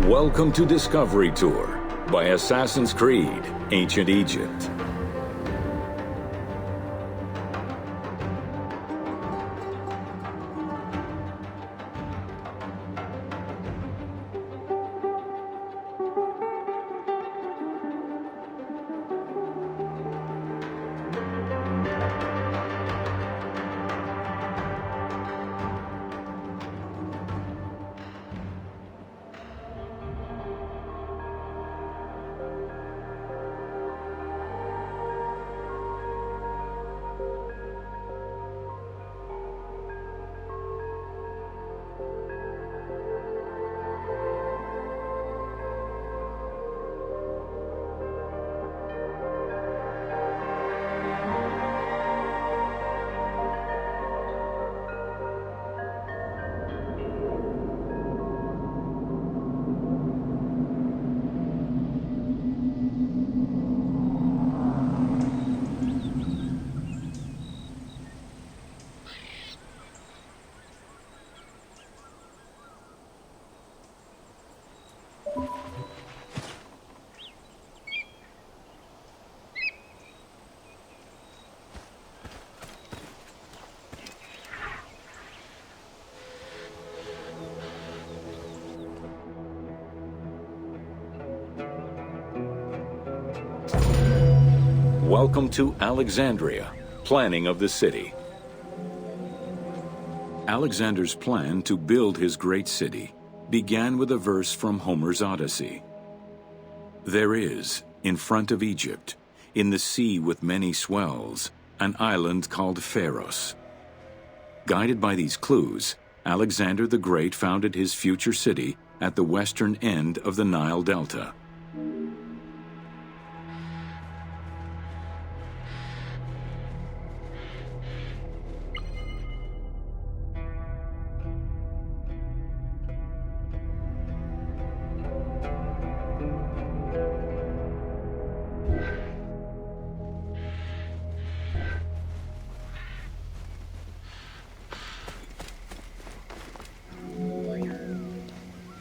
Welcome to Discovery Tour by Assassin's Creed Ancient Egypt. Welcome to Alexandria, planning of the city. Alexander's plan to build his great city began with a verse from Homer's Odyssey. There is, in front of Egypt, in the sea with many swells, an island called Pharos. Guided by these clues, Alexander the Great founded his future city at the western end of the Nile Delta.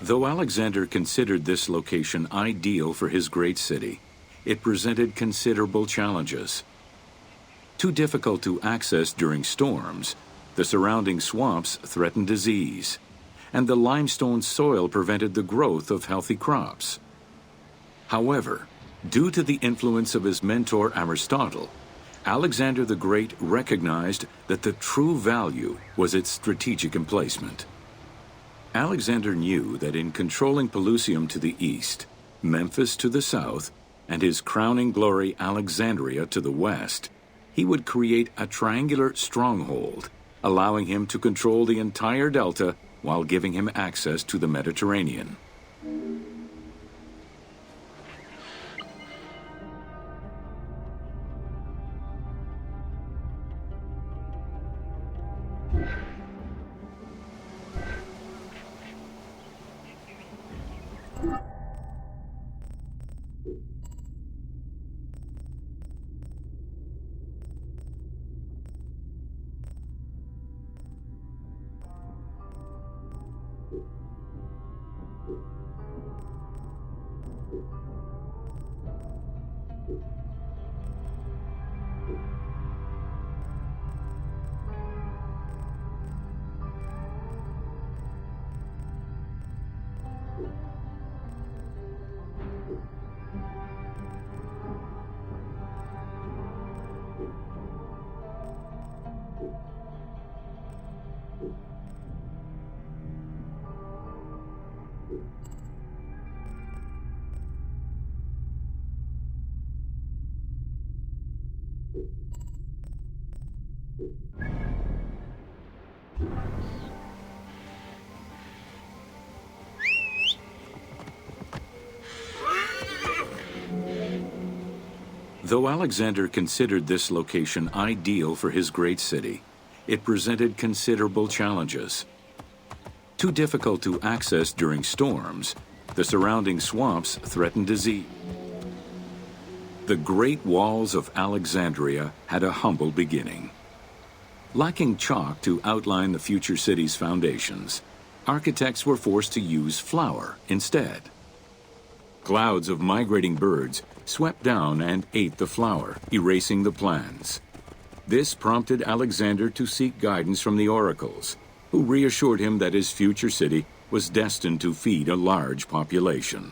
Though Alexander considered this location ideal for his great city, it presented considerable challenges. Too difficult to access during storms, the surrounding swamps threatened disease, and the limestone soil prevented the growth of healthy crops. However, due to the influence of his mentor Aristotle, Alexander the Great recognized that the true value was its strategic emplacement. Alexander knew that in controlling Pelusium to the east, Memphis to the south, and his crowning glory Alexandria to the west, he would create a triangular stronghold, allowing him to control the entire delta while giving him access to the Mediterranean. Though Alexander considered this location ideal for his great city, it presented considerable challenges. Too difficult to access during storms, the surrounding swamps threatened disease. The great walls of Alexandria had a humble beginning. Lacking chalk to outline the future city's foundations, architects were forced to use flour instead, Clouds of migrating birds swept down and ate the flour, erasing the plans. This prompted Alexander to seek guidance from the oracles, who reassured him that his future city was destined to feed a large population.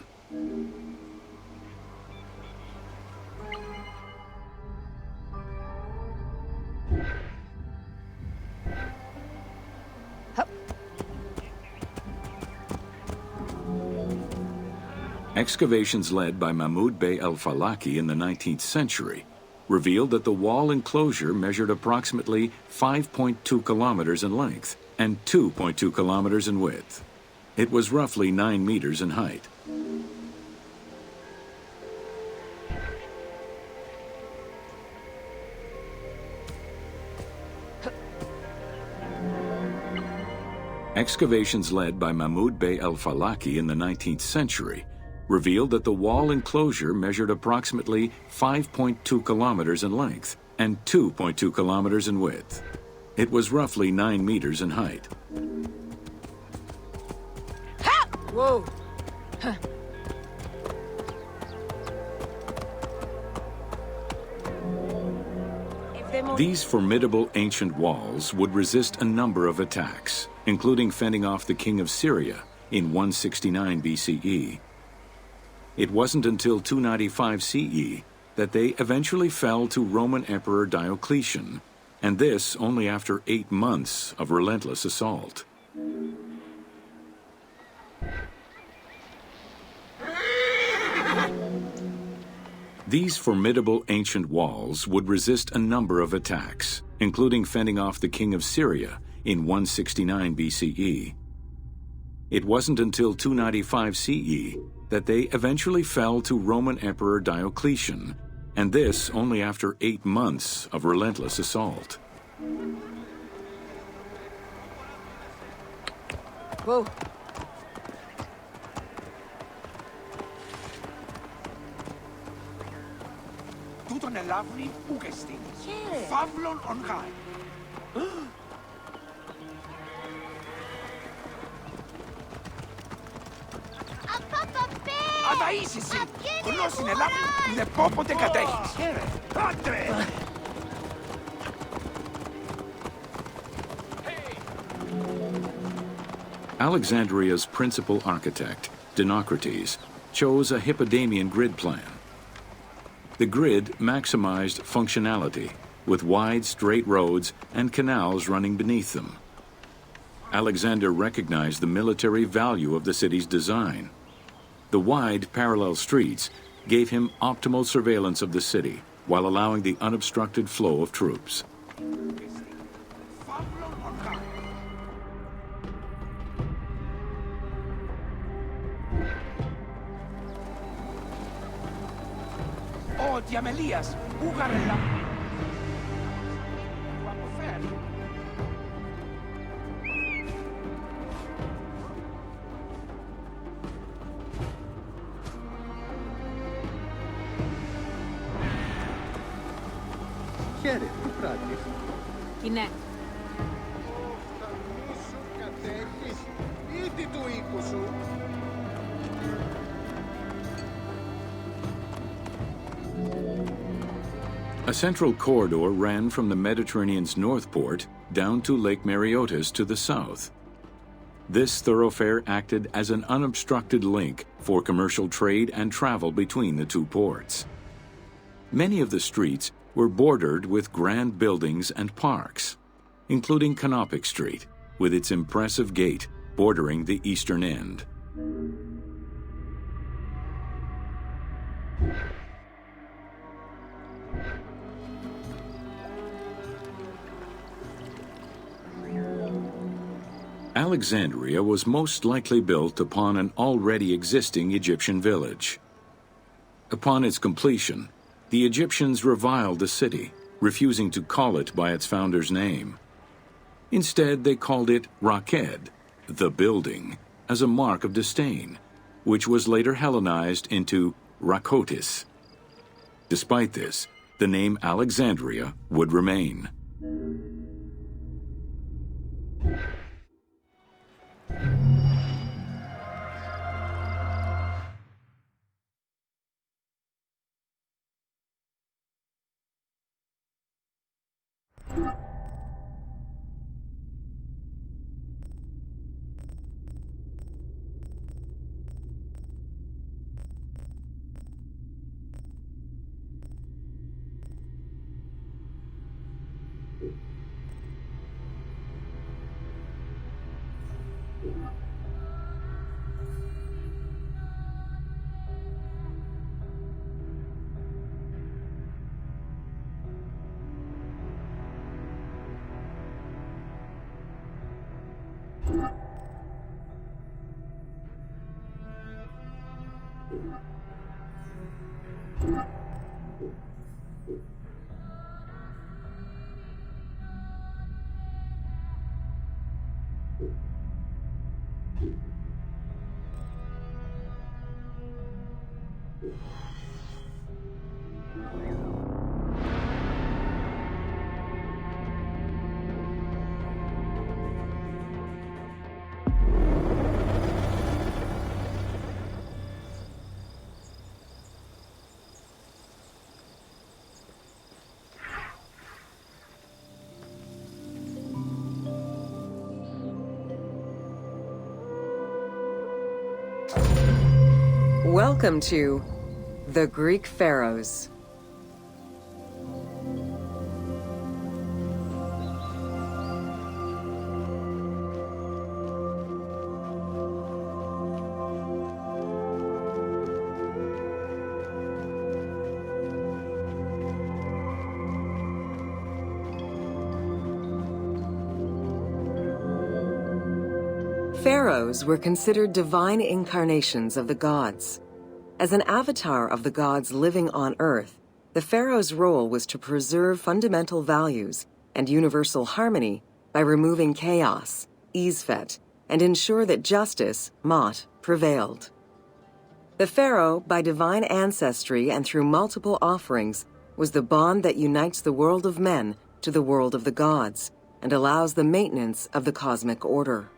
Excavations led by Mahmud Bey al-Falaki in the 19th century revealed that the wall enclosure measured approximately 5.2 kilometers in length and 2.2 kilometers in width. It was roughly 9 meters in height. Excavations led by Mahmud Bey al-Falaki in the 19th century revealed that the wall enclosure measured approximately 5.2 kilometers in length and 2.2 kilometers in width. It was roughly 9 meters in height. Ha! Whoa! Huh. These formidable ancient walls would resist a number of attacks, including fending off the king of Syria in 169 BCE. It wasn't until 295 CE that they eventually fell to Roman Emperor Diocletian, and this only after 8 months of relentless assault. These formidable ancient walls would resist a number of attacks, including fending off the king of Syria in 169 BCE. It wasn't until 295 CE that they eventually fell to Roman Emperor Diocletian, and this only after 8 months of relentless assault. Whoa. Τούτον ελάβνει ούκ εστίν. Φαύλον ον γάι. Αδαείς εσύ. Γνώσιν ελάβνει, δε πόποτε κατέχεις. Άντρε! Alexandria's principal architect, Dinocrates, chose a Hippodamian grid plan. The grid maximized functionality, with wide, straight roads and canals running beneath them. Alexander recognized the military value of the city's design. The wide, parallel streets gave him optimal surveillance of the city, while allowing the unobstructed flow of troops. Ο Διαμελίας, ούγαρελα. Χαίρε, τι πράττεις. Τι ναι. Θα μη σου κατέχεις ήδη του οίκου σου. A central corridor ran from the Mediterranean's north port down to Lake Mareotis to the south. This thoroughfare acted as an unobstructed link for commercial trade and travel between the two ports. Many of the streets were bordered with grand buildings and parks, including Canopic Street, with its impressive gate bordering the eastern end. Alexandria was most likely built upon an already existing Egyptian village. Upon its completion, the Egyptians reviled the city, refusing to call it by its founder's name. Instead, they called it Raked, the building, as a mark of disdain, which was later Hellenized into Rakotis. Despite this, the name Alexandria would remain. Welcome to the Greek Pharaohs. Pharaohs were considered divine incarnations of the gods. As an avatar of the gods living on Earth, the pharaoh's role was to preserve fundamental values and universal harmony by removing chaos, Izfet, and ensure that justice, Mot, prevailed. The pharaoh, by divine ancestry and through multiple offerings, was the bond that unites the world of men to the world of the gods and allows the maintenance of the cosmic order.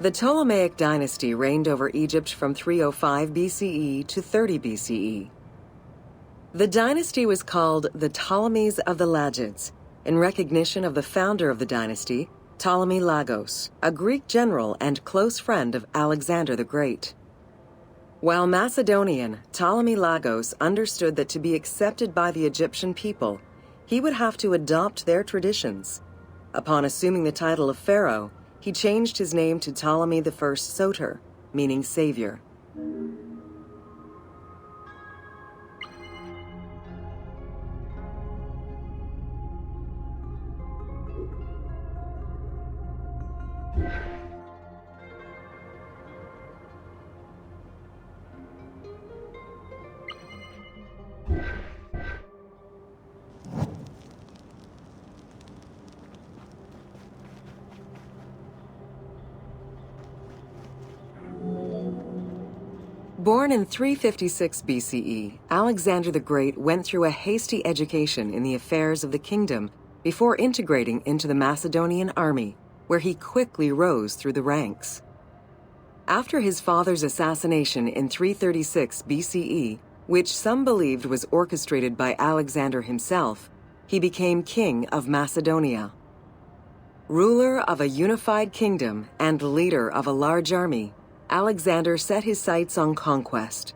The Ptolemaic dynasty reigned over Egypt from 305 BCE to 30 BCE. The dynasty was called the Ptolemies of the Lagids, in recognition of the founder of the dynasty, Ptolemy Lagos, a Greek general and close friend of Alexander the Great. While Macedonian, Ptolemy Lagos understood that to be accepted by the Egyptian people, he would have to adopt their traditions. Upon assuming the title of pharaoh, he changed his name to Ptolemy I Soter, meaning savior. Born in 356 BCE, Alexander the Great went through a hasty education in the affairs of the kingdom before integrating into the Macedonian army, where he quickly rose through the ranks. After his father's assassination in 336 BCE, which some believed was orchestrated by Alexander himself, he became king of Macedonia. Ruler of a unified kingdom and leader of a large army, Alexander set his sights on conquest.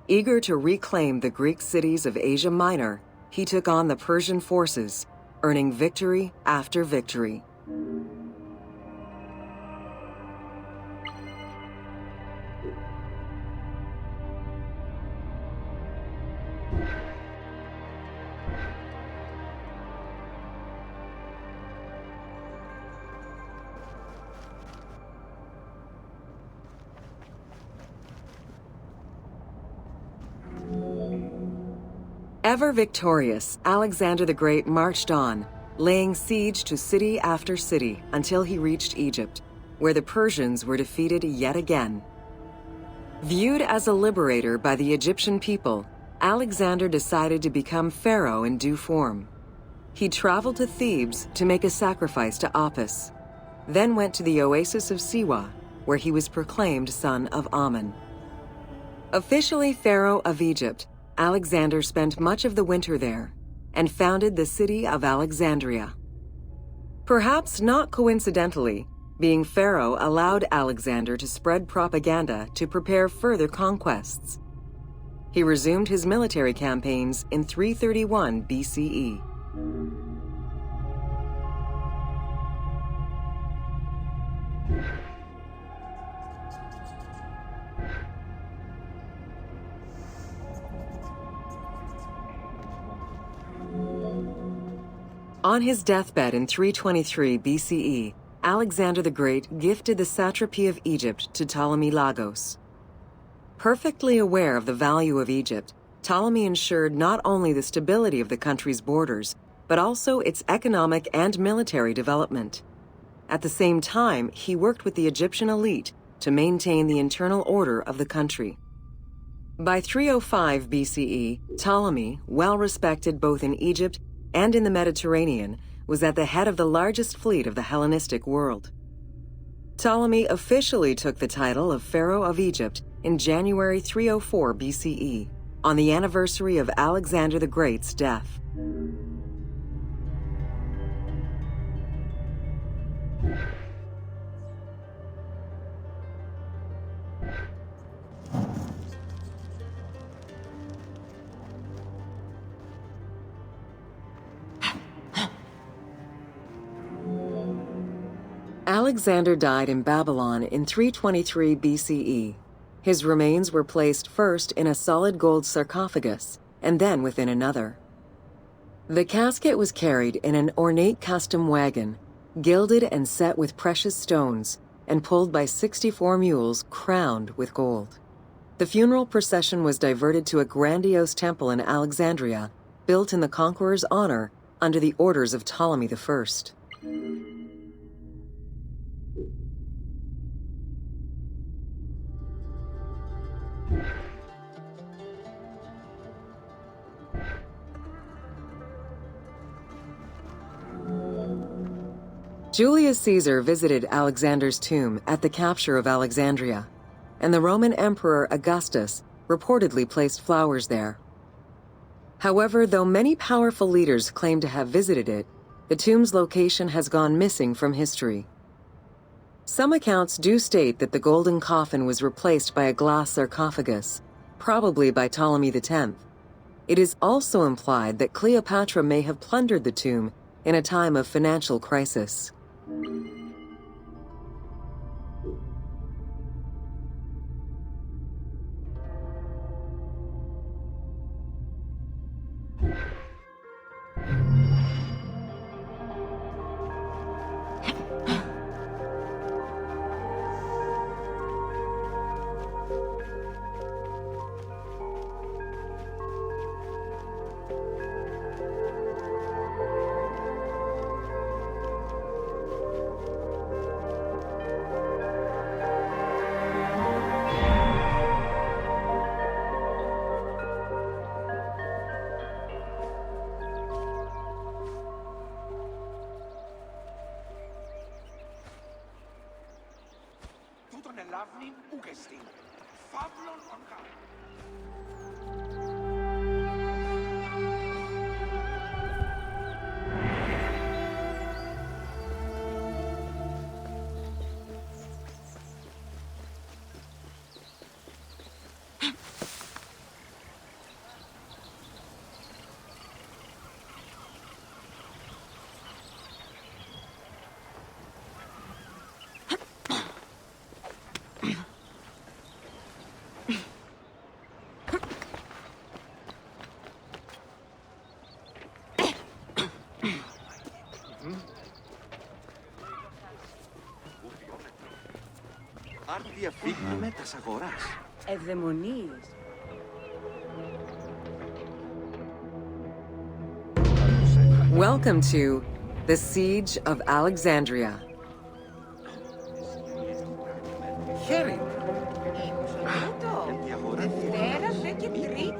Eager to reclaim the Greek cities of Asia Minor, he took on the Persian forces, earning victory after victory. Ever victorious, Alexander the Great marched on, laying siege to city after city until he reached Egypt, where the Persians were defeated yet again. Viewed as a liberator by the Egyptian people, Alexander decided to become pharaoh in due form. He traveled to Thebes to make a sacrifice to Apis, then went to the oasis of Siwa, where he was proclaimed son of Amun. Officially pharaoh of Egypt, Alexander spent much of the winter there and founded the city of Alexandria. Perhaps not coincidentally, being pharaoh allowed Alexander to spread propaganda to prepare further conquests. He resumed his military campaigns in 331 BCE. On his deathbed in 323 BCE, Alexander the Great gifted the satrapy of Egypt to Ptolemy Lagos. Perfectly aware of the value of Egypt, Ptolemy ensured not only the stability of the country's borders, but also its economic and military development. At the same time, he worked with the Egyptian elite to maintain the internal order of the country. By 305 BCE, Ptolemy, well respected both in Egypt and in the Mediterranean, was at the head of the largest fleet of the Hellenistic world. Ptolemy officially took the title of Pharaoh of Egypt in January 304 BCE, on the anniversary of Alexander the Great's death. Alexander died in Babylon in 323 BCE. His remains were placed first in a solid gold sarcophagus, and then within another. The casket was carried in an ornate custom wagon, gilded and set with precious stones, and pulled by 64 mules crowned with gold. The funeral procession was diverted to a grandiose temple in Alexandria, built in the conqueror's honor under the orders of Ptolemy I. Julius Caesar visited Alexander's tomb at the capture of Alexandria, and the Roman Emperor Augustus reportedly placed flowers there. However, though many powerful leaders claim to have visited it, the tomb's location has gone missing from history. Some accounts do state that the golden coffin was replaced by a glass sarcophagus, probably by Ptolemy X. It is also implied that Cleopatra may have plundered the tomb in a time of financial crisis. Τούτον ελάβνην ούκ εστίν. Φαύλον οργά. Άρτια φύγουμε τας αγοράς. Ευδαιμονείς. Welcome to the Siege of Alexandria. Χέρι.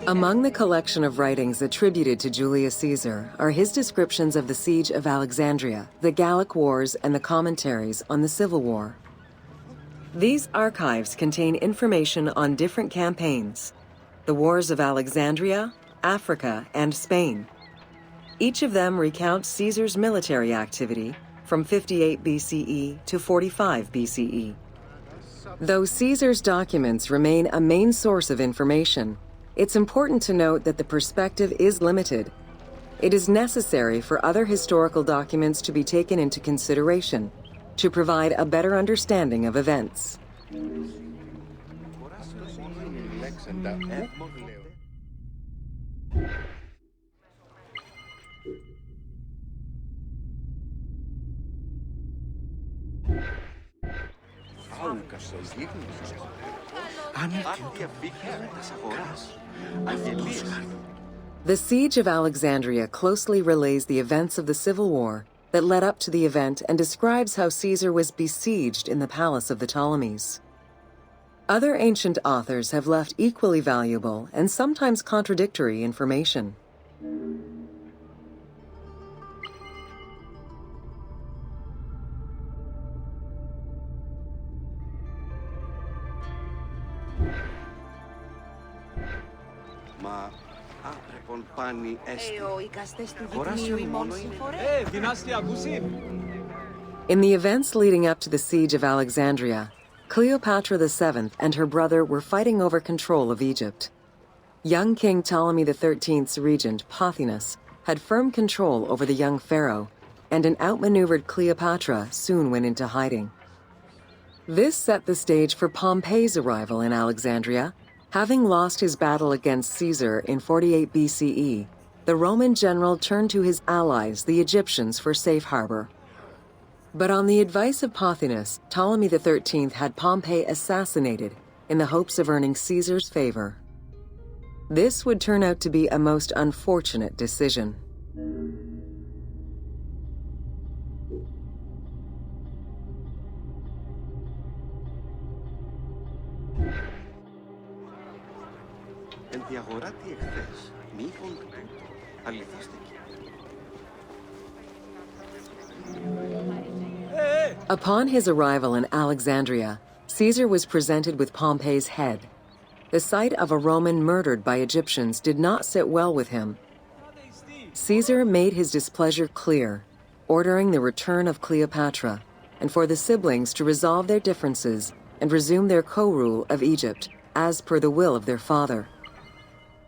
Among the collection of writings attributed to Julius Caesar are his descriptions of the Siege of Alexandria, the Gallic Wars, and the commentaries on the Civil War. These archives contain information on different campaigns, the wars of Alexandria, Africa, and Spain. Each of them recounts Caesar's military activity from 58 BCE to 45 BCE. Though Caesar's documents remain a main source of information, it's important to note that the perspective is limited. It is necessary for other historical documents to be taken into consideration to provide a better understanding of events. Άουκας ο γίγνος. Άρτια βίκαια της αγοράς. Αγγελίες. The siege of Alexandria closely relays the events of the civil war that led up to the event and describes how Caesar was besieged in the palace of the Ptolemies. Other ancient authors have left equally valuable and sometimes contradictory information. Μα άπρεπον πάνι έστι. Ο οικαστές του Αγοράσιο γυμνίου ημών μόνο είναι. συμφορέ. In the events leading up to the siege of Alexandria, Cleopatra VII and her brother were fighting over control of Egypt. Young King Ptolemy XIII's regent, Pothinus, had firm control over the young pharaoh, and an outmaneuvered Cleopatra soon went into hiding. This set the stage for Pompey's arrival in Alexandria. Having lost his battle against Caesar in 48 BCE, the Roman general turned to his allies, the Egyptians, for safe harbor. But on the advice of Pothinus, Ptolemy XIII had Pompey assassinated in the hopes of earning Caesar's favor. This would turn out to be a most unfortunate decision. Εν τη αγορά τι εχθές. Μήπων τούτο. Αληθίστηκε. Upon his arrival in Alexandria, Caesar was presented with Pompey's head. The sight of a Roman murdered by Egyptians did not sit well with him. Caesar made his displeasure clear, ordering the return of Cleopatra, and for the siblings to resolve their differences and resume their co-rule of Egypt, as per the will of their father.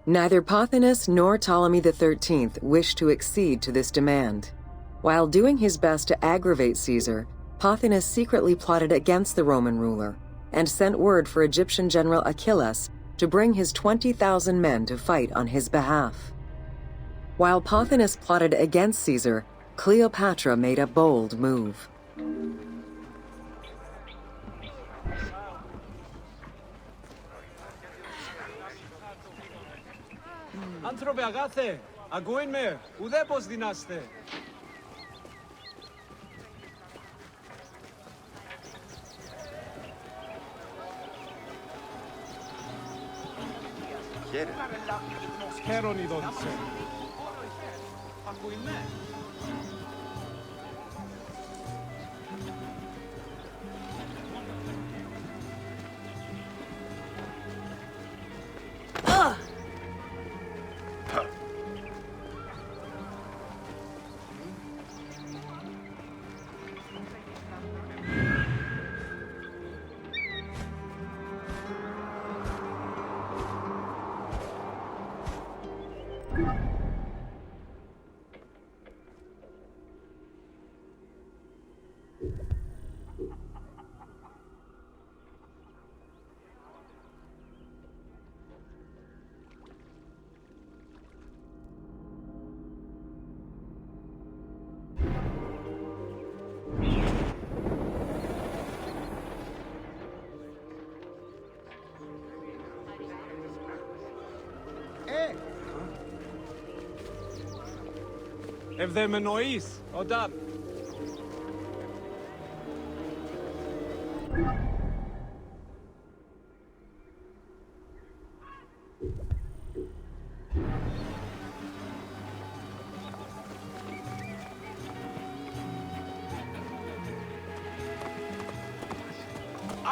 Neither Pothinus nor Ptolemy XIII wished to accede to this demand. While doing his best to aggravate Caesar, Pothinus secretly plotted against the Roman ruler and sent word for Egyptian general Achillas to bring his 20,000 men to fight on his behalf. While Pothinus plotted against Caesar, Cleopatra made a bold move. Άνθρωπε αγάθε, ακούειν με, ουδέπως δυνάστε. Χαίρε. Χαίρον ειδόντισε. Ακούειν με. Ευδαιμενοείς, όταν.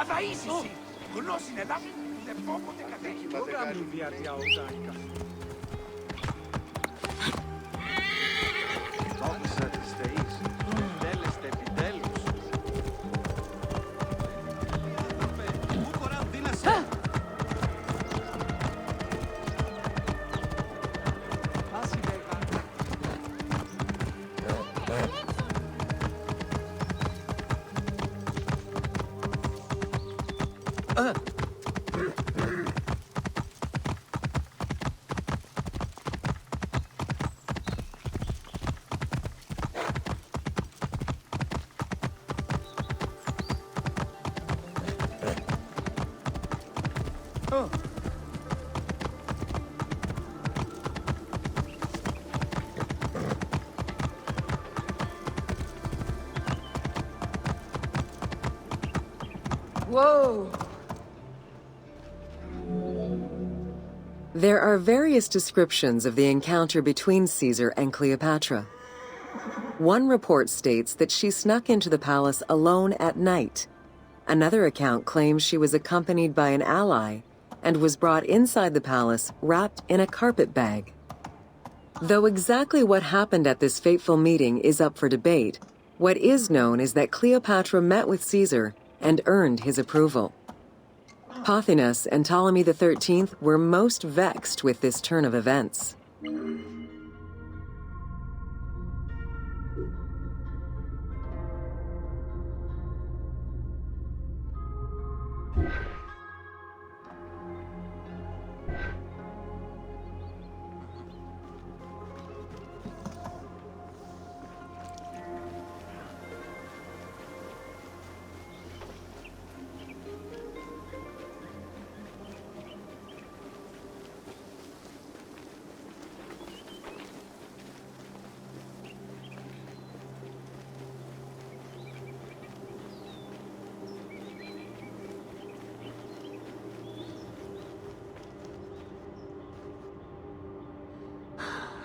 Αδαΐσισι, γνώσιν εδάφη, δεν πω ποτέ κατέχει. Τώρα μου διάτια οτάικα. Δόξα της Θεής. Τέλεστε επιτέλους. Πού κοράν δίνασε. Άση λέγα. Whoa! There are various descriptions of the encounter between Caesar and Cleopatra. One report states that she snuck into the palace alone at night. Another account claims she was accompanied by an ally and was brought inside the palace wrapped in a carpet bag. Though exactly what happened at this fateful meeting is up for debate, what is known is that Cleopatra met with Caesar and earned his approval. Pothinus and Ptolemy XIII were most vexed with this turn of events.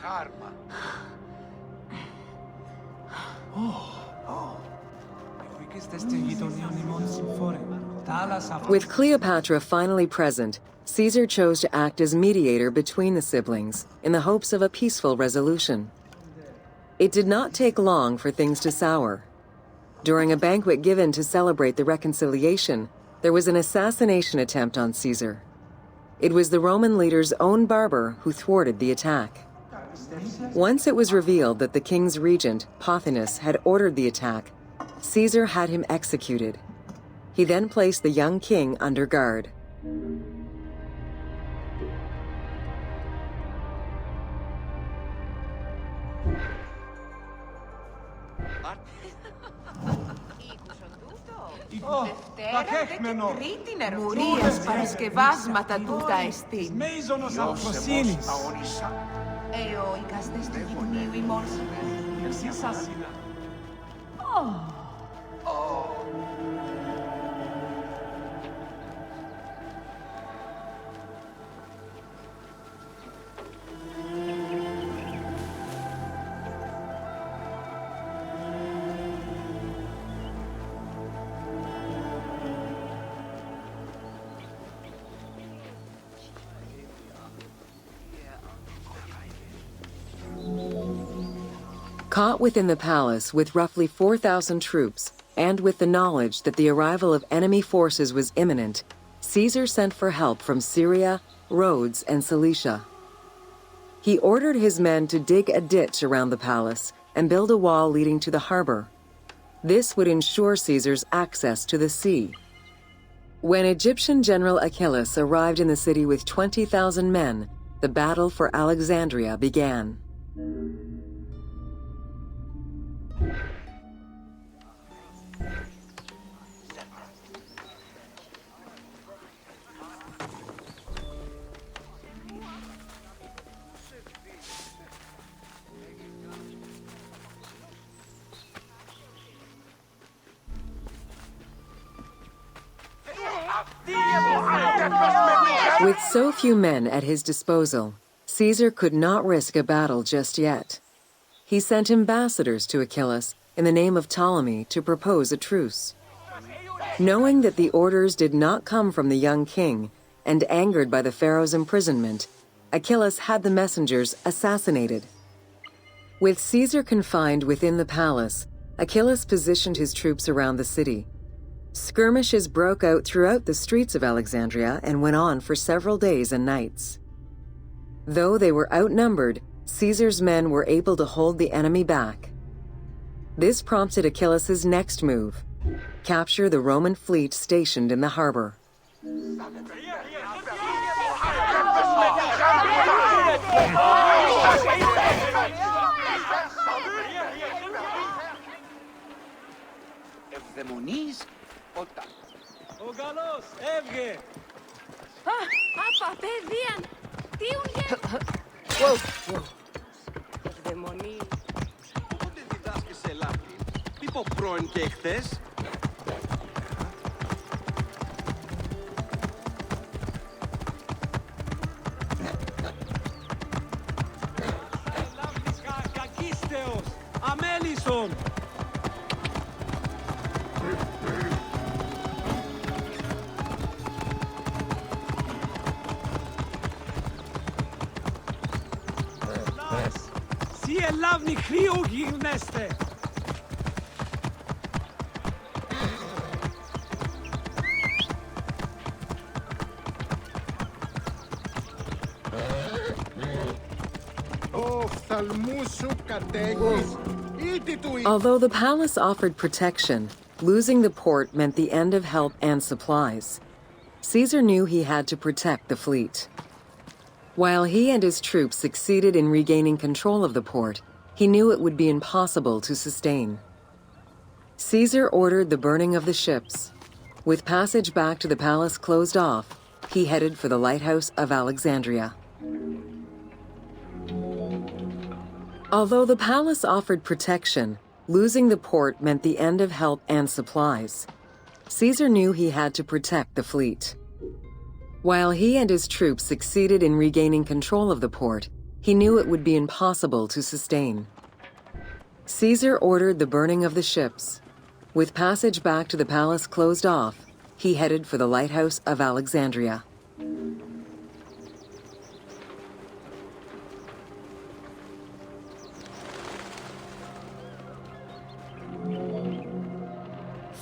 Karma. With Cleopatra finally present, Caesar chose to act as mediator between the siblings in the hopes of a peaceful resolution. It did not take long for things to sour. During a banquet given to celebrate the reconciliation, there was an assassination attempt on Caesar. It was the Roman leader's own barber who thwarted the attack. Once it was revealed that the king's regent, Pothinus, had ordered the attack, Caesar had him executed. He then placed the young king under guard. Παχέχμενο. Μουρίας παρασκευάσματα τούτα εστίν. Μέιζονος αφροσύνης. Ο οικαστές του γυμνίου ημών. Εσείς άσυνα. Caught within the palace with roughly 4,000 troops, and with the knowledge that the arrival of enemy forces was imminent, Caesar sent for help from Syria, Rhodes, and Cilicia. He ordered his men to dig a ditch around the palace and build a wall leading to the harbor. This would ensure Caesar's access to the sea. When Egyptian General Achillas arrived in the city with 20,000 men, the battle for Alexandria began. With so few men at his disposal, Caesar could not risk a battle just yet. He sent ambassadors to Achillas in the name of Ptolemy to propose a truce. Knowing that the orders did not come from the young king, and angered by the pharaoh's imprisonment, Achillas had the messengers assassinated. With Caesar confined within the palace, Achillas positioned his troops around the city. Skirmishes broke out throughout the streets of Alexandria and went on for several days and nights. Though they were outnumbered, Caesar's men were able to hold the enemy back. This prompted Achillas's next move: capture the Roman fleet stationed in the harbor. Ευδαιμονής όταν. Ο Γαλλός έβγε. Απα, παιδείαν! Τίουν Δαιμονή. Πότε διδάσκεσαι σε Λάμπριν? Μη πω πρώην και εχθές. Κακίστεος! Αμέλισσον! Σι ελάβνη χρήου γυρνέστε! Οφθαλμού σου κατέχεις. Ήτι του Although the palace offered protection, losing the port meant the end of help and supplies. Caesar knew he had to protect the fleet. While he and his troops succeeded in regaining control of the port, he knew it would be impossible to sustain. Caesar ordered the burning of the ships. With passage back to the palace closed off, he headed for the lighthouse of Alexandria. Although the palace offered protection, losing the port meant the end of help and supplies. Caesar knew he had to protect the fleet. While he and his troops succeeded in regaining control of the port, he knew it would be impossible to sustain. Caesar ordered the burning of the ships. With passage back to the palace closed off, he headed for the lighthouse of Alexandria.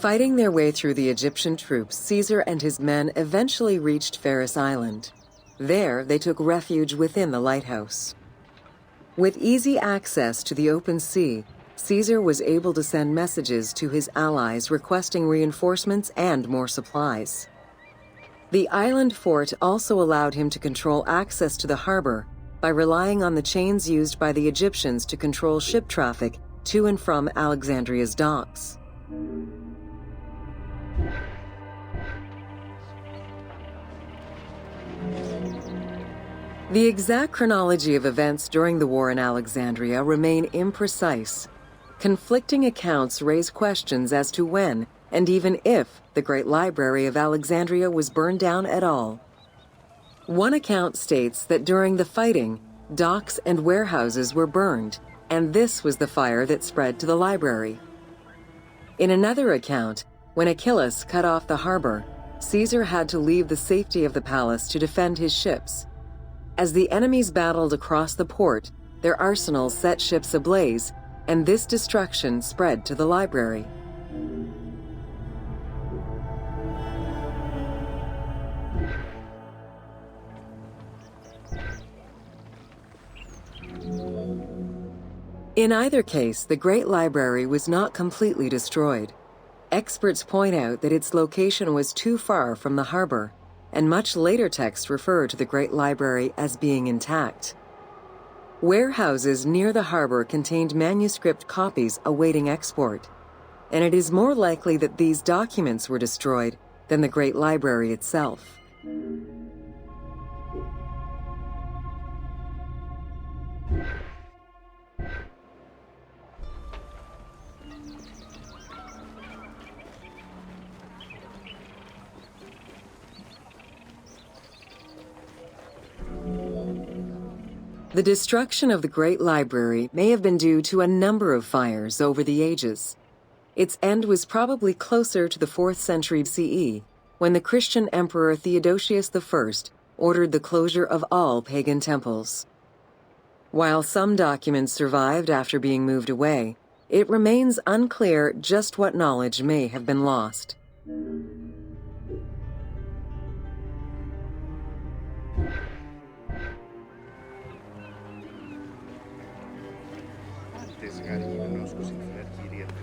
Fighting their way through the Egyptian troops, Caesar and his men eventually reached Pharos Island. There, they took refuge within the lighthouse. With easy access to the open sea, Caesar was able to send messages to his allies requesting reinforcements and more supplies. The island fort also allowed him to control access to the harbor by relying on the chains used by the Egyptians to control ship traffic to and from Alexandria's docks. The exact chronology of events during the war in Alexandria remain imprecise. Conflicting accounts raise questions as to when, and even if, the Great Library of Alexandria was burned down at all. One account states that during the fighting, docks and warehouses were burned, and this was the fire that spread to the library. In another account, when Achillas cut off the harbor, Caesar had to leave the safety of the palace to defend his ships. As the enemies battled across the port, their arsenals set ships ablaze, and this destruction spread to the library. In either case, the Great Library was not completely destroyed. Experts point out that its location was too far from the harbor, and much later texts refer to the Great Library as being intact. Warehouses near the harbor contained manuscript copies awaiting export, and it is more likely that these documents were destroyed than the Great Library itself. The destruction of the Great Library may have been due to a number of fires over the ages. Its end was probably closer to the 4th century CE, when the Christian Emperor Theodosius I ordered the closure of all pagan temples. While some documents survived after being moved away, it remains unclear just what knowledge may have been lost.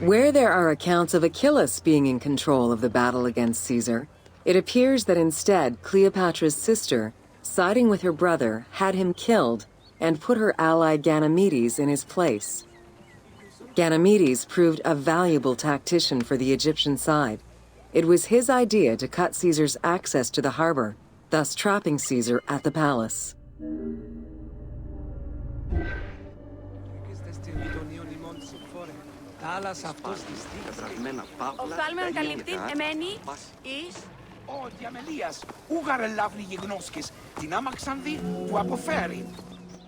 Where there are accounts of Achillas being in control of the battle against Caesar, it appears that instead Cleopatra's sister, siding with her brother, had him killed and put her ally Ganymedes in his place. Ganymedes proved a valuable tactician for the Egyptian side. It was his idea to cut Caesar's access to the harbor, thus trapping Caesar at the palace. Τετραγμένα παύλα, Οφθάλμεν καλυπτήν γεωγραφικά, εμένη πας- εις Ο διαμελίας, ούγαρε λαύνη γιγνώσκες, την άμαξαν δι, του αποφέρει.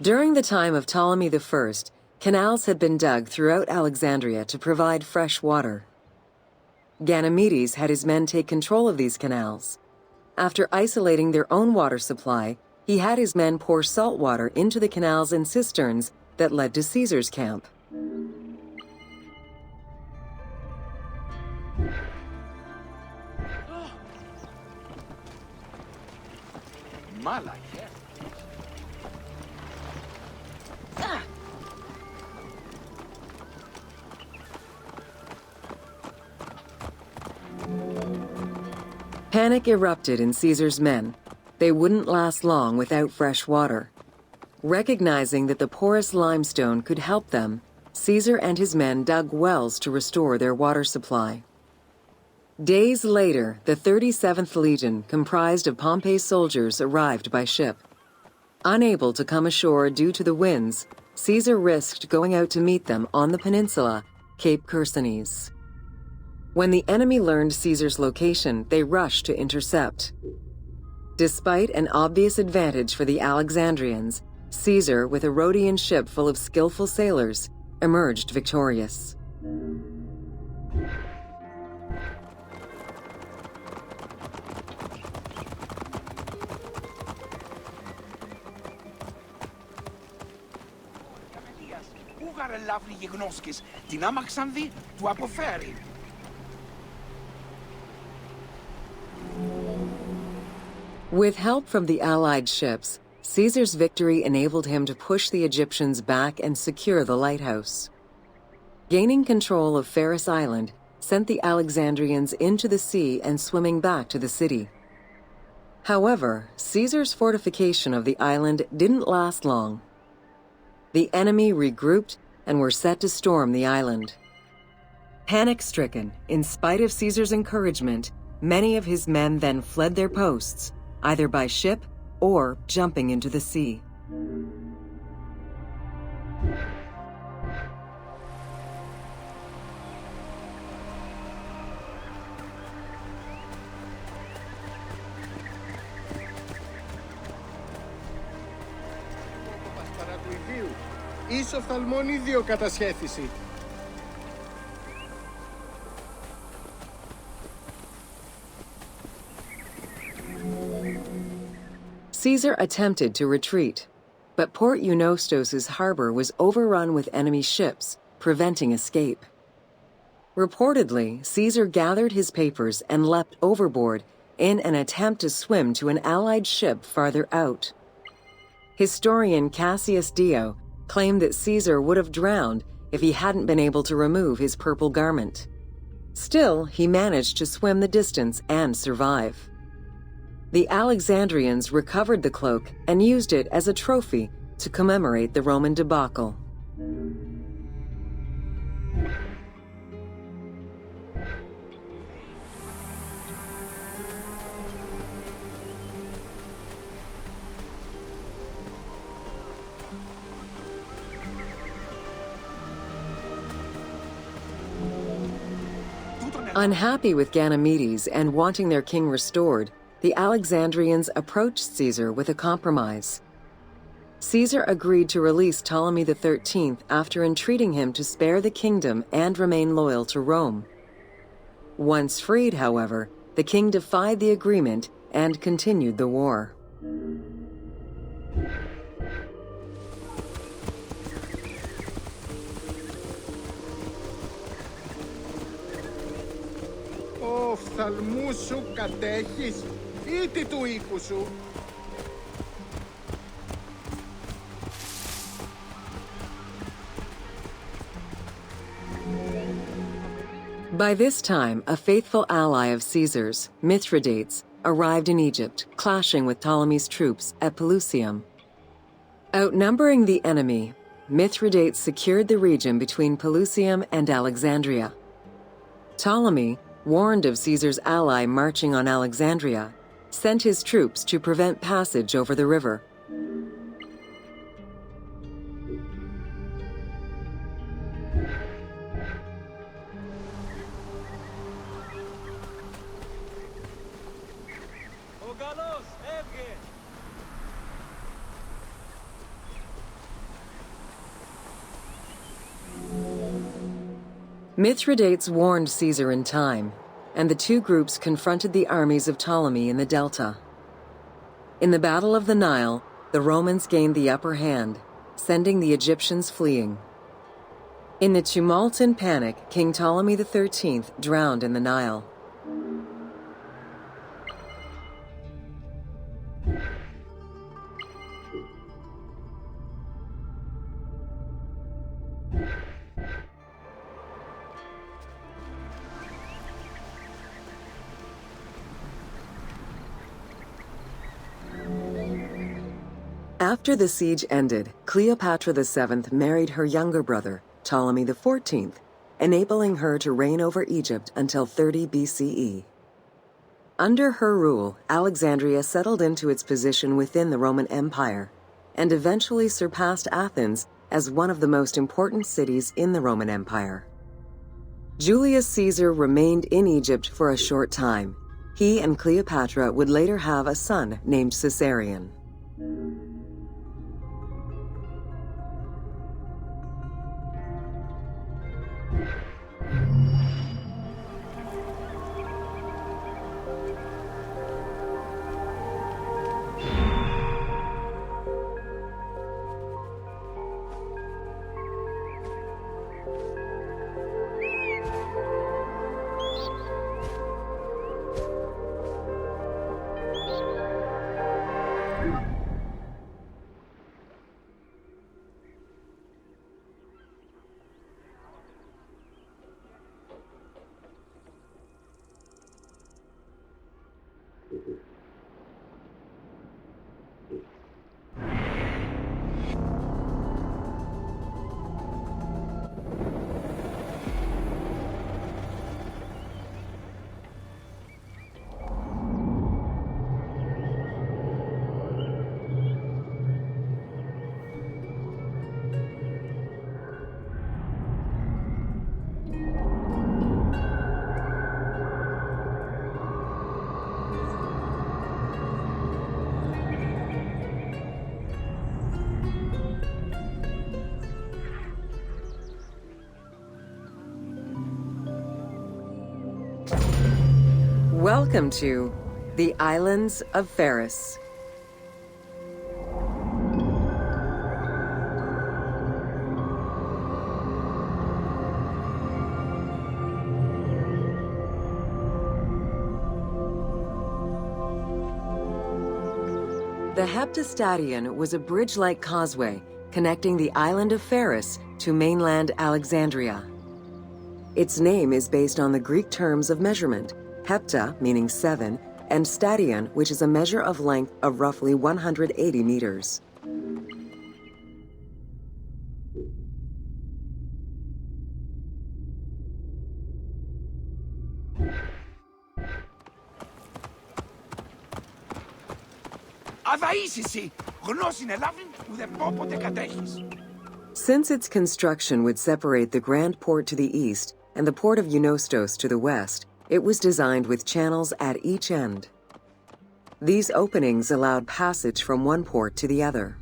During the time of Ptolemy I, canals had been dug throughout Alexandria to provide fresh water. Ganymedes had his men take control of these canals. After isolating their own water supply, he had his men pour salt water into the canals and cisterns that led to Caesar's camp. Μάλακε. Panic erupted in Caesar's men. They wouldn't last long without fresh water. Recognizing that the porous limestone could help them, Caesar and his men dug wells to restore their water supply. Days later, the 37th Legion, comprised of Pompey's soldiers, arrived by ship. Unable to come ashore due to the winds, Caesar risked going out to meet them on the peninsula, Cape Chersonese. When the enemy learned Caesar's location, they rushed to intercept. Despite an obvious advantage for the Alexandrians, Caesar, with a Rhodian ship full of skillful sailors, emerged victorious. Διαμελίας, ούγαρε λαύνη γιγνώσκες, την άμαξαν δι, του αποφέρει. With help from the Allied ships, Caesar's victory enabled him to push the Egyptians back and secure the lighthouse. Gaining control of Pharos Island sent the Alexandrians into the sea and swimming back to the city. However, Caesar's fortification of the island didn't last long. The enemy regrouped and were set to storm the island. Panic-stricken, in spite of Caesar's encouragement, many of his men then fled their posts, either by ship or jumping into the sea. Παρά του ιδίου, εις οφθαλμόν ίδιο κατασχέθηση. Caesar attempted to retreat, but Port Eunostos' harbor was overrun with enemy ships, preventing escape. Reportedly, Caesar gathered his papers and leapt overboard in an attempt to swim to an Allied ship farther out. Historian Cassius Dio claimed that Caesar would have drowned if he hadn't been able to remove his purple garment. Still, he managed to swim the distance and survive. The Alexandrians recovered the cloak and used it as a trophy to commemorate the Roman debacle. Unhappy with Ganymedes and wanting their king restored, the Alexandrians approached Caesar with a compromise. Caesar agreed to release Ptolemy XIII after entreating him to spare the kingdom and remain loyal to Rome. Once freed, however, the king defied the agreement and continued the war. Οφθαλμού σου κατέχεις, ήτι του οίκου σου. By this time, a faithful ally of Caesar's, Mithridates, arrived in Egypt, clashing with Ptolemy's troops at Pelusium. Outnumbering the enemy, Mithridates secured the region between Pelusium and Alexandria. Ptolemy, warned of Caesar's ally marching on Alexandria, sent his troops to prevent passage over the river. Ogalos, Evge! Mithridates warned Caesar in time, and the two groups confronted the armies of Ptolemy in the Delta. In the Battle of the Nile, the Romans gained the upper hand, sending the Egyptians fleeing. In the tumult and panic, King Ptolemy XIII drowned in the Nile. After the siege ended, Cleopatra VII married her younger brother, Ptolemy XIV, enabling her to reign over Egypt until 30 BCE. Under her rule, Alexandria settled into its position within the Roman Empire and eventually surpassed Athens as one of the most important cities in the Roman Empire. Julius Caesar remained in Egypt for a short time. He and Cleopatra would later have a son named Caesarion. Welcome to the Islands of Pharos. The Heptastadion was a bridge-like causeway connecting the island of Pharos to mainland Alexandria. Its name is based on the Greek terms of measurement, hepta, meaning 7, and stadion, which is a measure of length of roughly 180 meters. Αδαΐσισι, γνώσιν ελάβιν, ουδεπόποτε κατέχεις. Since its construction would separate the Grand Port to the east and the port of Eunostos to the west, it was designed with channels at each end. These openings allowed passage from one port to the other.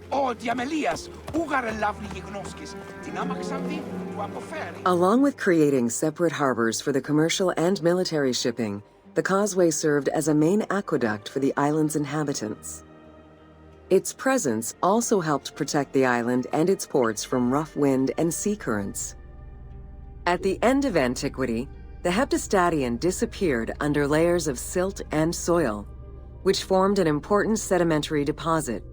Ο Διαμελίας, ούγαρε λάβνη γιγνώσκης, την άμαξανδη του αποφέρει. Along with creating separate harbors for the commercial and military shipping, the causeway served as a main aqueduct for the island's inhabitants. Its presence also helped protect the island and its ports from rough wind and sea currents. At the end of antiquity, the Heptastadion disappeared under layers of silt and soil, which formed an important sedimentary deposit.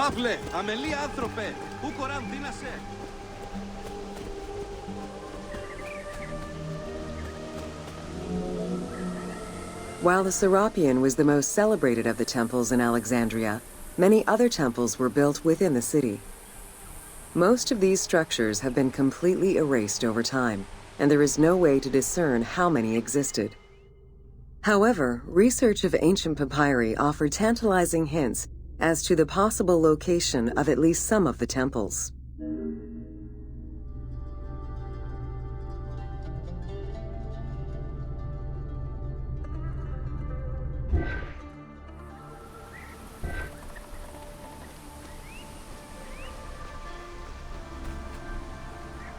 Παύλε, αμελή άνθρωπε, πού κοράν δίνασε. While the Serapeum was the most celebrated of the temples in Alexandria, many other temples were built within the city. Most of these structures have been completely erased over time, and there is no way to discern how many existed. However, research of ancient papyri offered tantalizing hints as to the possible location of at least some of the temples.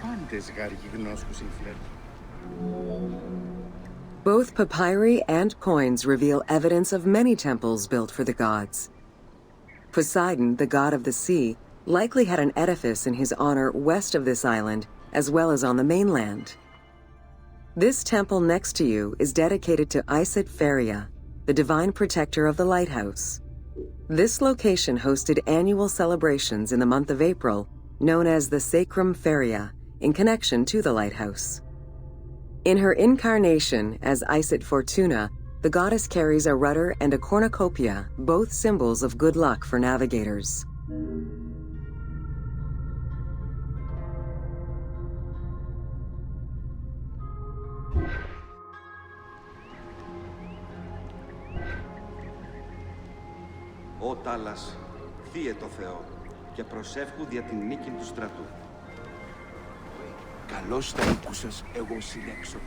Πάντες γάργοι γνώσκους infler. Both papyri and coins reveal evidence of many temples built for the gods. Poseidon, the god of the sea, likely had an edifice in his honor west of this island, as well as on the mainland. This temple next to you is dedicated to Isis Pharia, the divine protector of the lighthouse. This location hosted annual celebrations in the month of April, known as the Sacrum Pharia, in connection to the lighthouse. In her incarnation as Isis Fortuna, the goddess carries a rudder and a cornucopia, both symbols of good luck for navigators. Ω Τάλλας, θύε το Θεό και προσεύχου δια την νίκη του στρατού. Καλώς τα ήκουσας, εγώ συλλέξω.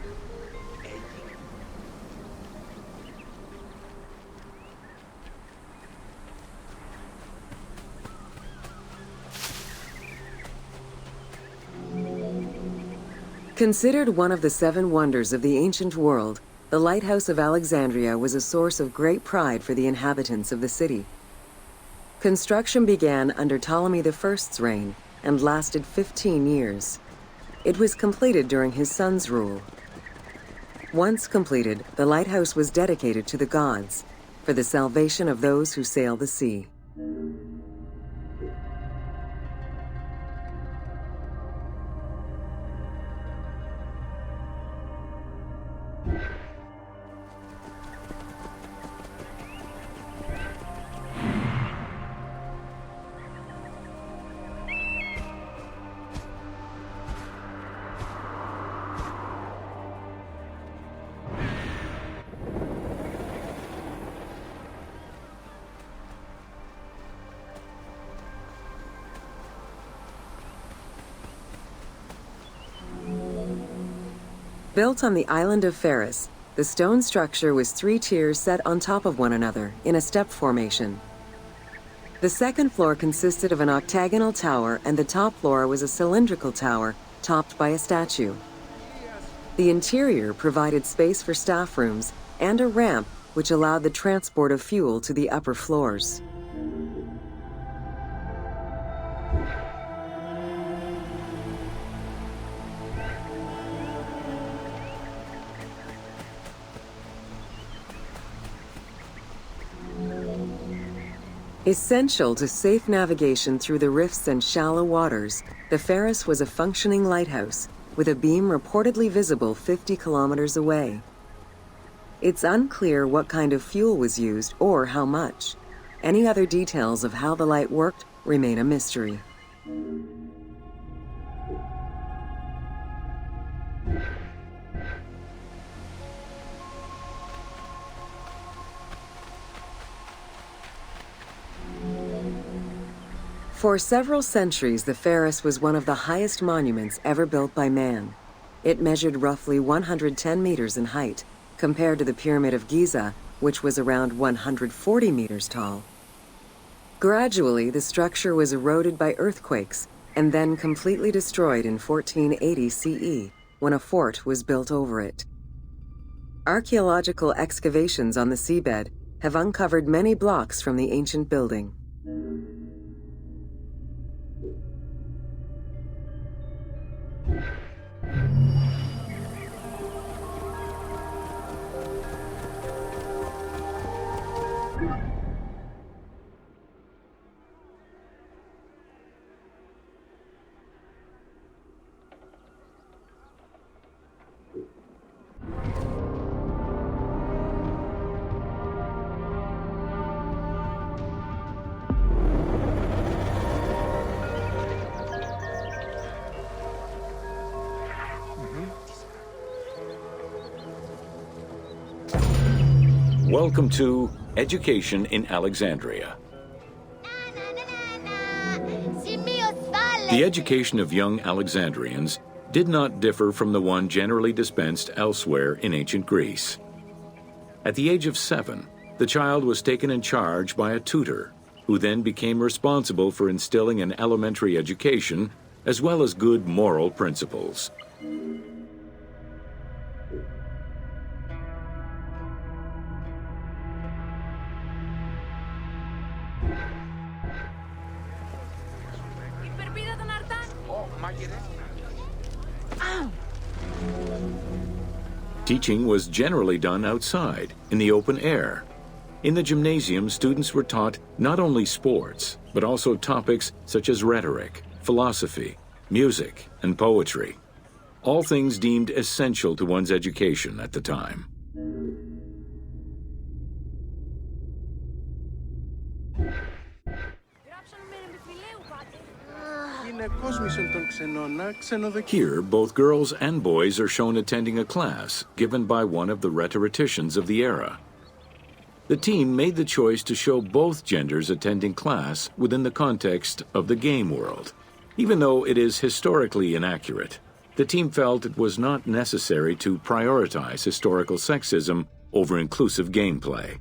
Considered one of the seven wonders of the ancient world, the Lighthouse of Alexandria was a source of great pride for the inhabitants of the city. Construction began under Ptolemy I's reign and lasted 15 years. It was completed during his son's rule. Once completed, the lighthouse was dedicated to the gods for the salvation of those who sail the sea. Built on the island of Pharos, the stone structure was 3 tiers set on top of one another in a step formation. The second floor consisted of an octagonal tower, and the top floor was a cylindrical tower topped by a statue. The interior provided space for staff rooms and a ramp which allowed the transport of fuel to the upper floors. Essential to safe navigation through the rifts and shallow waters, the Pharos was a functioning lighthouse with a beam reportedly visible 50 kilometers away. It's unclear what kind of fuel was used or how much. Any other details of how the light worked remain a mystery. For several centuries, the Pharos was one of the highest monuments ever built by man. It measured roughly 110 meters in height, compared to the Pyramid of Giza, which was around 140 meters tall. Gradually, the structure was eroded by earthquakes and then completely destroyed in 1480 CE, when a fort was built over it. Archaeological excavations on the seabed have uncovered many blocks from the ancient building. Welcome to Education in Alexandria. The education of young Alexandrians did not differ from the one generally dispensed elsewhere in ancient Greece. At the age of 7, the child was taken in charge by a tutor, who then became responsible for instilling an elementary education as well as good moral principles. Teaching was generally done outside, in the open air. In the gymnasium, students were taught not only sports, but also topics such as rhetoric, philosophy, music, and poetry, all things deemed essential to one's education at the time. Here, both girls and boys are shown attending a class given by one of the rhetoricians of the era. The team made the choice to show both genders attending class within the context of the game world. Even though it is historically inaccurate, the team felt it was not necessary to prioritize historical sexism over inclusive gameplay.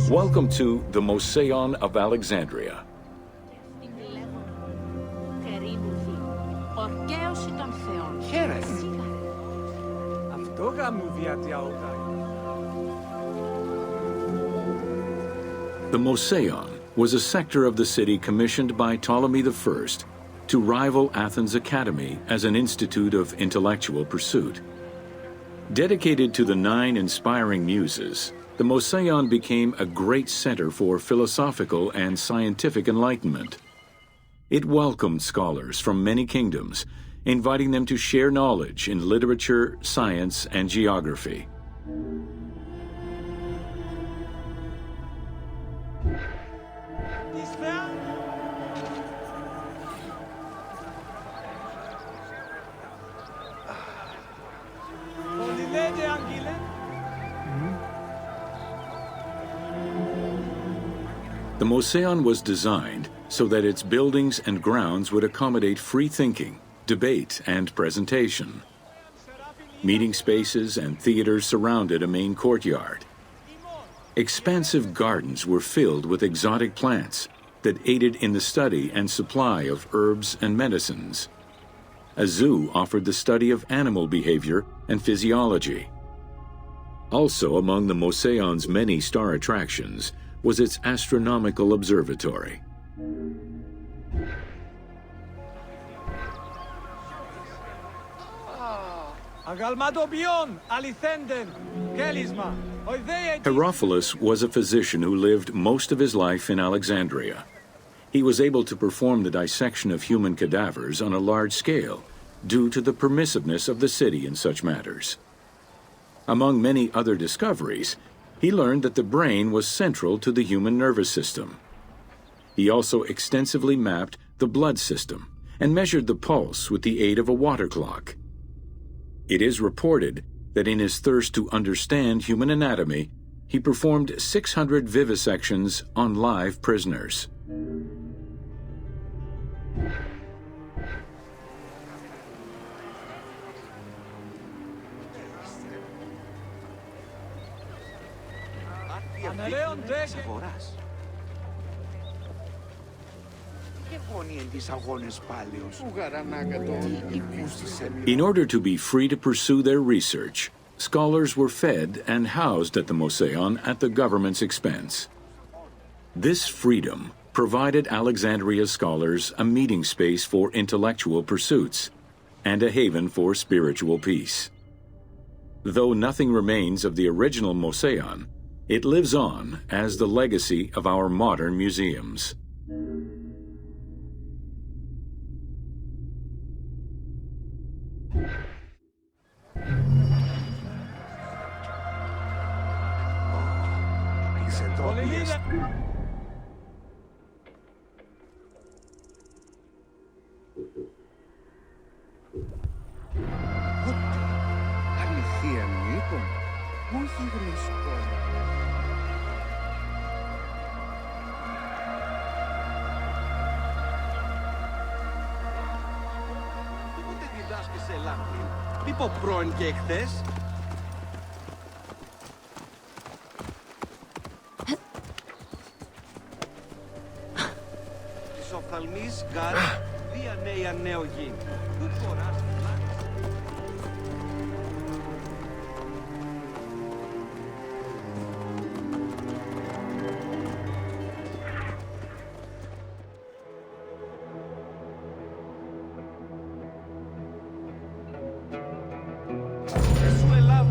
Welcome to the Moseion of Alexandria. The Moseion was a sector of the city commissioned by Ptolemy I to rival Athens' Academy as an institute of intellectual pursuit. Dedicated to the 9 inspiring muses, the Moseion became a great center for philosophical and scientific enlightenment. It welcomed scholars from many kingdoms, inviting them to share knowledge in literature, science, and geography. The Moseion was designed so that its buildings and grounds would accommodate free thinking, debate, and presentation. Meeting spaces and theaters surrounded a main courtyard. Expansive gardens were filled with exotic plants that aided in the study and supply of herbs and medicines. A zoo offered the study of animal behavior and physiology. Also among the Moseion's many star attractions was its astronomical observatory. Herophilus was a physician who lived most of his life in Alexandria. He was able to perform the dissection of human cadavers on a large scale due to the permissiveness of the city in such matters. Among many other discoveries, he learned that the brain was central to the human nervous system. He also extensively mapped the blood system and measured the pulse with the aid of a water clock. It is reported that in his thirst to understand human anatomy, he performed 600 vivisections on live prisoners. Αναλέον τέγε. Και γόνοι εν τις αγώνες πάλεως. Ουγαρανάκατο. In order to be free to pursue their research, scholars were fed and housed at the Mouseion at the government's expense. This freedom provided Alexandria's scholars a meeting space for intellectual pursuits and a haven for spiritual peace. Though nothing remains of the original Mouseion, it lives on as the legacy of our modern museums. Τις εντόπιες. Αληθεία μήπων. Όχι γνωστό. Πότε διδάσκεσαι Λάμπη. Μη πω πρώην και εχθές. Της οφθαλμής γάρ, δια νέα νέο γη. Πού φοράς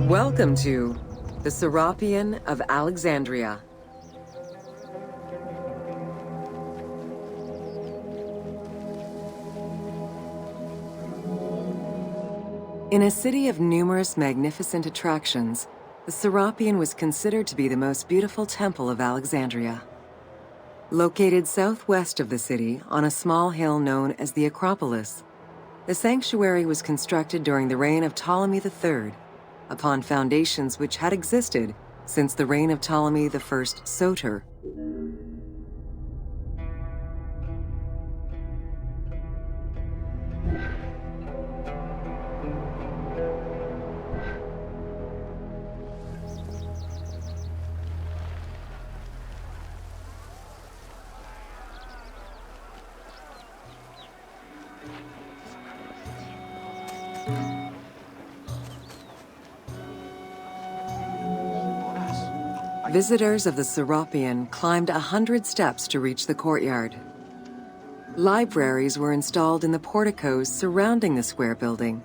Welcome to the Serapion of Alexandria. In a city of numerous magnificent attractions, the Serapion was considered to be the most beautiful temple of Alexandria. Located southwest of the city on a small hill known as the Acropolis, the sanctuary was constructed during the reign of Ptolemy III, upon foundations which had existed since the reign of Ptolemy I Soter. Visitors of the Serapion climbed 100 steps to reach the courtyard. Libraries were installed in the porticos surrounding the square building,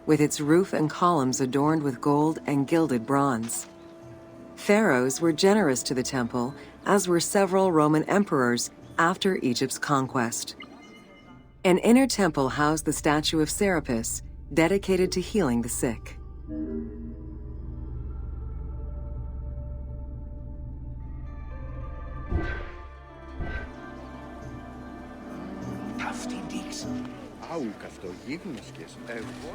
with its roof and columns adorned with gold and gilded bronze. Pharaohs were generous to the temple, as were several Roman emperors after Egypt's conquest. An inner temple housed the statue of Serapis, dedicated to healing the sick. Άου καυτογίγνωσκες. Εγώ.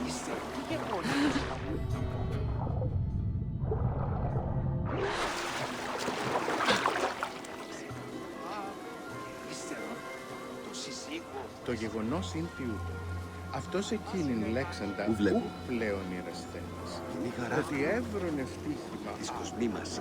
Είστε και γόνοι. Ύστερα, το συζύγω. Το γεγονός είναι τιούτο. Αυτός εκείνην λέξαντα Ου βλέπω. ου πλέον ιερασθένης. Είναι χαρά Ότι έβρον ευτύχημα. της κοσμή μας.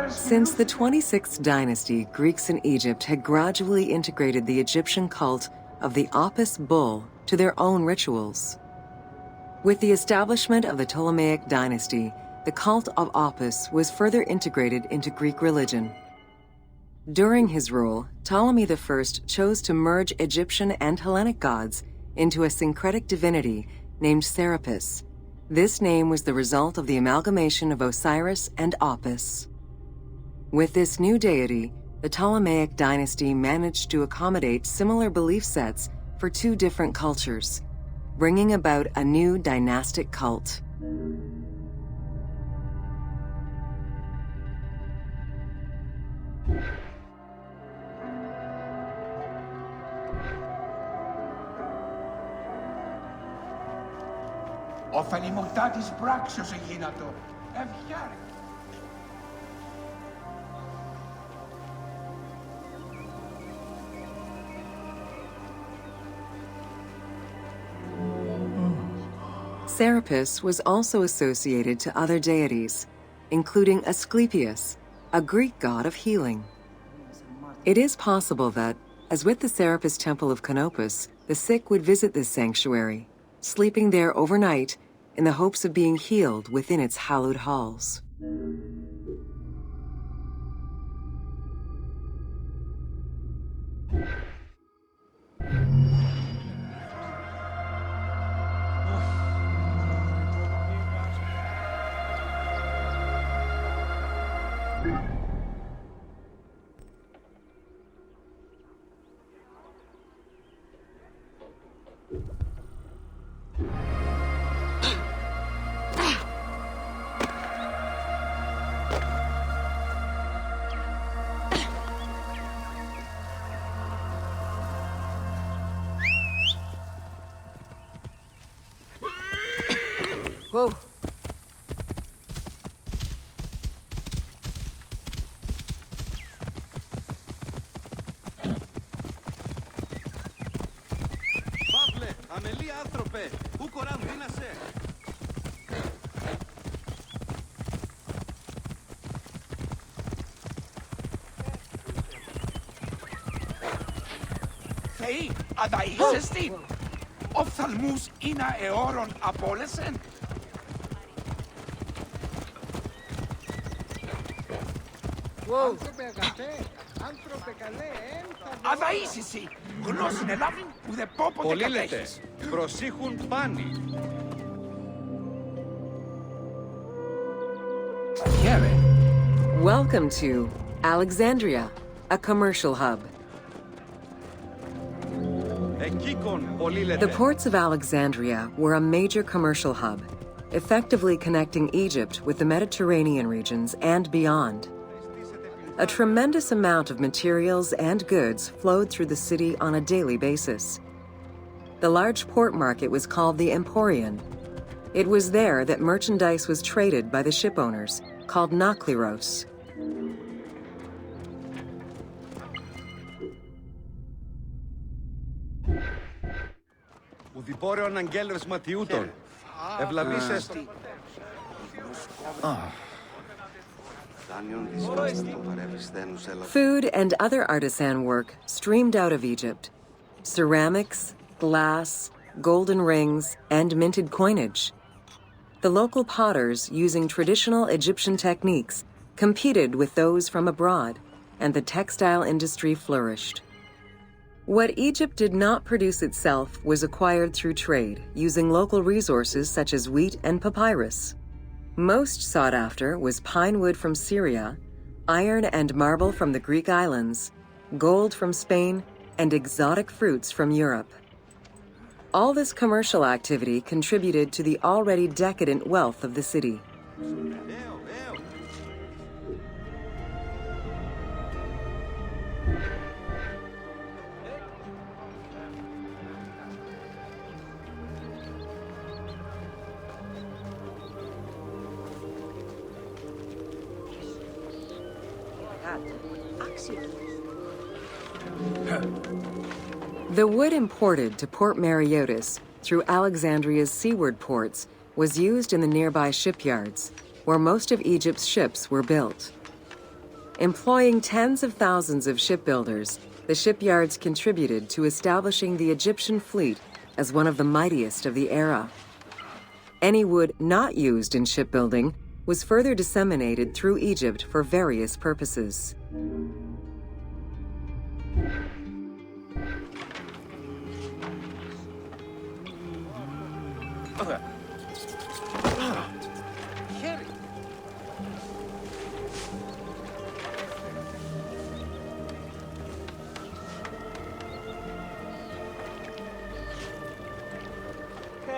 Since the 26th dynasty, Greeks in Egypt had gradually integrated the Egyptian cult of the Apis bull to their own rituals. With the establishment of the Ptolemaic dynasty, the cult of Apis was further integrated into Greek religion. During his rule, Ptolemy I chose to merge Egyptian and Hellenic gods into a syncretic divinity named Serapis. This name was the result of the amalgamation of Osiris and Apis. With this new deity, the Ptolemaic dynasty managed to accommodate similar belief sets for two different cultures. bringing about a new dynastic cult. Ο θαλιμοκτάτης πράξιος εγίνατο. Ευχιάρη. Serapis was also associated to other deities, including Asclepius, a Greek god of healing. It is possible that, as with the Serapis Temple of Canopus, the sick would visit this sanctuary, sleeping there overnight in the hopes of being healed within its hallowed halls. Whoa. Παύλε, αμελή άνθρωπε, πού κορανδίνασε. Θεοί, αδαΐσεστη. Οφθαλμούς είναι αιώρων απόλεσεν. Άνθρωπε αγαθέ, άνθρωπε καλέ, Αδαΐσισι, γνώσιν ελάβην ουδε πόποτε Πολύ λέτε, κατέχεις. προσήχουν πάνι. Χαίρε. Welcome to Alexandria, a commercial hub. Εκείκον, πολύ λέτε. The ports of Alexandria were a major commercial hub, effectively connecting Egypt with the Mediterranean regions and beyond. A tremendous amount of materials and goods flowed through the city on a daily basis. The large port market was called the Emporion. It was there that merchandise was traded by the ship owners, called Nakliros. Ουδηπόρεων αγγέλερς ματιούτων. Ευλαβής έστω. Food and other artisan work streamed out of Egypt. Ceramics, glass, golden rings, and minted coinage. The local potters, using traditional Egyptian techniques, competed with those from abroad, and the textile industry flourished. What Egypt did not produce itself was acquired through trade, using local resources such as wheat and papyrus. Most sought after was pine wood from Syria, iron and marble from the Greek islands, gold from Spain, and exotic fruits from Europe. All this commercial activity contributed to the already decadent wealth of the city. The wood imported to Port Mareotis through Alexandria's seaward ports was used in the nearby shipyards, where most of Egypt's ships were built. Employing tens of thousands of shipbuilders, the shipyards contributed to establishing the Egyptian fleet as one of the mightiest of the era. Any wood not used in shipbuilding was further disseminated through Egypt for various purposes.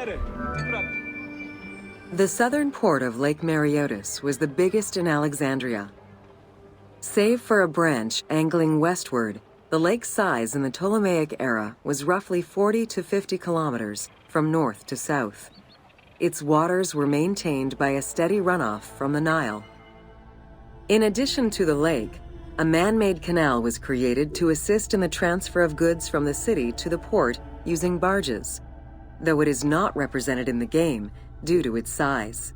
Χαίρε, τι πράττει? The southern port of Lake Mareotis was the biggest in Alexandria. Save for a branch angling westward, the lake's size in the Ptolemaic era was roughly 40 to 50 kilometers from north to south. Its waters were maintained by a steady runoff from the Nile. In addition to the lake, a man-made canal was created to assist in the transfer of goods from the city to the port using barges, though it is not represented in the game due to its size.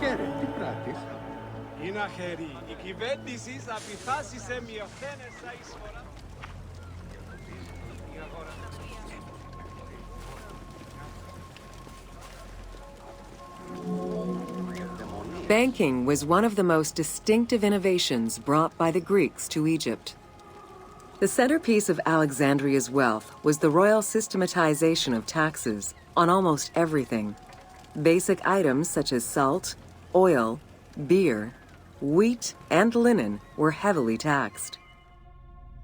Χαίρε, τι πράττεις? Είναι χέρι. Η κυβέρνηση θα πιθάσει σε μειωθένες εισφορά. Banking was one of the most distinctive innovations brought by the Greeks to Egypt. The centerpiece of Alexandria's wealth was the royal systematization of taxes on almost everything. Basic items such as salt, oil, beer, wheat, and linen were heavily taxed.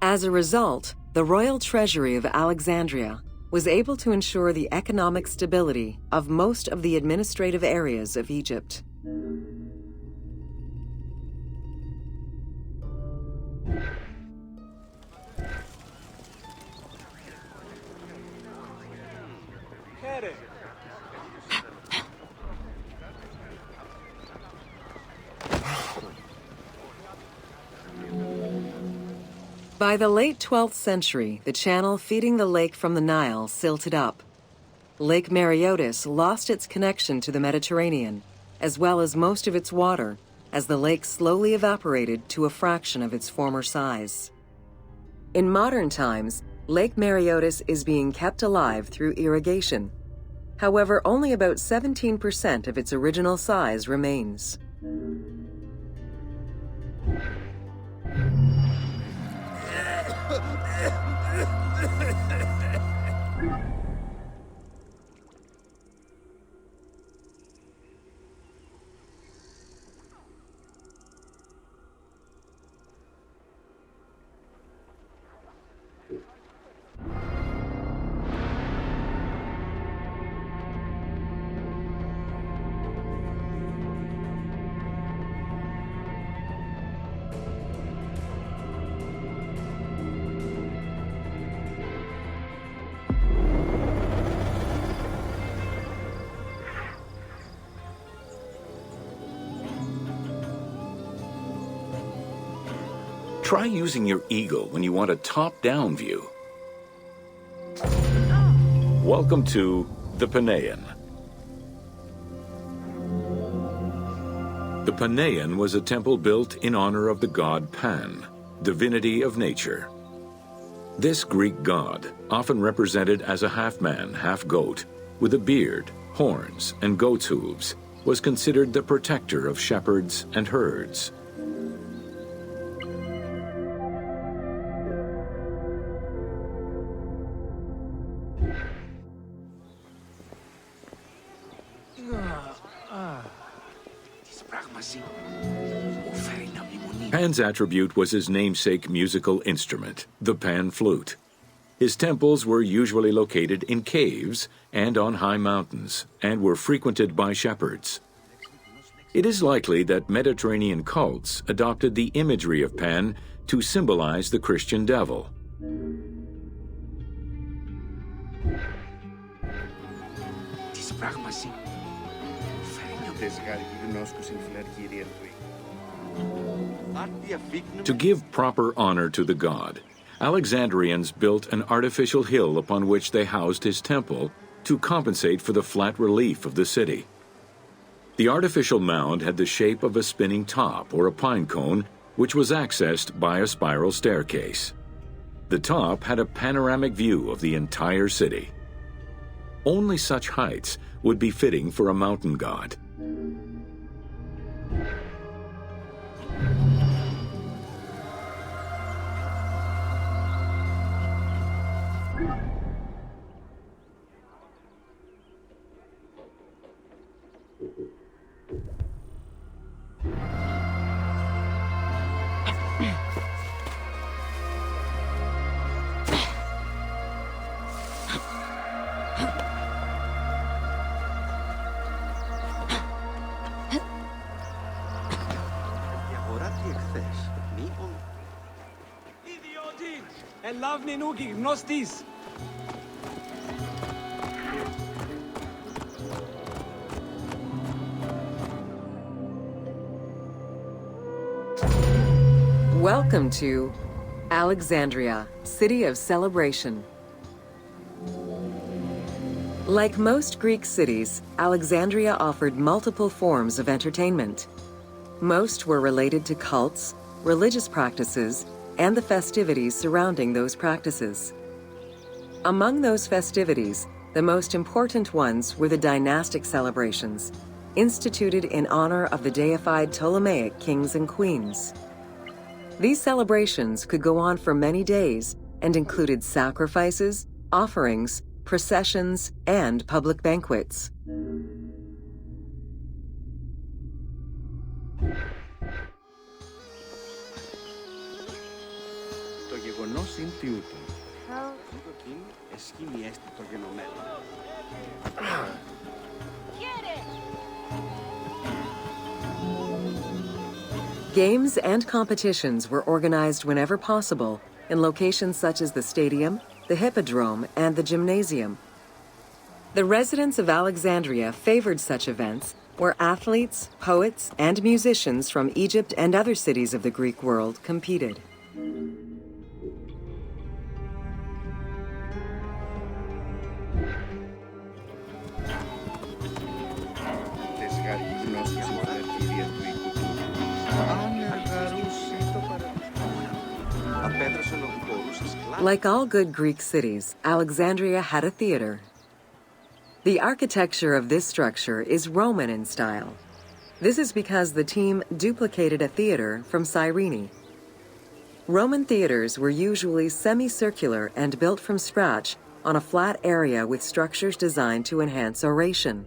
As a result, the royal treasury of Alexandria was able to ensure the economic stability of most of the administrative areas of Egypt. Χαίρε. By the late 12th century, the channel feeding the lake from the Nile silted up. Lake Mareotis lost its connection to the Mediterranean, as well as most of its water, as the lake slowly evaporated to a fraction of its former size. In modern times, Lake Mareotis is being kept alive through irrigation. However, only about 17% of its original size remains. Try using your eagle when you want a top-down view. Welcome to the Panean. The Panean was a temple built in honor of the god Pan, divinity of nature. This Greek god, often represented as a half-man, half-goat, with a beard, horns, and goat's hooves, was considered the protector of shepherds and herds. Pan's attribute was his namesake musical instrument, the pan flute. His temples were usually located in caves and on high mountains, and were frequented by shepherds. It is likely that Mediterranean cults adopted the imagery of Pan to symbolize the Christian devil. To give proper honor to the god, Alexandrians built an artificial hill upon which they housed his temple to compensate for the flat relief of the city. The artificial mound had the shape of a spinning top or a pine cone, which was accessed by a spiral staircase. The top had a panoramic view of the entire city. Only such heights would be fitting for a mountain god. ελάβνη νούκι γνωστής. Welcome to Alexandria, City of Celebration. Like most Greek cities, Alexandria offered multiple forms of entertainment. Most were related to cults, religious practices, and the festivities surrounding those practices. Among those festivities, the most important ones were the dynastic celebrations, instituted in honor of the deified Ptolemaic kings and queens. These celebrations could go on for many days and included sacrifices, offerings, processions, and public banquets. Το γεγονός είναι τιούτο. Τούτο εσχήνει έστι το γενομένο. Games and competitions were organized whenever possible in locations such as the stadium, the hippodrome, and the gymnasium. The residents of Alexandria favored such events where athletes, poets, and musicians from Egypt and other cities of the Greek world competed. Like all good Greek cities, Alexandria had a theater. The architecture of this structure is Roman in style. This is because the team duplicated a theater from Cyrene. Roman theaters were usually semicircular and built from scratch on a flat area with structures designed to enhance oration.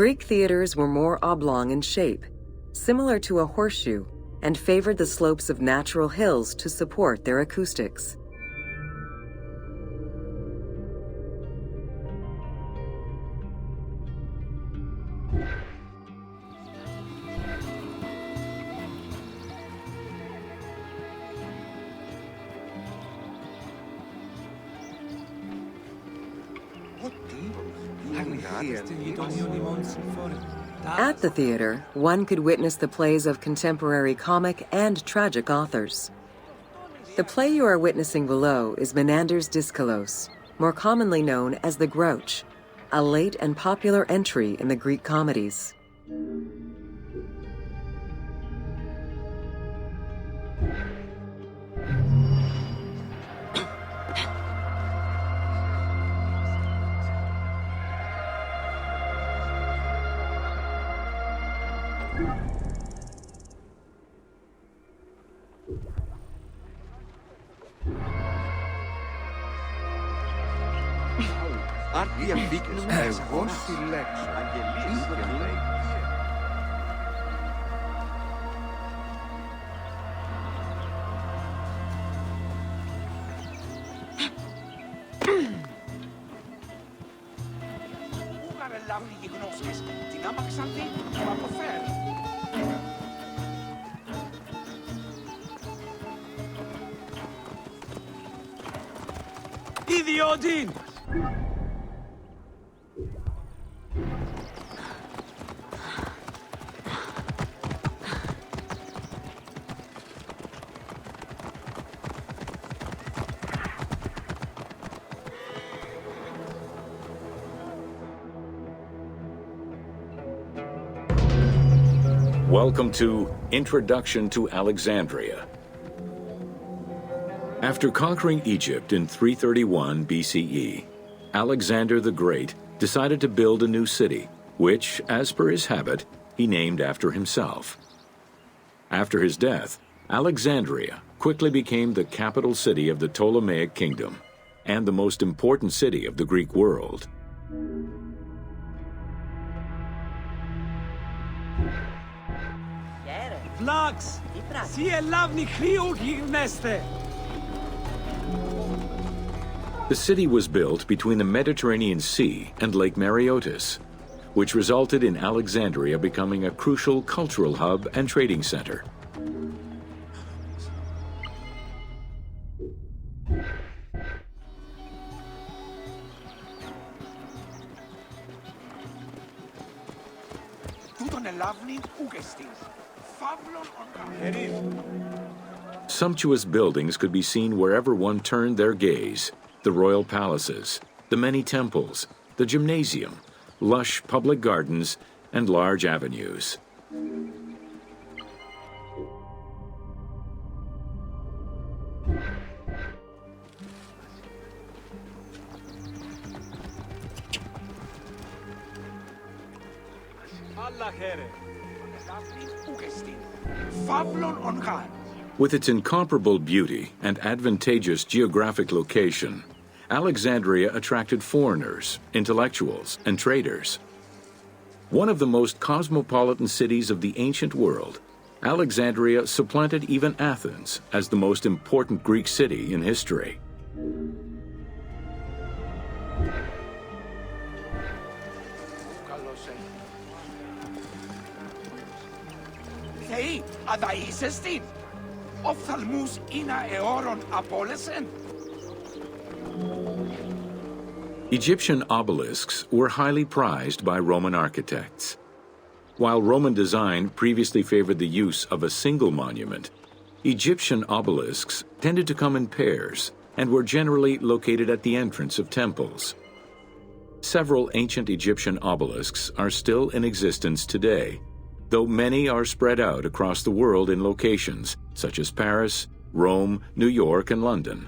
Greek theaters were more oblong in shape, similar to a horseshoe, and favored the slopes of natural hills to support their acoustics. At the theater, one could witness the plays of contemporary comic and tragic authors. The play you are witnessing below is Menander's Dyskolos, more commonly known as The Grouch, a late and popular entry in the Greek comedies. Άρτια μπήκες μέσα. Εγώ συλλέξω. Αγγελίες για να λέει. Ούγαρε λάβνη οι γνώσεις. Την άμαξαν δει, το αποφέρει. Ιδιότην! Welcome to Introduction to Alexandria. After conquering Egypt in 331 BCE, Alexander the Great decided to build a new city, which, as per his habit, he named after himself. After his death, Alexandria quickly became the capital city of the Ptolemaic kingdom and the most important city of the Greek world. Βλάξ! Σι ελάβνη χρήου γυρνέστε! The city was built between the Mediterranean Sea and Lake Mareotis, which resulted in Alexandria becoming a crucial cultural hub and trading center. Τούτον ελάβνην ούκεστην. Φαύλον οργάνων. Sumptuous buildings could be seen wherever one turned their gaze. The royal palaces, the many temples, the gymnasium, lush public gardens, and large avenues. Allah khere. Ελάβνην ούκεστην. Φαύλον οργάνων. With its incomparable beauty and advantageous geographic location, Alexandria attracted foreigners, intellectuals, and traders. One of the most cosmopolitan cities of the ancient world, Alexandria supplanted even Athens as the most important Greek city in history. Θεοί, αδαΐσεστην. Οφθαλμούς είναι αιώρων απόλεσεν. Egyptian obelisks were highly prized by Roman architects. While Roman design previously favored the use of a single monument, Egyptian obelisks tended to come in pairs and were generally located at the entrance of temples. Several ancient Egyptian obelisks are still in existence today, though many are spread out across the world in locations such as Paris, Rome, New York, and London.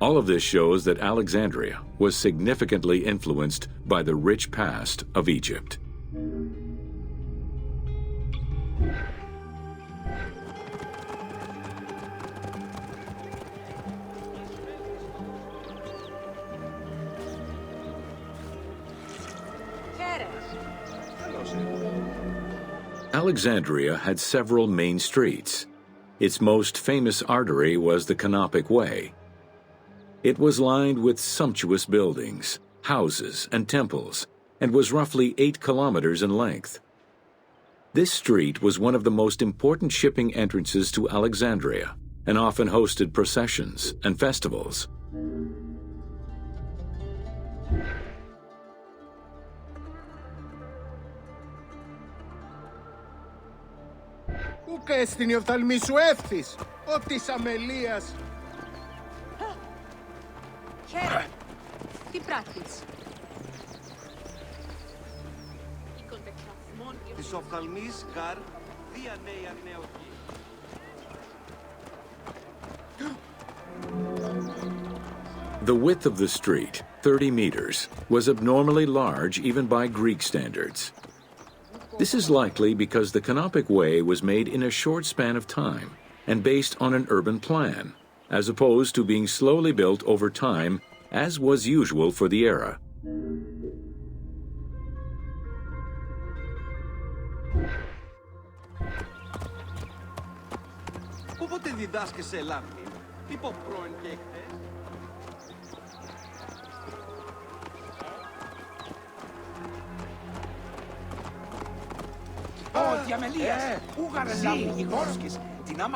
All of this shows that Alexandria was significantly influenced by the rich past of Egypt. Alexandria had several main streets. Its most famous artery was the Canopic Way. It was lined with sumptuous buildings, houses, and temples, and was roughly 8 kilometers in length. This street was one of the most important shipping entrances to Alexandria and often hosted processions and festivals. Ούκ έστειν η οφθαλμή σου εύθης, ο της αμελίας. Χαίρε. Τι πράττεις? Της οφθαλμής γαρ δια νέα νεοκή. The width of the street, 30 meters, was abnormally large even by Greek standards. This is likely because the Canopic Way was made in a short span of time and based on an urban plan, as opposed to being slowly built over time, as was usual for the era. Όποτε διδάσκεσαι Ελλάδη, υπό πρώην και εχθές.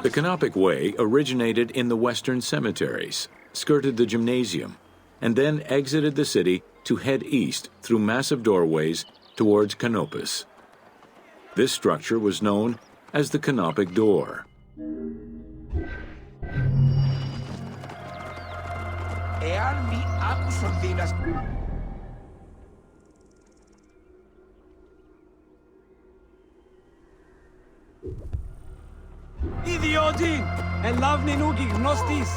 The Canopic Way originated in the western cemeteries, skirted the gymnasium, and then exited the city to head east through massive doorways towards Canopus. This structure was known as the Canopic Door. Ιδιώτη, ελάβνην ούκη γνώστης.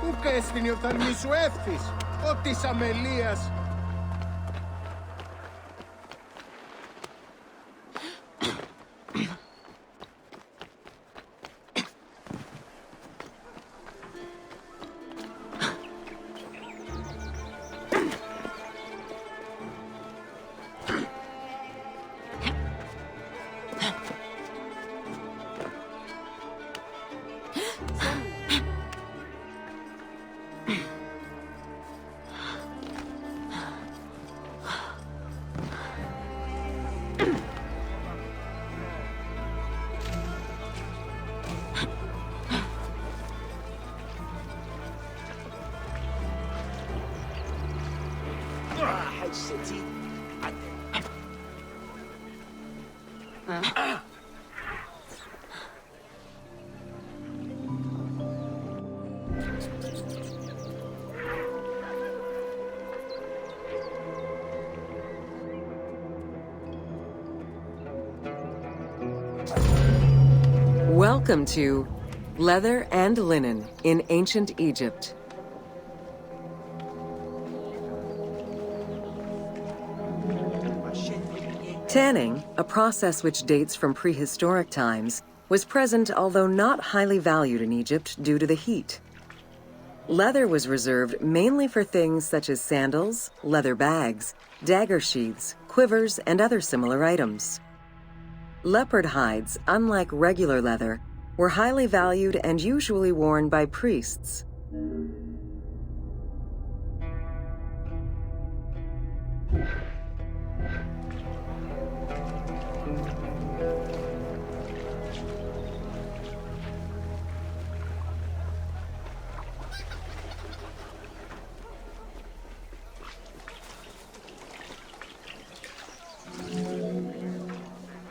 Ούκ έστειν η οφθαλμή σου εύθης, ο της αμελίας. city. Welcome to Leather and Linen in Ancient Egypt. Tanning, a process which dates from prehistoric times, was present although not highly valued in Egypt due to the heat. Leather was reserved mainly for things such as sandals, leather bags, dagger sheaths, quivers, and other similar items. Leopard hides, unlike regular leather, were highly valued and usually worn by priests.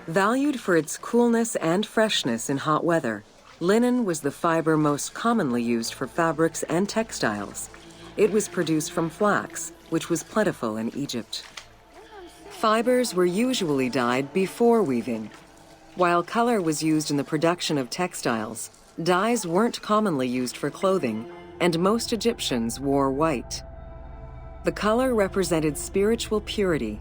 Valued for its coolness and freshness in hot weather, linen was the fiber most commonly used for fabrics and textiles. It was produced from flax, which was plentiful in Egypt. Fibers were usually dyed before weaving. While color was used in the production of textiles, dyes weren't commonly used for clothing, and most Egyptians wore white. The color represented spiritual purity,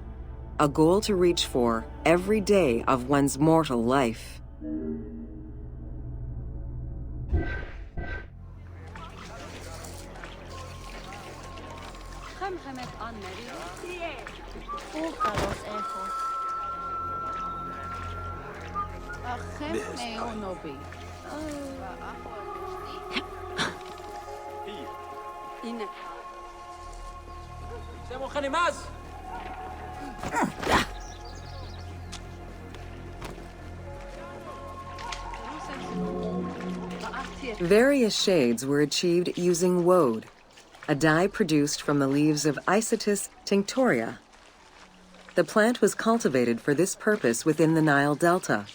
a goal to reach for every day of one's mortal life. Various shades were achieved using woad, a dye produced from the leaves of Isotis tinctoria. The plant was cultivated for this purpose within the Nile Delta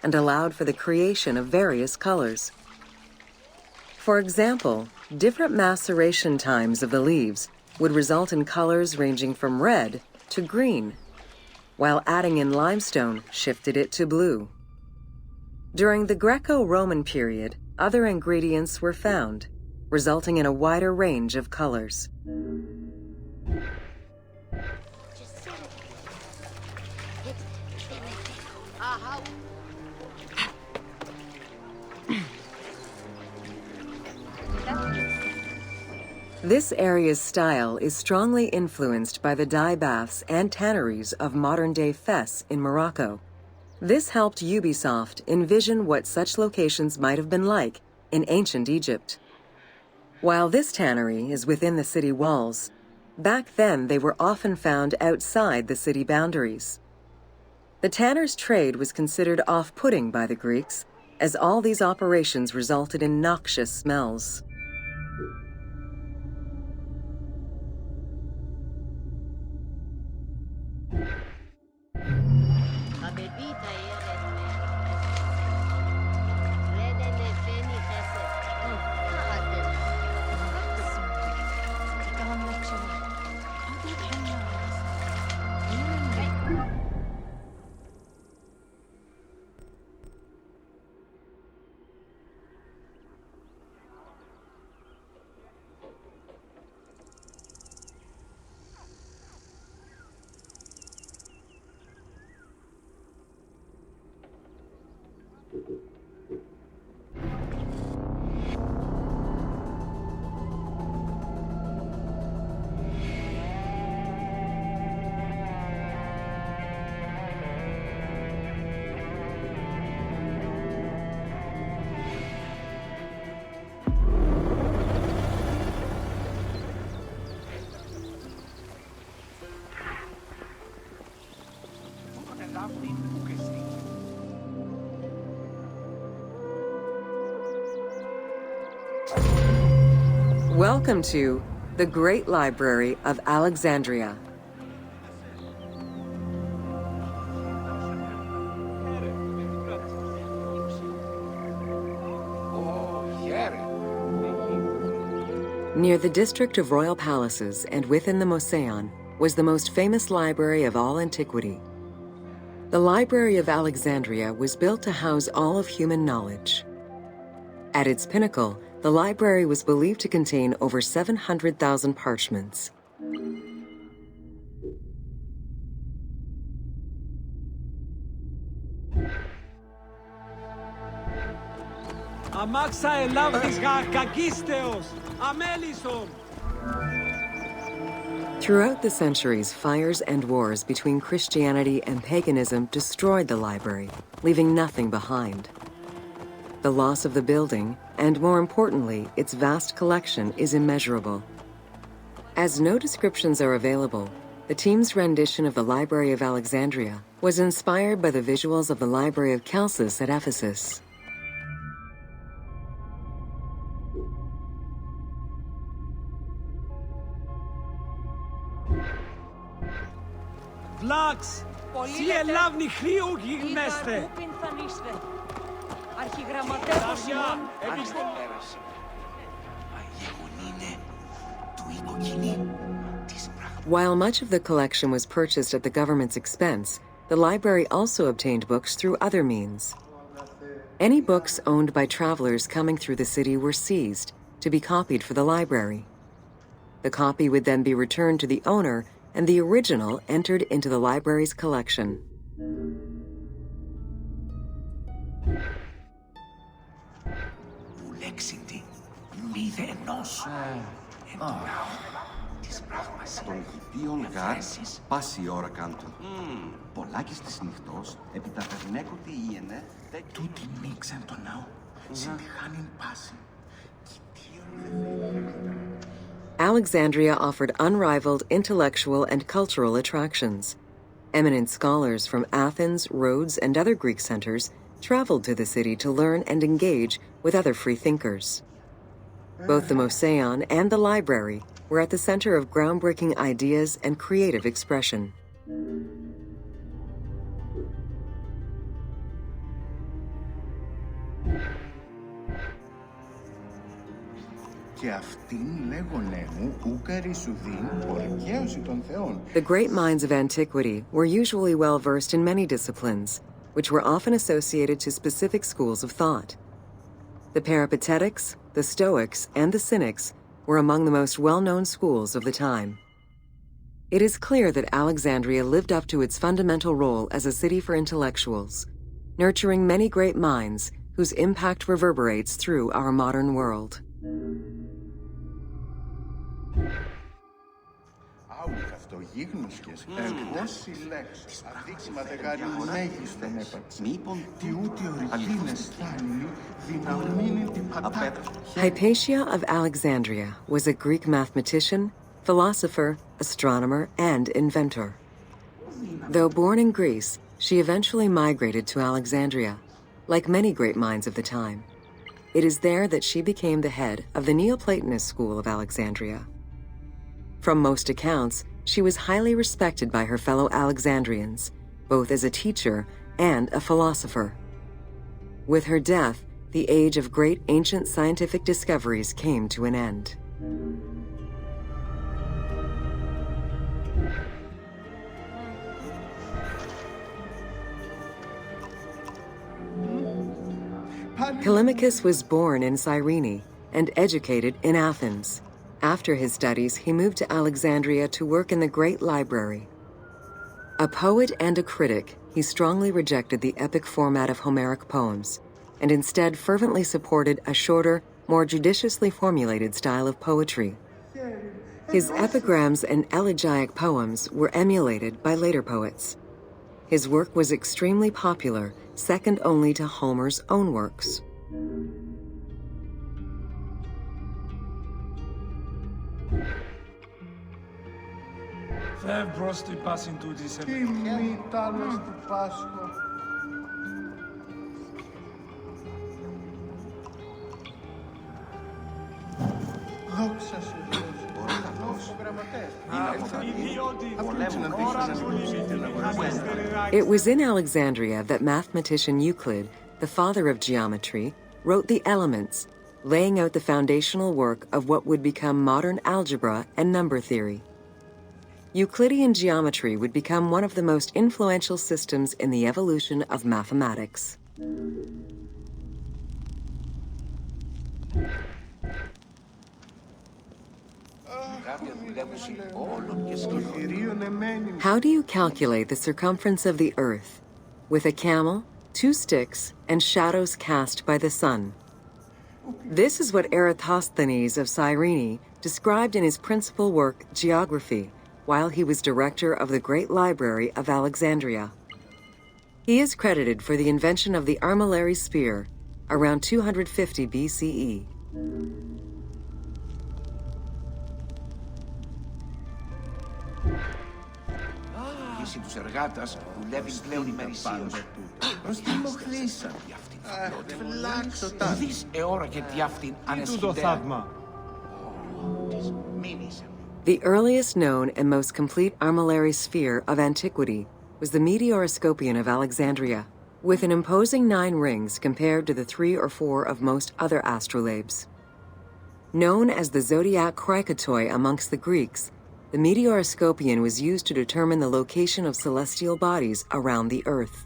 and allowed for the creation of various colors. For example, different maceration times of the leaves would result in colors ranging from red to green, while adding in limestone shifted it to blue. During the Greco-Roman period, other ingredients were found, resulting in a wider range of colors. This area's style is strongly influenced by the dye baths and tanneries of modern-day Fes in Morocco. This helped Ubisoft envision what such locations might have been like in ancient Egypt. While this tannery is within the city walls, back then they were often found outside the city boundaries. The tanner's trade was considered off-putting by the Greeks, as all these operations resulted in noxious smells. Welcome to the Great Library of Alexandria. Near the district of royal palaces and within the Mouseion was the most famous library of all antiquity. The Library of Alexandria was built to house all of human knowledge. At its pinnacle, the library was believed to contain over 700,000 parchments. Αμάξα ελάβδης κακίστεως, αμέλισσον. Throughout the centuries, fires and wars between Christianity and paganism destroyed the library, leaving nothing behind. The loss of the building, and more importantly, its vast collection, is immeasurable. As no descriptions are available, the team's rendition of the Library of Alexandria was inspired by the visuals of the Library of Chalcis at Ephesus. Βλάξ, σι ελάβνη χρήου γιγνέστε. Αρχιγραμματεύος ημών. While much of the collection was purchased at the government's expense, the library also obtained books through other means. Any books owned by travelers coming through the city were seized to be copied for the library. The copy would then be returned to the owner, and the original entered into the library's collection. Των χιτίων γάρ, πάση ώρα κάντων. Πολλάκις της νυχτός, επί τα φερνέκοτη ίενε, τούτη νίξεν το ναό, συντυχάνιν πάση. Alexandria offered unrivaled intellectual and cultural attractions. Eminent scholars from Athens, Rhodes, and other Greek centers traveled to the city to learn and engage with other free thinkers. Both the Mouseion and the library were at the center of groundbreaking ideas and creative expression. The great minds of antiquity were usually well versed in many disciplines, which were often associated to specific schools of thought. The Peripatetics, the Stoics, and the Cynics were among the most well-known schools of the time. It is clear that Alexandria lived up to its fundamental role as a city for intellectuals, nurturing many great minds whose impact reverberates through our modern world. Hypatia of Alexandria was a Greek mathematician, philosopher, astronomer, and inventor. Though born in Greece, she eventually migrated to Alexandria, like many great minds of the time. It is there that she became the head of the Neoplatonist school of Alexandria. From most accounts, she was highly respected by her fellow Alexandrians, both as a teacher and a philosopher. With her death, the age of great ancient scientific discoveries came to an end. Callimachus was born in Cyrene and educated in Athens. After his studies, he moved to Alexandria to work in the Great Library. A poet and a critic, he strongly rejected the epic format of Homeric poems and instead fervently supported a shorter, more judiciously formulated style of poetry. His epigrams and elegiac poems were emulated by later poets. His work was extremely popular, second only to Homer's own works. It was in Alexandria that mathematician Euclid, the father of geometry, wrote the Elements, laying out the foundational work of what would become modern algebra and number theory. Euclidean geometry would become one of the most influential systems in the evolution of mathematics. How do you calculate the circumference of the Earth? With a camel, 2 sticks, and shadows cast by the sun. This is what Eratosthenes of Cyrene described in his principal work, Geography, while he was director of the Great Library of Alexandria. He is credited for the invention of the armillary sphere around 250 BCE. Τους εργάτες δουλεύει πλέον ημερησίως. Προς τι μοχλήσαν για αυτήν φλότητα. Δεις εώρα και τι αυτήν ανεσχυντέα. Της μήνυσε. The earliest known and most complete armillary sphere of antiquity was the Meteoroscopion of Alexandria, with an imposing 9 rings compared to the 3 or 4 of most other astrolabes. Known as the zodiac Krikatoi amongst the Greeks, the Meteoroscopion was used to determine the location of celestial bodies around the Earth.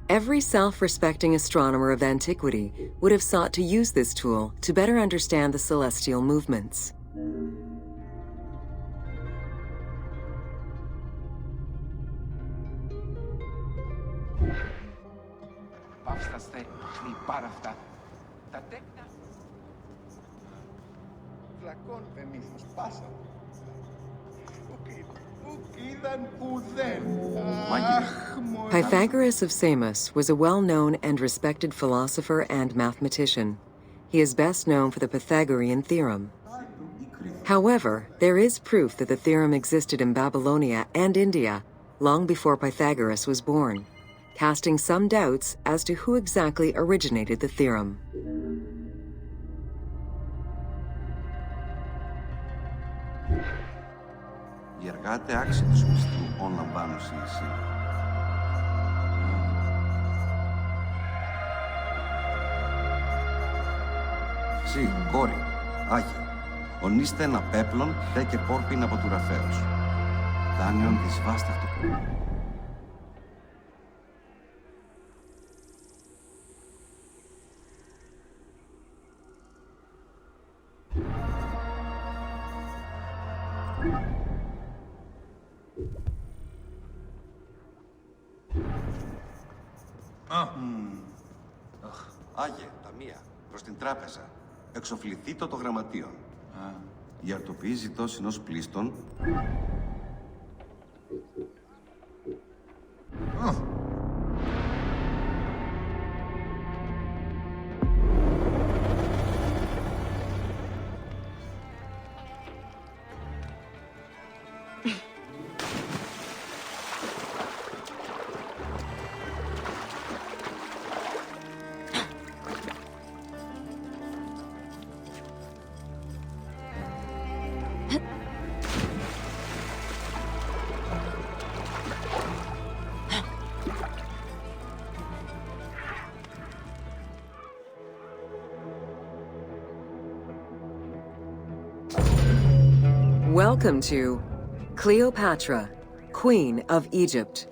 Every self-respecting astronomer of antiquity would have sought to use this tool to better understand the celestial movements. Pythagoras of Samos was a well-known and respected philosopher and mathematician. He is best known for the Pythagorean theorem. However, there is proof that the theorem existed in Babylonia and India long before Pythagoras was born, casting some doubts as to who exactly originated the theorem. Οι εργάτες άξιοι τους μισθού όν λαμβάνουν εσύ. Συ, κόρη, Άγιε, ονείστε ένα πέπλον, δε και πόρπιν από του ραφέως. Δάνειον της βάσταχτο κομμάτι. Άγιε, ταμεία, προς την τράπεζα. Εξοφληθείτο το γραμματείον. Η αρτοποιή ζητός ενός πλήστον. Welcome to Cleopatra, Queen of Egypt.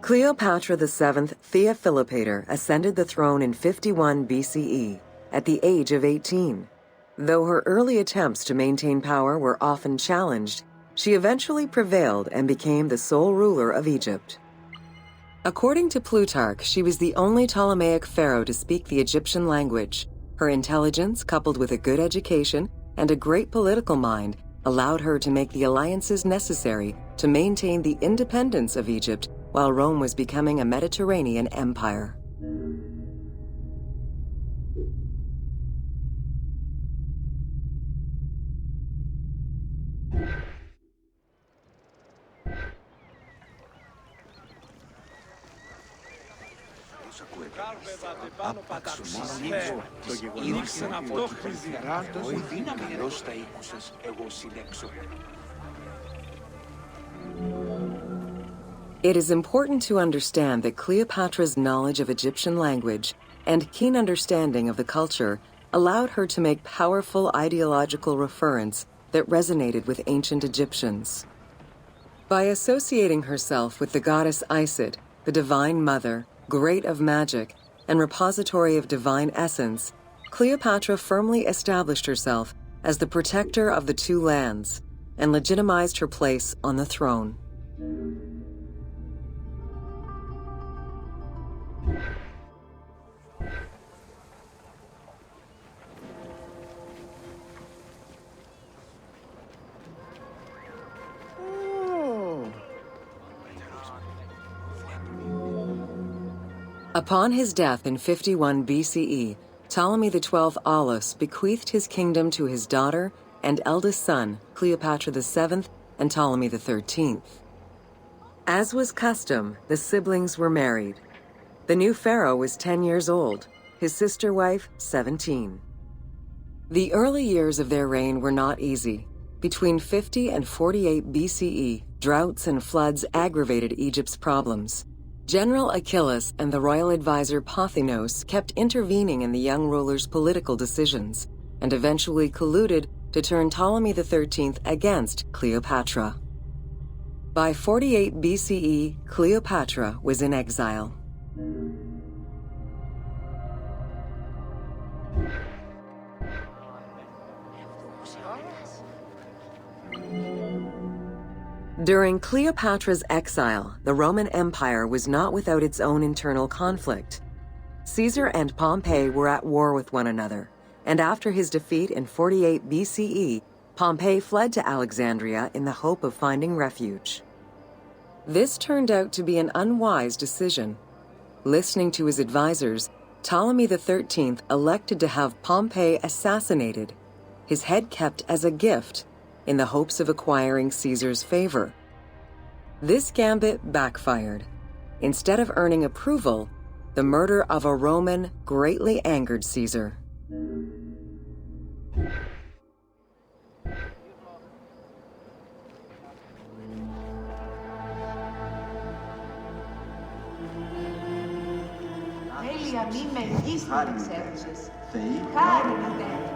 Cleopatra VII Theophilopator ascended the throne in 51 BCE, at the age of 18. Though her early attempts to maintain power were often challenged, she eventually prevailed and became the sole ruler of Egypt. According to Plutarch, she was the only Ptolemaic pharaoh to speak the Egyptian language. Her intelligence, coupled with a good education and a great political mind, allowed her to make the alliances necessary to maintain the independence of Egypt while Rome was becoming a Mediterranean empire. Κάρβευατε πάνω παταξίες. Ήρθαν Ρίξαν από αυτό εκεί χρυσή. περάτος, η δύναμη εδώ στα οίκου σας, εγώ συλλέξω. It is important to understand that Cleopatra's knowledge of Egyptian language and keen understanding of the culture allowed her to make powerful ideological reference that resonated with ancient Egyptians. By associating herself with the goddess Isid, the Divine Mother, Great of Magic, and repository of divine essence, Cleopatra firmly established herself as the protector of the two lands and legitimized her place on the throne. Upon his death in 51 BCE, Ptolemy XII Aulus bequeathed his kingdom to his daughter and eldest son, Cleopatra VII and Ptolemy XIII. As was custom, the siblings were married. The new pharaoh was 10 years old, his sister wife 17. The early years of their reign were not easy. Between 50 and 48 BCE, droughts and floods aggravated Egypt's problems. General Achillas and the royal advisor Pothinos kept intervening in the young ruler's political decisions and eventually colluded to turn Ptolemy XIII against Cleopatra. By 48 BCE, Cleopatra was in exile. During Cleopatra's exile, the Roman Empire was not without its own internal conflict. Caesar and Pompey were at war with one another, and after his defeat in 48 BCE, Pompey fled to Alexandria in the hope of finding refuge. This turned out to be an unwise decision. Listening to his advisors, Ptolemy XIII elected to have Pompey assassinated, his head kept as a gift, in the hopes of acquiring Caesar's favor. This gambit backfired. Instead of earning approval, the murder of a Roman greatly angered Caesar. Τέλεια μη μεργείς την εξέρωσες. Θεοί, Χάρη πατέρα.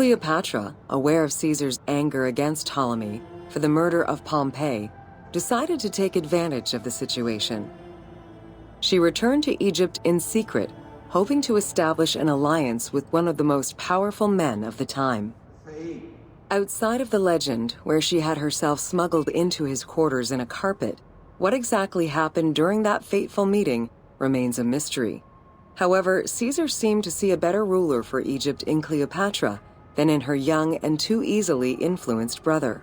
Cleopatra, aware of Caesar's anger against Ptolemy for the murder of Pompey, decided to take advantage of the situation. She returned to Egypt in secret, hoping to establish an alliance with one of the most powerful men of the time. Outside of the legend, where she had herself smuggled into his quarters in a carpet, what exactly happened during that fateful meeting remains a mystery. However, Caesar seemed to see a better ruler for Egypt in Cleopatra than in her young and too easily influenced brother.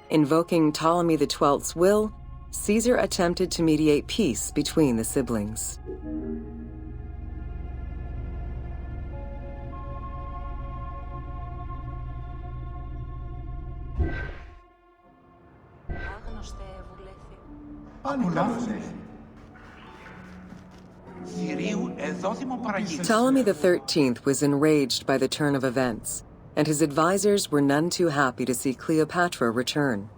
Invoking Ptolemy XII's will, Caesar attempted to mediate peace between the siblings. Ptolemy XIII was enraged by the turn of events, and his advisors were none too happy to see Cleopatra return.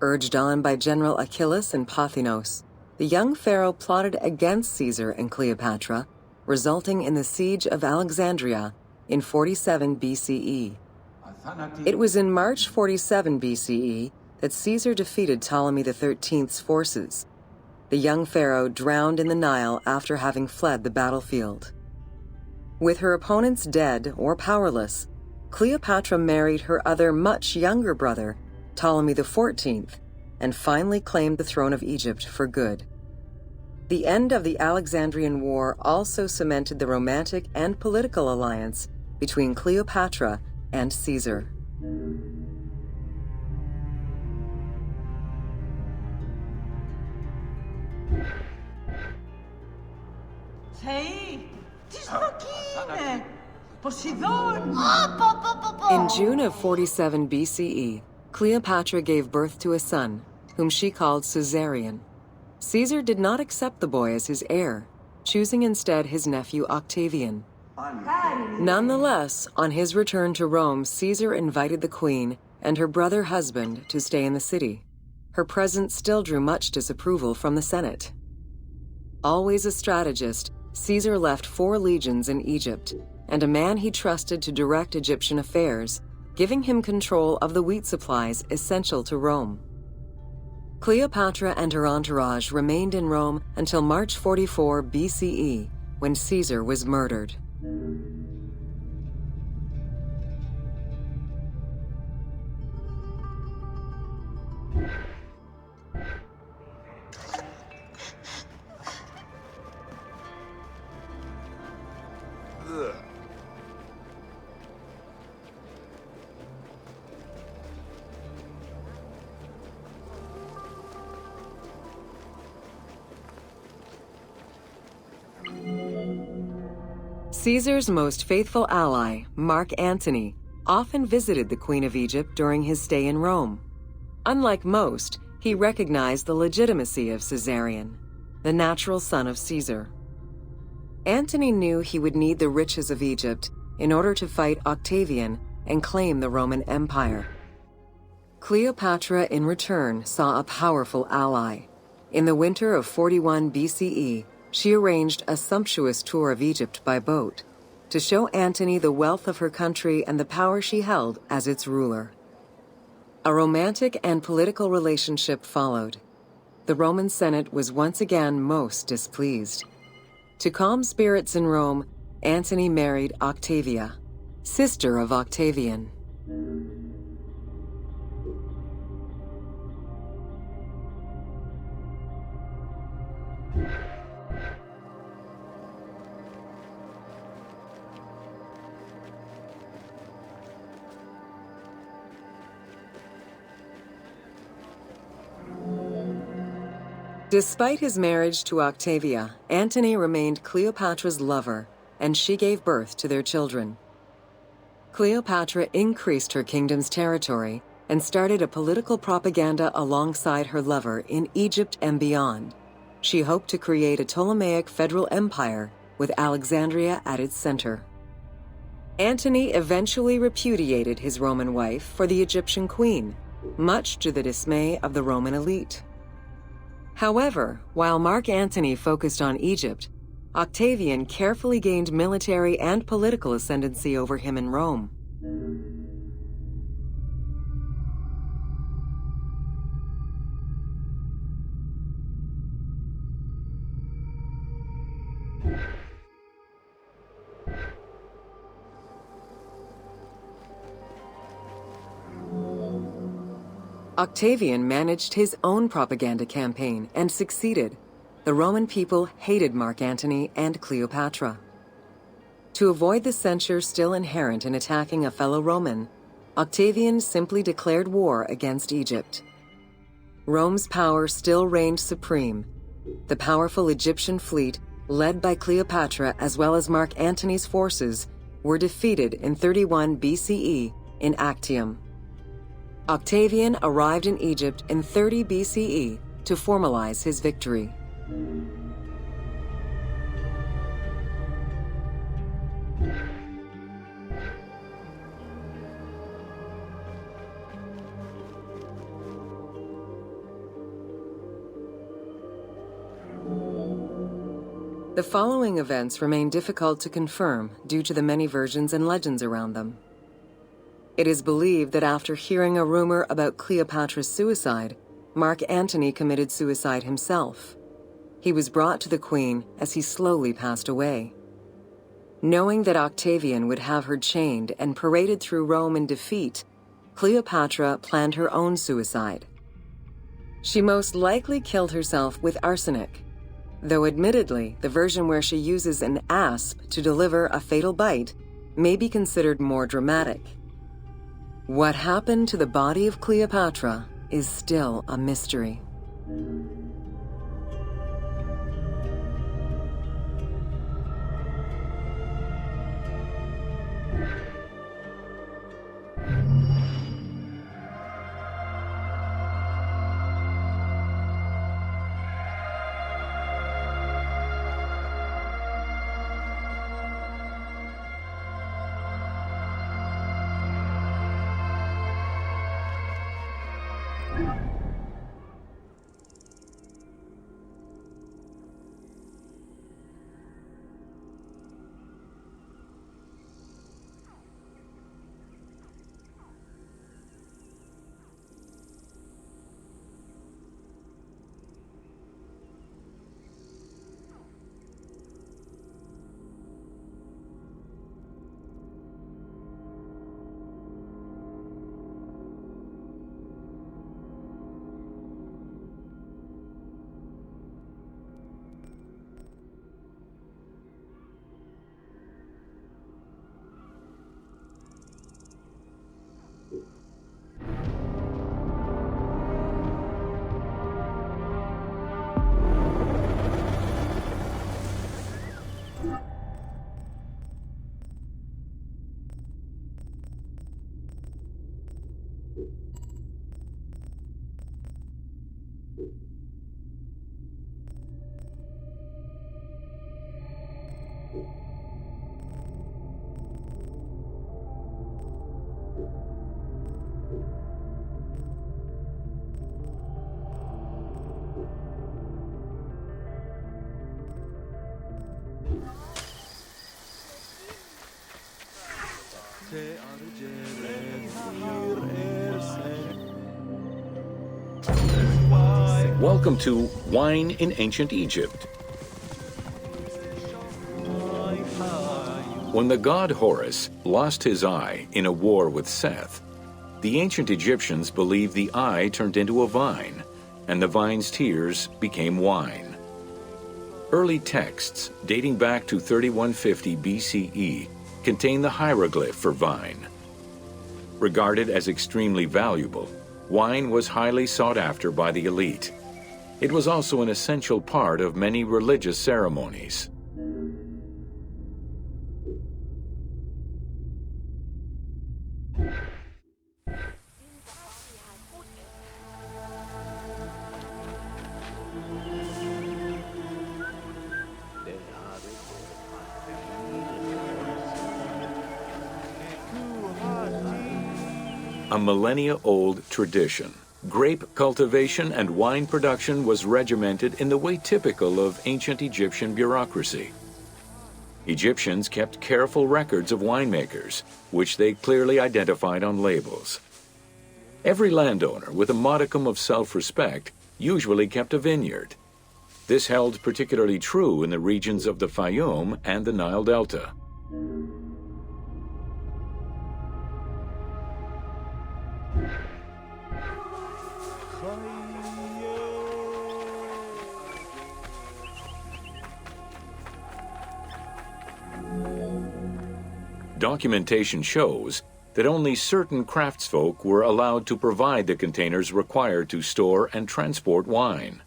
Urged on by General Achillas and Pothinos, the young pharaoh plotted against Caesar and Cleopatra, resulting in the siege of Alexandria in 47 BCE. It was in March 47 BCE that Caesar defeated Ptolemy XIII's forces. The young pharaoh drowned in the Nile after having fled the battlefield. With her opponents dead or powerless, Cleopatra married her other much younger brother, Ptolemy XIV, and finally claimed the throne of Egypt for good. The end of the Alexandrian War also cemented the romantic and political alliance between Cleopatra and Caesar. Θεοί, τι στροκή είναι! Ποσειδών! In June of 47 BCE, Cleopatra gave birth to a son, whom she called Caesarion. Caesar did not accept the boy as his heir, choosing instead his nephew Octavian. Nonetheless, on his return to Rome, Caesar invited the queen and her brother husband to stay in the city. Her presence still drew much disapproval from the Senate. Always a strategist, Caesar left 4 legions in Egypt and a man he trusted to direct Egyptian affairs, giving him control of the wheat supplies essential to Rome. Cleopatra and her entourage remained in Rome until March 44 BCE, when Caesar was murdered. Caesar's most faithful ally, Mark Antony, often visited the Queen of Egypt during his stay in Rome. Unlike most, he recognized the legitimacy of Caesarion, the natural son of Caesar. Antony knew he would need the riches of Egypt in order to fight Octavian and claim the Roman Empire. Cleopatra, in return, saw a powerful ally. In the winter of 41 BCE, she arranged a sumptuous tour of Egypt by boat to show Antony the wealth of her country and the power she held as its ruler. A romantic and political relationship followed. The Roman Senate was once again most displeased. To calm spirits in Rome, Antony married Octavia, sister of Octavian. Despite his marriage to Octavia, Antony remained Cleopatra's lover, and she gave birth to their children. Cleopatra increased her kingdom's territory and started a political propaganda alongside her lover in Egypt and beyond. She hoped to create a Ptolemaic federal empire with Alexandria at its center. Antony eventually repudiated his Roman wife for the Egyptian queen, much to the dismay of the Roman elite. However, while Mark Antony focused on Egypt, Octavian carefully gained military and political ascendancy over him in Rome. Octavian managed his own propaganda campaign and succeeded. The Roman people hated Mark Antony and Cleopatra. To avoid the censure still inherent in attacking a fellow Roman, Octavian simply declared war against Egypt. Rome's power still reigned supreme. The powerful Egyptian fleet, led by Cleopatra as well as Mark Antony's forces, were defeated in 31 BCE in Actium. Octavian arrived in Egypt in 30 BCE to formalize his victory. The following events remain difficult to confirm due to the many versions and legends around them. It is believed that after hearing a rumor about Cleopatra's suicide, Mark Antony committed suicide himself. He was brought to the queen as he slowly passed away. Knowing that Octavian would have her chained and paraded through Rome in defeat, Cleopatra planned her own suicide. She most likely killed herself with arsenic, though admittedly the version where she uses an asp to deliver a fatal bite may be considered more dramatic. What happened to the body of Cleopatra is still a mystery. Welcome to Wine in Ancient Egypt. When the god Horus lost his eye in a war with Seth, the ancient Egyptians believed the eye turned into a vine, and the vine's tears became wine. Early texts dating back to 3150 BCE contain the hieroglyph for vine. Regarded as extremely valuable, wine was highly sought after by the elite. It was also an essential part of many religious ceremonies. A millennia-old tradition. Grape cultivation and wine production was regimented in the way typical of ancient Egyptian bureaucracy. Egyptians kept careful records of winemakers, which they clearly identified on labels. Every landowner with a modicum of self-respect usually kept a vineyard. This held particularly true in the regions of the Fayum and the Nile Delta. Documentation shows that only certain craftsfolk were allowed to provide the containers required to store and transport wine.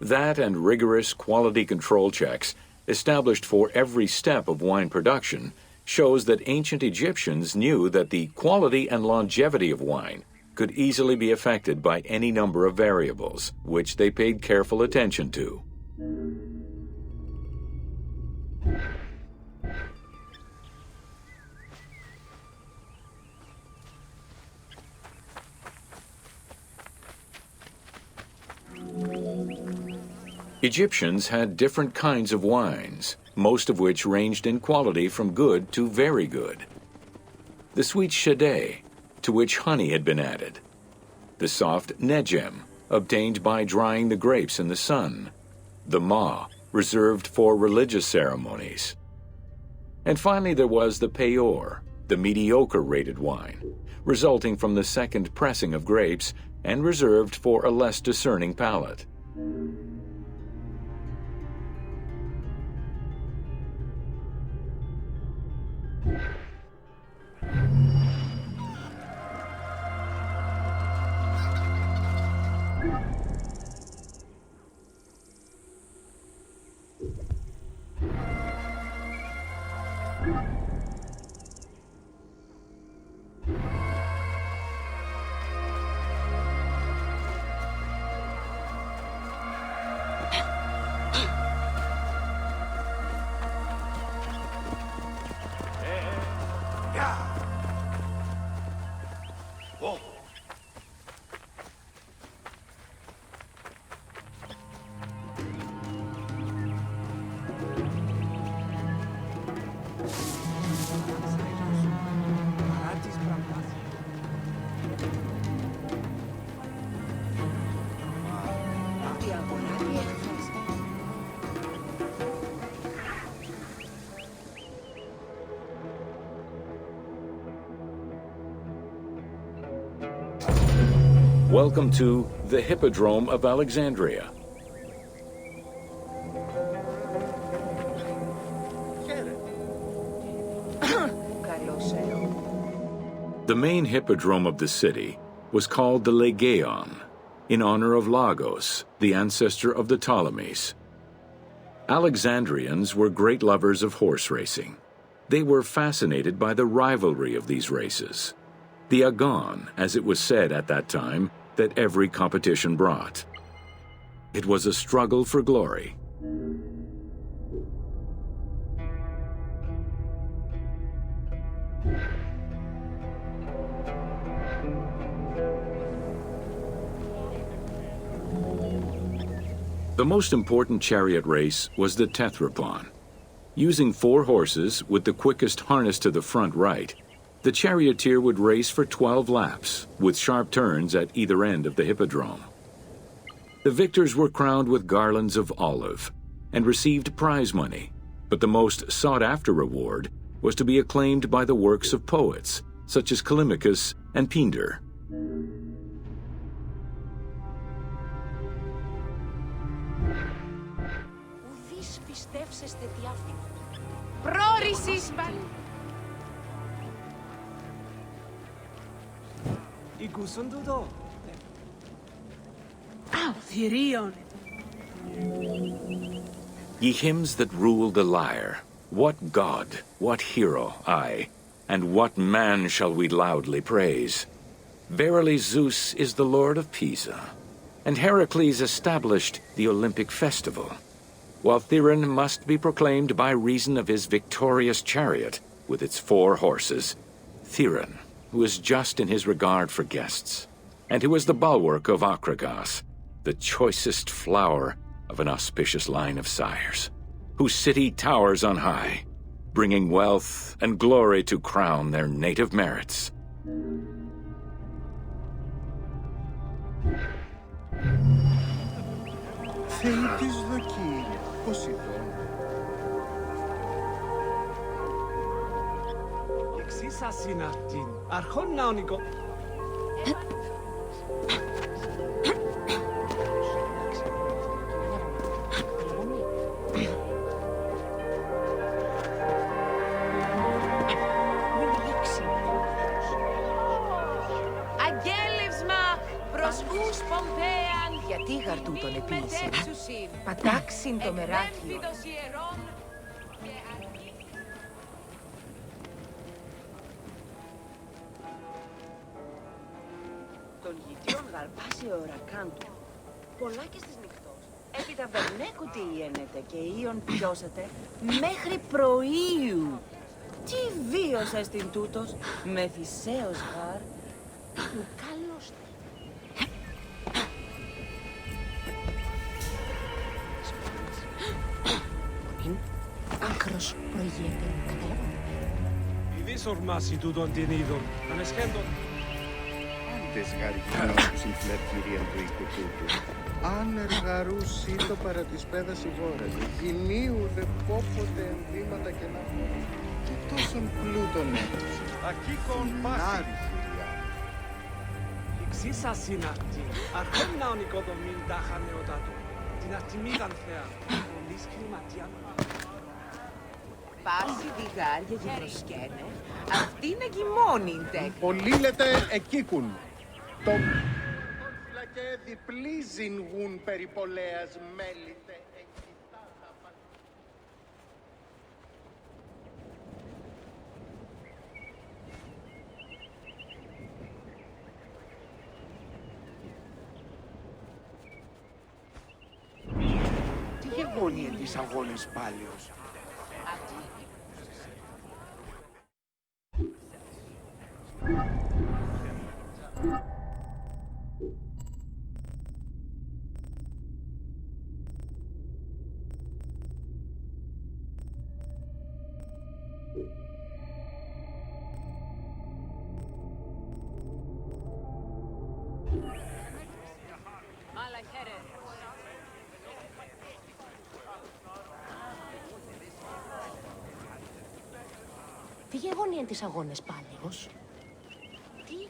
That and rigorous quality control checks established for every step of wine production shows that ancient Egyptians knew that the quality and longevity of wine could easily be affected by any number of variables, which they paid careful attention to. Egyptians had different kinds of wines, most of which ranged in quality from good to very good. The sweet shadé, to which honey had been added. The soft nejem, obtained by drying the grapes in the sun. The ma, reserved for religious ceremonies. And finally there was the peor, the mediocre-rated wine, resulting from the second pressing of grapes and reserved for a less discerning palate. Welcome to the Hippodrome of Alexandria. The main hippodrome of the city was called the Legeon, in honor of Lagos, the ancestor of the Ptolemies. Alexandrians were great lovers of horse racing. They were fascinated by the rivalry of these races. the agon, as it was said at that time, that every competition brought. It was a struggle for glory. The most important chariot race was the Tethrypon. Using 4 horses with the quickest harness to the front right, the charioteer would race for 12 laps, with sharp turns at either end of the hippodrome. The victors were crowned with garlands of olive and received prize money, but the most sought-after reward was to be acclaimed by the works of poets, such as Callimachus and Pindar. Ουδείς πιστεύσεστε διάφθη. Πρόρησης πάλι. Ήκουσον τούτο. Θηρίων. Ye hymns that rule the lyre, what god, what hero, aye, and what man shall we loudly praise? Verily Zeus is the lord of Pisa, and Heracles established the Olympic festival, while Thiron must be proclaimed by reason of his victorious chariot with its 4 horses, Thiron, who is just in his regard for guests, and who is the bulwark of Akragas, the choicest flower of an auspicious line of sires, whose city towers on high, bringing wealth and glory to crown their native merits. Θεοί της δοκή, Ποσειδών. Εξίσας είναι αυτήν. Αρχόν ναονικό. Αγγέλευσμα προς ους Πομπέαν. Γιατί γαρτούτον επίσης. Μετέψουσιν. Πατάξιν το μεράκιο. Εκπέφυδος ιερών. Και αρχή. Τον γητιών γαρπάσει ο ωρακάν του. Πολλά και στις νυχτός. Έπειτα βερνέκου τι ιένετε και ίον πιώσετε μέχρι προείου. Τι βίος εστιν τούτος, με Θησέως γάρ, του καλώς. Άκρος προηγείται. Ουδείς ορμάσει τούτον την είδον. Ανεσχέντον. Άντες γαργινός συμφλερκυρίαν του οίκου τούτου. Αν εργαρούσι το παρά της πέδας η βόρας, γυνίου δε πόποτε ενδύματα και να φορά. Και τόσον πλούτον έδωσε. Ακίκον πάση. Εξίσας είναι αυτήν. Αρχόν ναονικό δομήν τάχα νεοτάτου. Την ατιμίδαν θεά. Πολλής κλιματιάν. Πάση διγάρια και προσκαίνε. Αυτή είναι κοιμώνην τέκ. Πολλοί λέτε εκείκουν. Το φυλακέ διπλίζειν γουν περιπολέας μέλητε. Τι γεγονία της αγώνες πάλιος. Τι γεγονία της αγώνες πάλιος. Τι.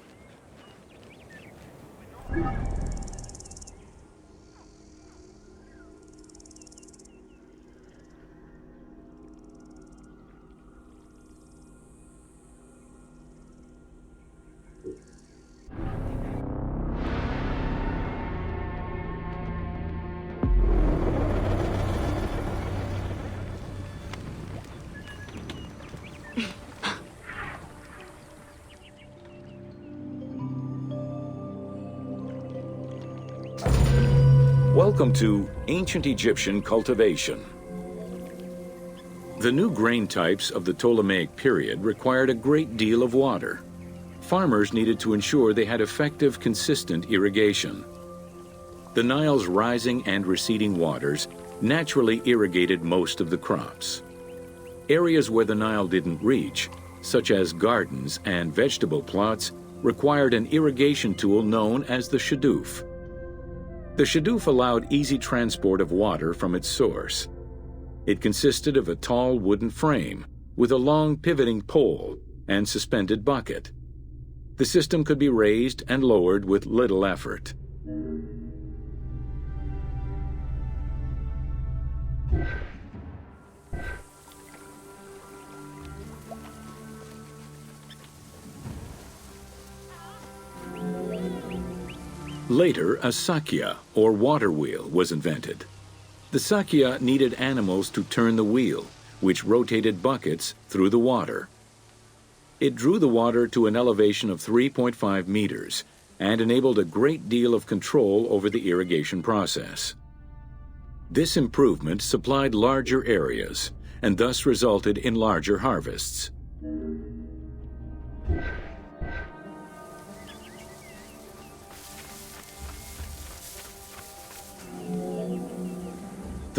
Welcome to Ancient Egyptian Cultivation. The new grain types of the Ptolemaic period required a great deal of water. Farmers needed to ensure they had effective, consistent irrigation. The Nile's rising and receding waters naturally irrigated most of the crops. Areas where the Nile didn't reach, such as gardens and vegetable plots, required an irrigation tool known as the shadoof. The shadoof allowed easy transport of water from its source. It consisted of a tall wooden frame with a long pivoting pole and suspended bucket. The system could be raised and lowered with little effort. Later, a sakya, or water wheel, was invented. The sakya needed animals to turn the wheel, which rotated buckets through the water. It drew the water to an elevation of 3.5 meters and enabled a great deal of control over the irrigation process. This improvement supplied larger areas and thus resulted in larger harvests.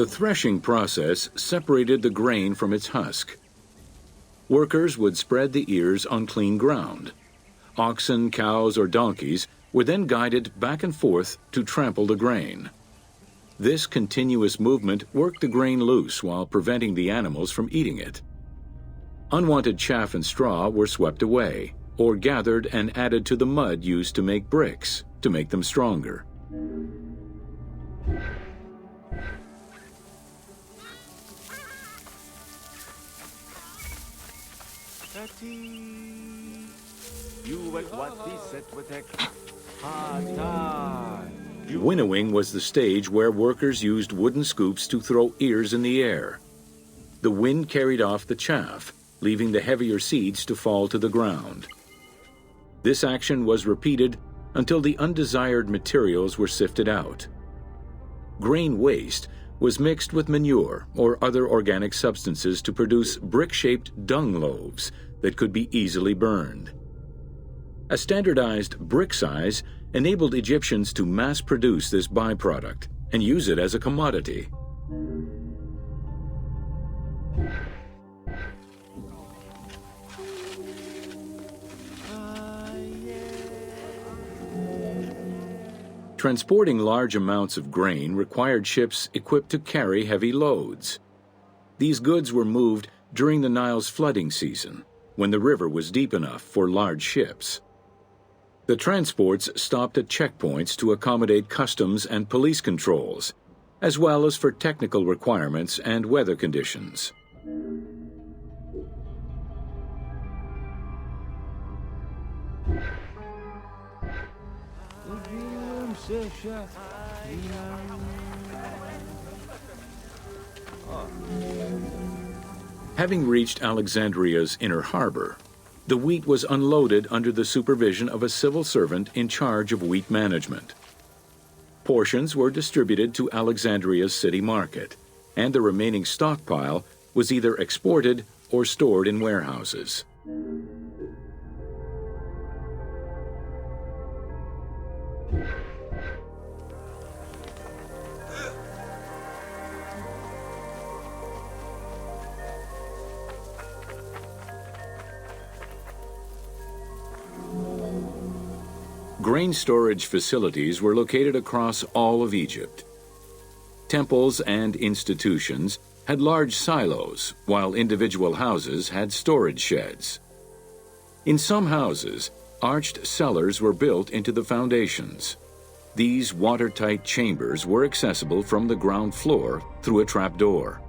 The threshing process separated the grain from its husk. Workers would spread the ears on clean ground. Oxen, cows, or donkeys were then guided back and forth to trample the grain. This continuous movement worked the grain loose while preventing the animals from eating it. Unwanted chaff and straw were swept away, or gathered and added to the mud used to make bricks, to make them stronger. Winnowing was the stage where workers used wooden scoops to throw ears in the air. The wind carried off the chaff, leaving the heavier seeds to fall to the ground. This action was repeated until the undesired materials were sifted out. Grain waste was mixed with manure or other organic substances to produce brick-shaped dung loaves that could be easily burned. A standardized brick size enabled Egyptians to mass-produce this byproduct and use it as a commodity. Transporting large amounts of grain required ships equipped to carry heavy loads. These goods were moved during the Nile's flooding season, when the river was deep enough for large ships. The transports stopped at checkpoints to accommodate customs and police controls, as well as for technical requirements and weather conditions. Having reached Alexandria's inner harbor, the wheat was unloaded under the supervision of a civil servant in charge of wheat management. Portions were distributed to Alexandria's city market, and the remaining stockpile was either exported or stored in warehouses. Grain storage facilities were located across all of Egypt. Temples and institutions had large silos, while individual houses had storage sheds. In some houses, arched cellars were built into the foundations. These watertight chambers were accessible from the ground floor through a trapdoor.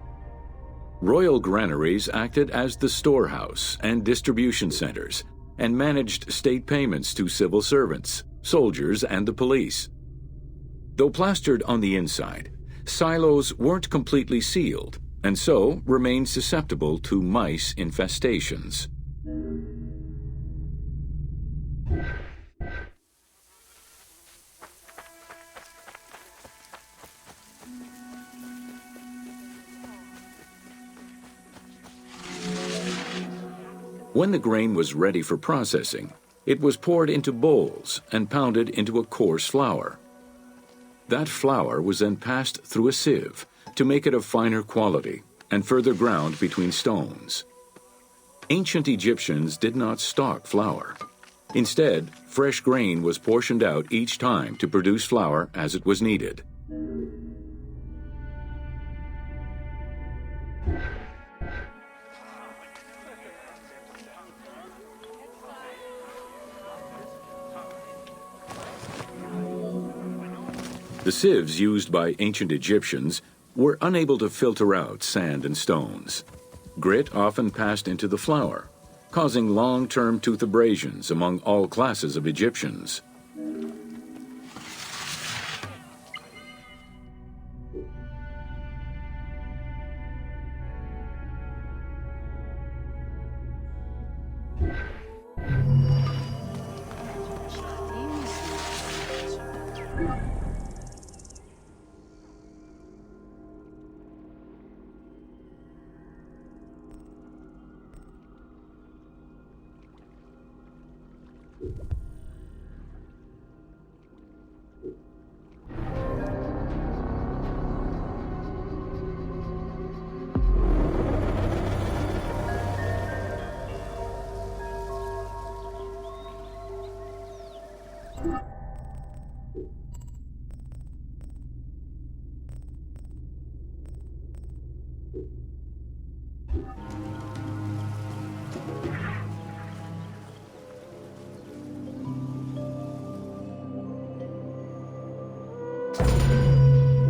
Royal granaries acted as the storehouse and distribution centers, and managed state payments to civil servants, soldiers, and the police. Though plastered on the inside, silos weren't completely sealed, and so remained susceptible to mice infestations. When the grain was ready for processing, it was poured into bowls and pounded into a coarse flour. That flour was then passed through a sieve to make it of finer quality and further ground between stones. Ancient Egyptians did not stock flour. Instead, fresh grain was portioned out each time to produce flour as it was needed. The sieves used by ancient Egyptians were unable to filter out sand and stones. Grit often passed into the flour, causing long-term tooth abrasions among all classes of Egyptians.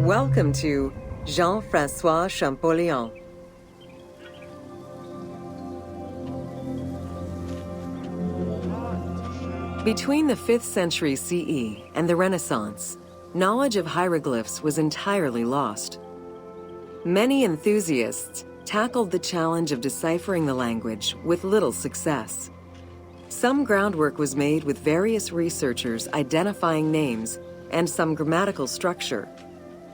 Welcome to Jean-Francois Champollion. Between the 5th century CE and the Renaissance, knowledge of hieroglyphs was entirely lost. Many enthusiasts tackled the challenge of deciphering the language with little success. Some groundwork was made with various researchers identifying names and some grammatical structure,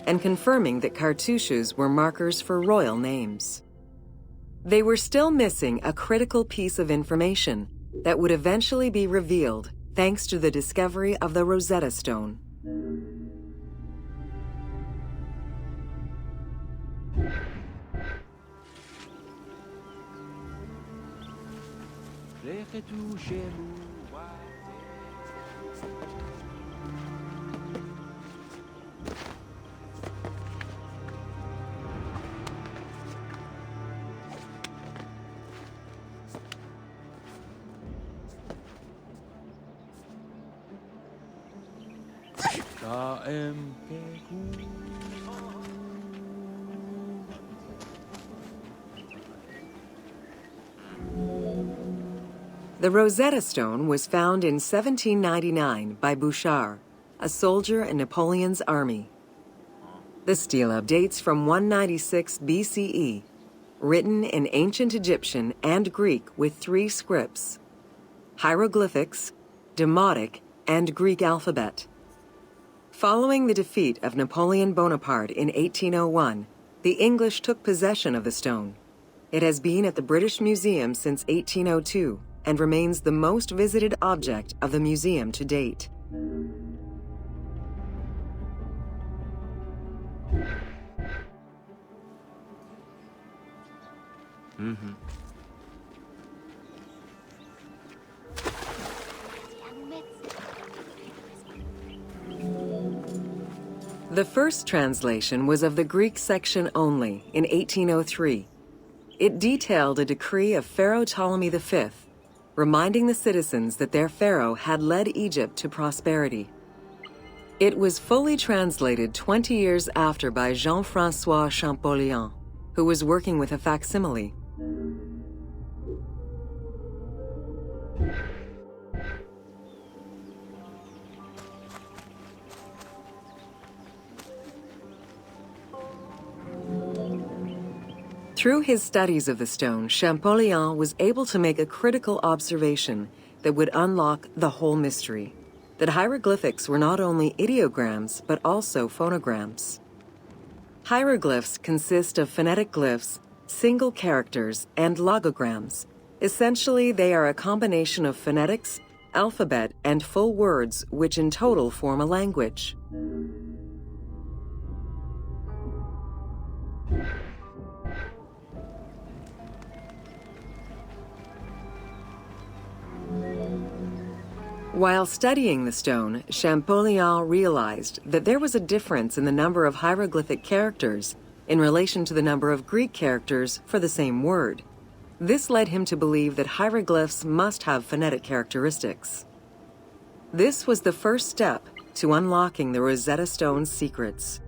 and confirming that cartouches were markers for royal names. They were still missing a critical piece of information that would eventually be revealed thanks to the discovery of the Rosetta Stone. The Rosetta Stone was found in 1799 by Bouchard, a soldier in Napoleon's army. The stela dates from 196 BCE, written in ancient Egyptian and Greek with 3 scripts: hieroglyphics, Demotic, and Greek alphabet. Following the defeat of Napoleon Bonaparte in 1801, the English took possession of the stone. It has been at the British Museum since 1802 and remains the most visited object of the museum to date. The first translation was of the Greek section only in 1803. It detailed a decree of Pharaoh Ptolemy V, reminding the citizens that their pharaoh had led Egypt to prosperity. It was fully translated 20 years after by Jean-Francois Champollion, who was working with a facsimile. Through his studies of the stone, Champollion was able to make a critical observation that would unlock the whole mystery: that hieroglyphics were not only ideograms, but also phonograms. Hieroglyphs consist of phonetic glyphs, single characters, and logograms, Essentially, they are a combination of phonetics, alphabet, and full words, which in total form a language. While studying the stone, Champollion realized that there was a difference in the number of hieroglyphic characters in relation to the number of Greek characters for the same word. This led him to believe that hieroglyphs must have phonetic characteristics. This was the first step to unlocking the Rosetta Stone's secrets.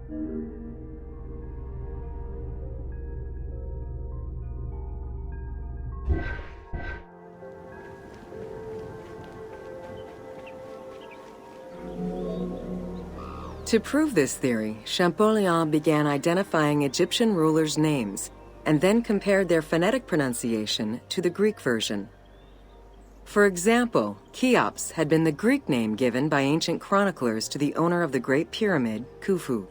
To prove this theory, Champollion began identifying Egyptian rulers' names and then compared their phonetic pronunciation to the Greek version. For example, Cheops had been the Greek name given by ancient chroniclers to the owner of the Great Pyramid, Khufu.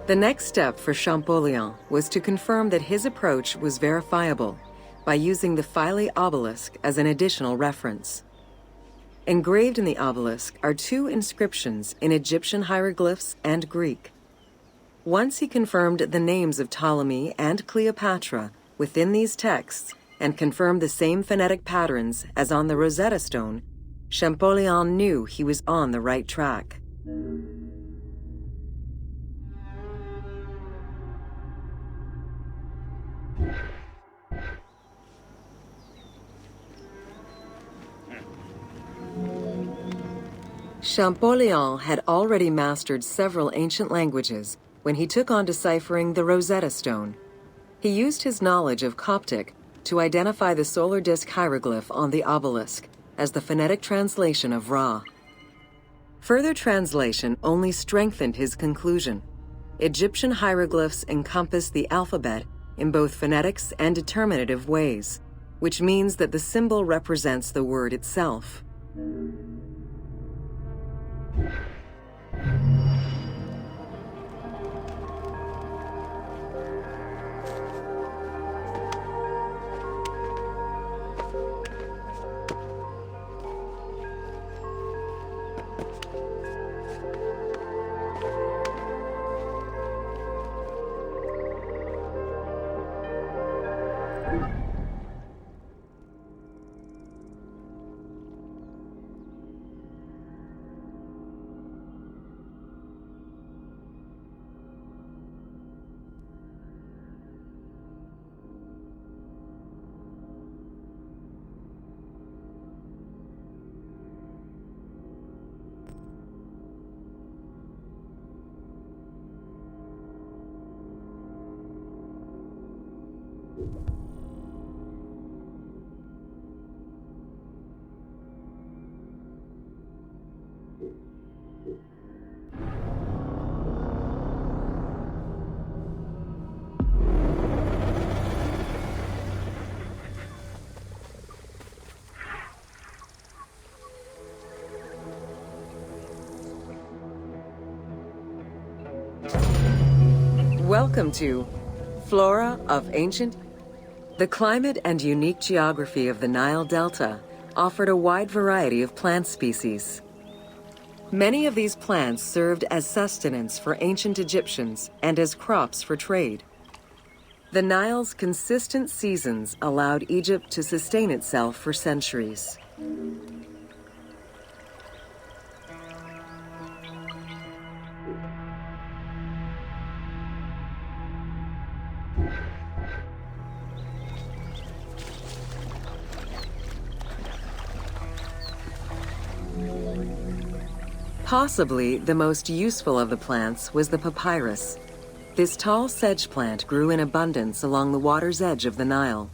The next step for Champollion was to confirm that his approach was verifiable by using the Philae obelisk as an additional reference. Engraved in the obelisk are two inscriptions in Egyptian hieroglyphs and Greek. Once he confirmed the names of Ptolemy and Cleopatra within these texts and confirmed the same phonetic patterns as on the Rosetta Stone, Champollion knew he was on the right track. Champollion had already mastered several ancient languages when he took on deciphering the Rosetta Stone. He used his knowledge of Coptic to identify the solar disk hieroglyph on the obelisk as the phonetic translation of Ra. Further translation only strengthened his conclusion. Egyptian hieroglyphs encompass the alphabet in both phonetics and determinative ways, which means that the symbol represents the word itself. Welcome to Flora of Ancient. The climate and unique geography of the Nile Delta offered a wide variety of plant species. Many of these plants served as sustenance for ancient Egyptians and as crops for trade. The Nile's consistent seasons allowed Egypt to sustain itself for centuries. Possibly the most useful of the plants was the papyrus. This tall sedge plant grew in abundance along the water's edge of the Nile.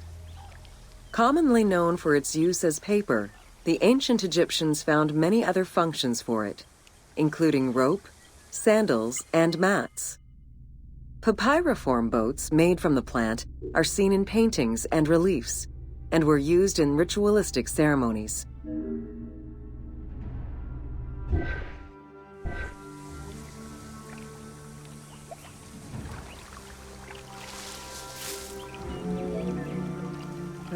Commonly known for its use as paper, the ancient Egyptians found many other functions for it, including rope, sandals, and mats. Papyriform boats made from the plant are seen in paintings and reliefs, and were used in ritualistic ceremonies.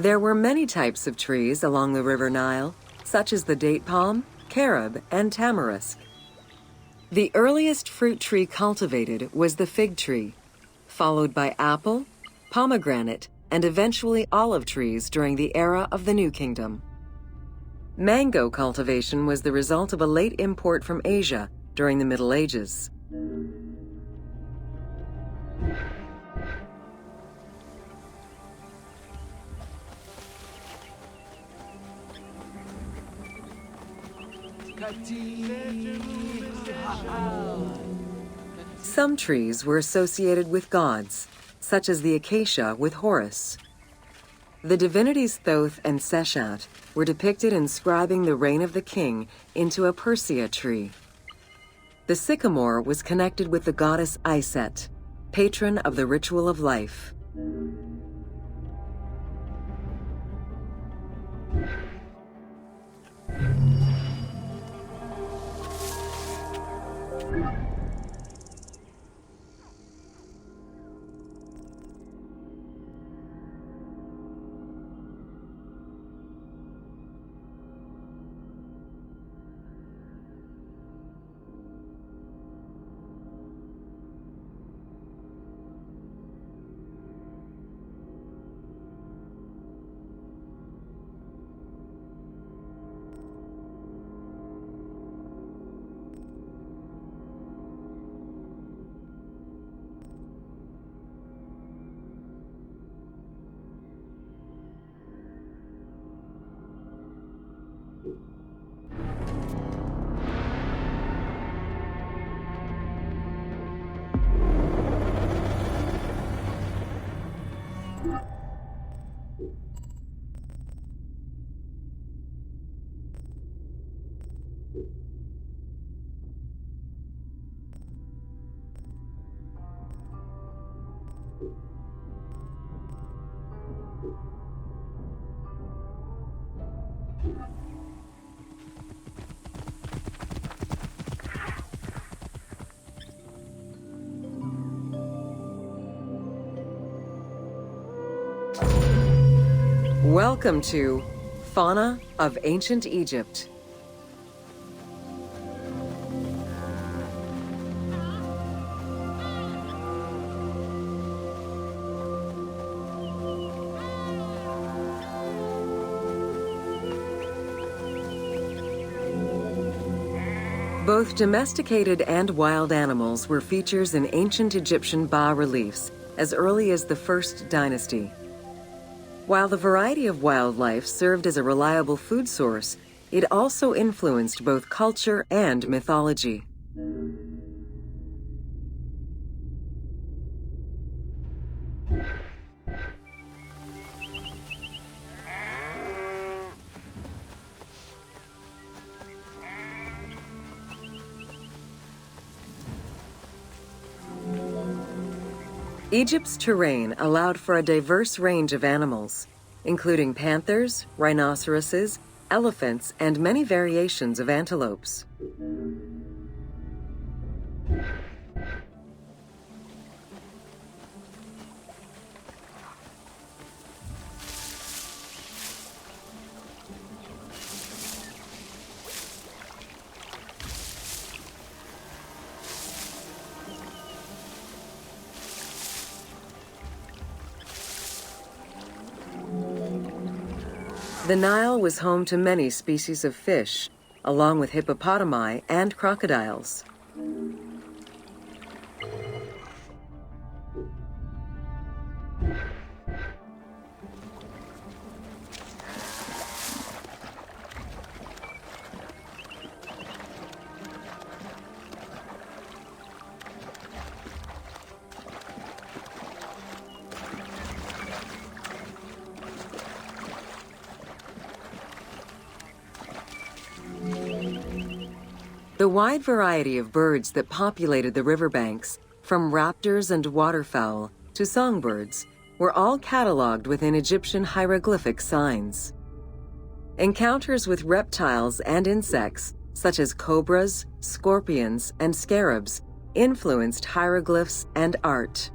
There were many types of trees along the River Nile, such as the date palm, carob, and tamarisk. The earliest fruit tree cultivated was the fig tree, followed by apple, pomegranate, and eventually olive trees during the era of the New Kingdom. Mango cultivation was the result of a late import from Asia during the Middle Ages. Some trees were associated with gods, such as the acacia with Horus. The divinities Thoth and Seshat were depicted inscribing the reign of the king into a Persea tree. The sycamore was connected with the goddess Iset, patron of the ritual of life. Welcome to Fauna of Ancient Egypt. Both domesticated and wild animals were features in ancient Egyptian bas-reliefs as early as the First Dynasty. While the variety of wildlife served as a reliable food source, it also influenced both culture and mythology. Egypt's terrain allowed for a diverse range of animals, including panthers, rhinoceroses, elephants, and many variations of antelopes. The Nile was home to many species of fish, along with hippopotami and crocodiles. The wide variety of birds that populated the riverbanks, from raptors and waterfowl to songbirds, were all cataloged within Egyptian hieroglyphic signs. Encounters with reptiles and insects, such as cobras, scorpions, and scarabs, influenced hieroglyphs and art.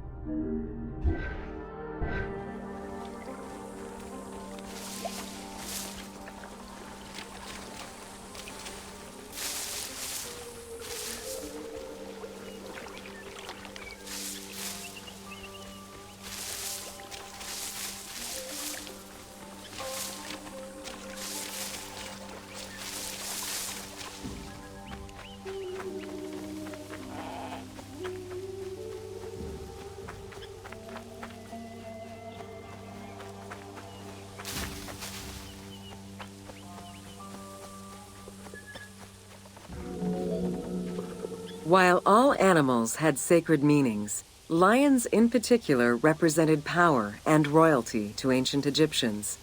While all animals had sacred meanings, lions in particular represented power and royalty to ancient Egyptians.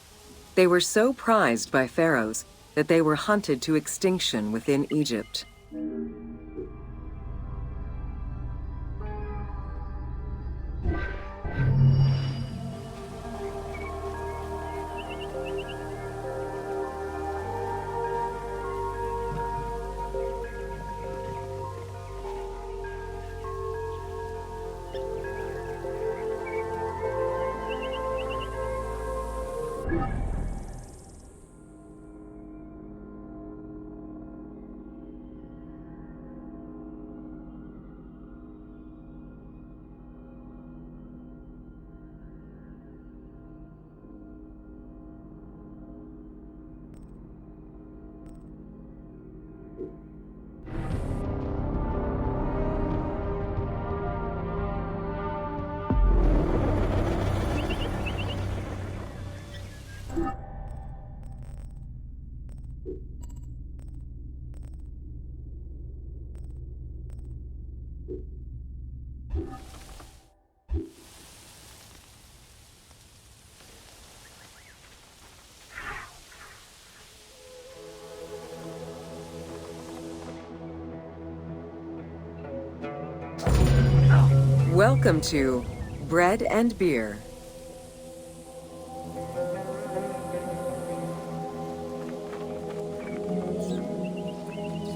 They were so prized by pharaohs that they were hunted to extinction within Egypt. Welcome to Bread and Beer.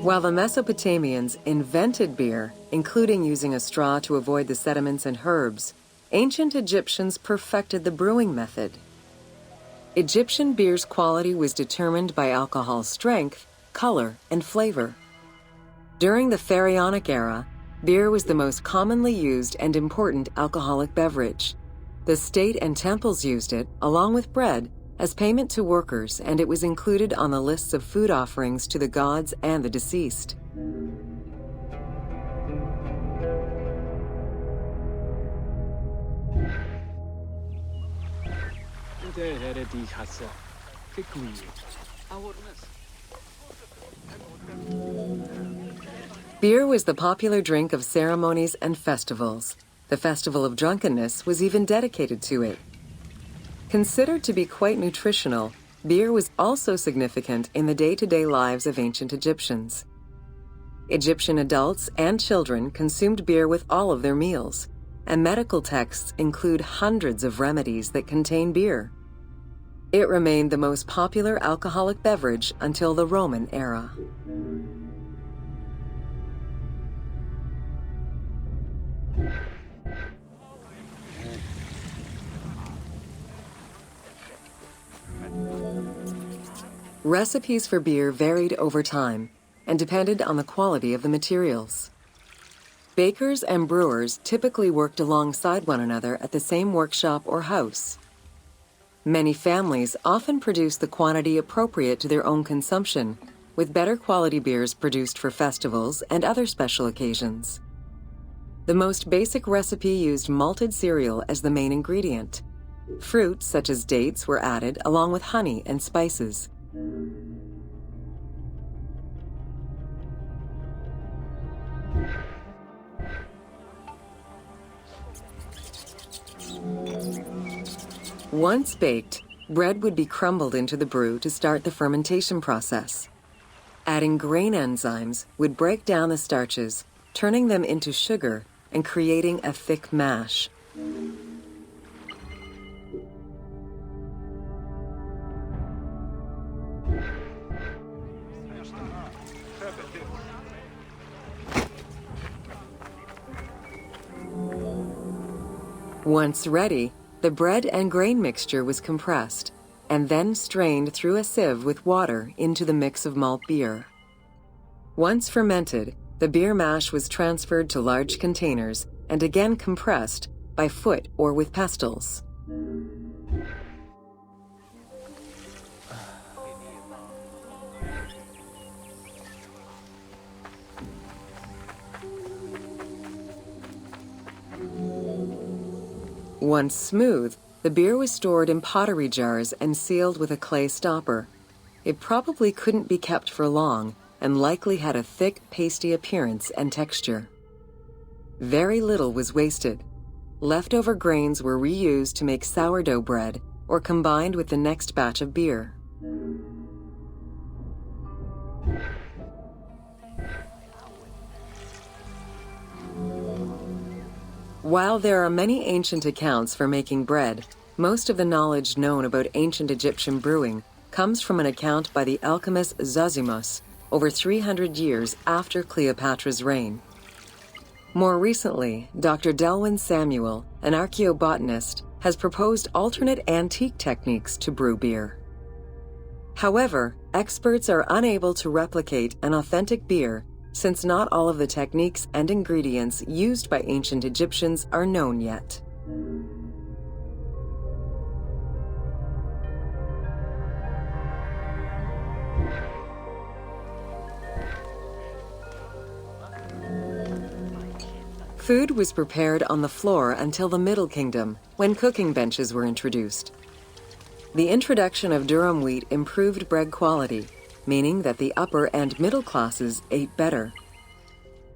While the Mesopotamians invented beer, including using a straw to avoid the sediments and herbs, ancient Egyptians perfected the brewing method. Egyptian beer's quality was determined by alcohol strength, color, and flavor. During the Pharaonic era, beer was the most commonly used and important alcoholic beverage. The state and temples used it, along with bread, as payment to workers, and it was included on the lists of food offerings to the gods and the deceased. Beer was the popular drink of ceremonies and festivals. The Festival of Drunkenness was even dedicated to it. Considered to be quite nutritional, beer was also significant in the day-to-day lives of ancient Egyptians. Egyptian adults and children consumed beer with all of their meals, and medical texts include hundreds of remedies that contain beer. It remained the most popular alcoholic beverage until the Roman era. Recipes for beer varied over time and depended on the quality of the materials. Bakers and brewers typically worked alongside one another at the same workshop or house. Many families often produced the quantity appropriate to their own consumption, with better quality beers produced for festivals and other special occasions. The most basic recipe used malted cereal as the main ingredient. Fruits such as dates were added along with honey and spices. Once baked, bread would be crumbled into the brew to start the fermentation process. Adding grain enzymes would break down the starches, turning them into sugar and creating a thick mash. Once ready, the bread and grain mixture was compressed and then strained through a sieve with water into the mix of malt beer. Once fermented, the beer mash was transferred to large containers and again compressed by foot or with pestles. Once smooth, the beer was stored in pottery jars and sealed with a clay stopper. It probably couldn't be kept for long, and likely had a thick, pasty appearance and texture. Very little was wasted. Leftover grains were reused to make sourdough bread or combined with the next batch of beer. While there are many ancient accounts for making bread, most of the knowledge known about ancient Egyptian brewing comes from an account by the alchemist Zosimus over 300 years after Cleopatra's reign. More recently, Dr. Delwyn Samuel, an archaeobotanist, has proposed alternate antique techniques to brew beer. However, experts are unable to replicate an authentic beer since not all of the techniques and ingredients used by ancient Egyptians are known yet. Food was prepared on the floor until the Middle Kingdom, when cooking benches were introduced. The introduction of durum wheat improved bread quality, meaning that the upper and middle classes ate better.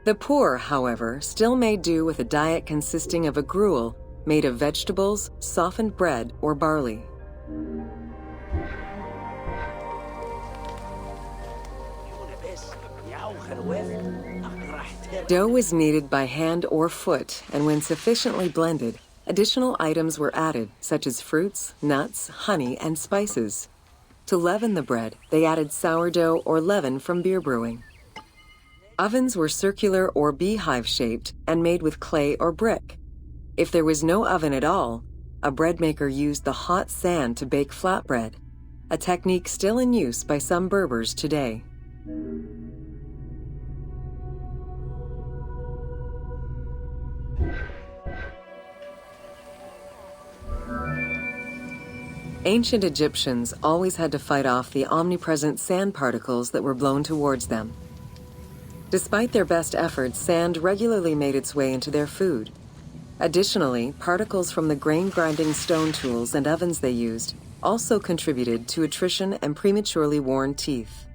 The poor, however, still made do with a diet consisting of a gruel made of vegetables, softened bread, or barley. Dough was kneaded by hand or foot, and when sufficiently blended, additional items were added, such as fruits, nuts, honey, and spices. To leaven the bread, they added sourdough or leaven from beer brewing. Ovens were circular or beehive-shaped and made with clay or brick. If there was no oven at all, a bread maker used the hot sand to bake flatbread, a technique still in use by some Berbers today. Ancient Egyptians always had to fight off the omnipresent sand particles that were blown towards them. Despite their best efforts, sand regularly made its way into their food. Additionally, particles from the grain-grinding stone tools and ovens they used also contributed to attrition and prematurely worn teeth.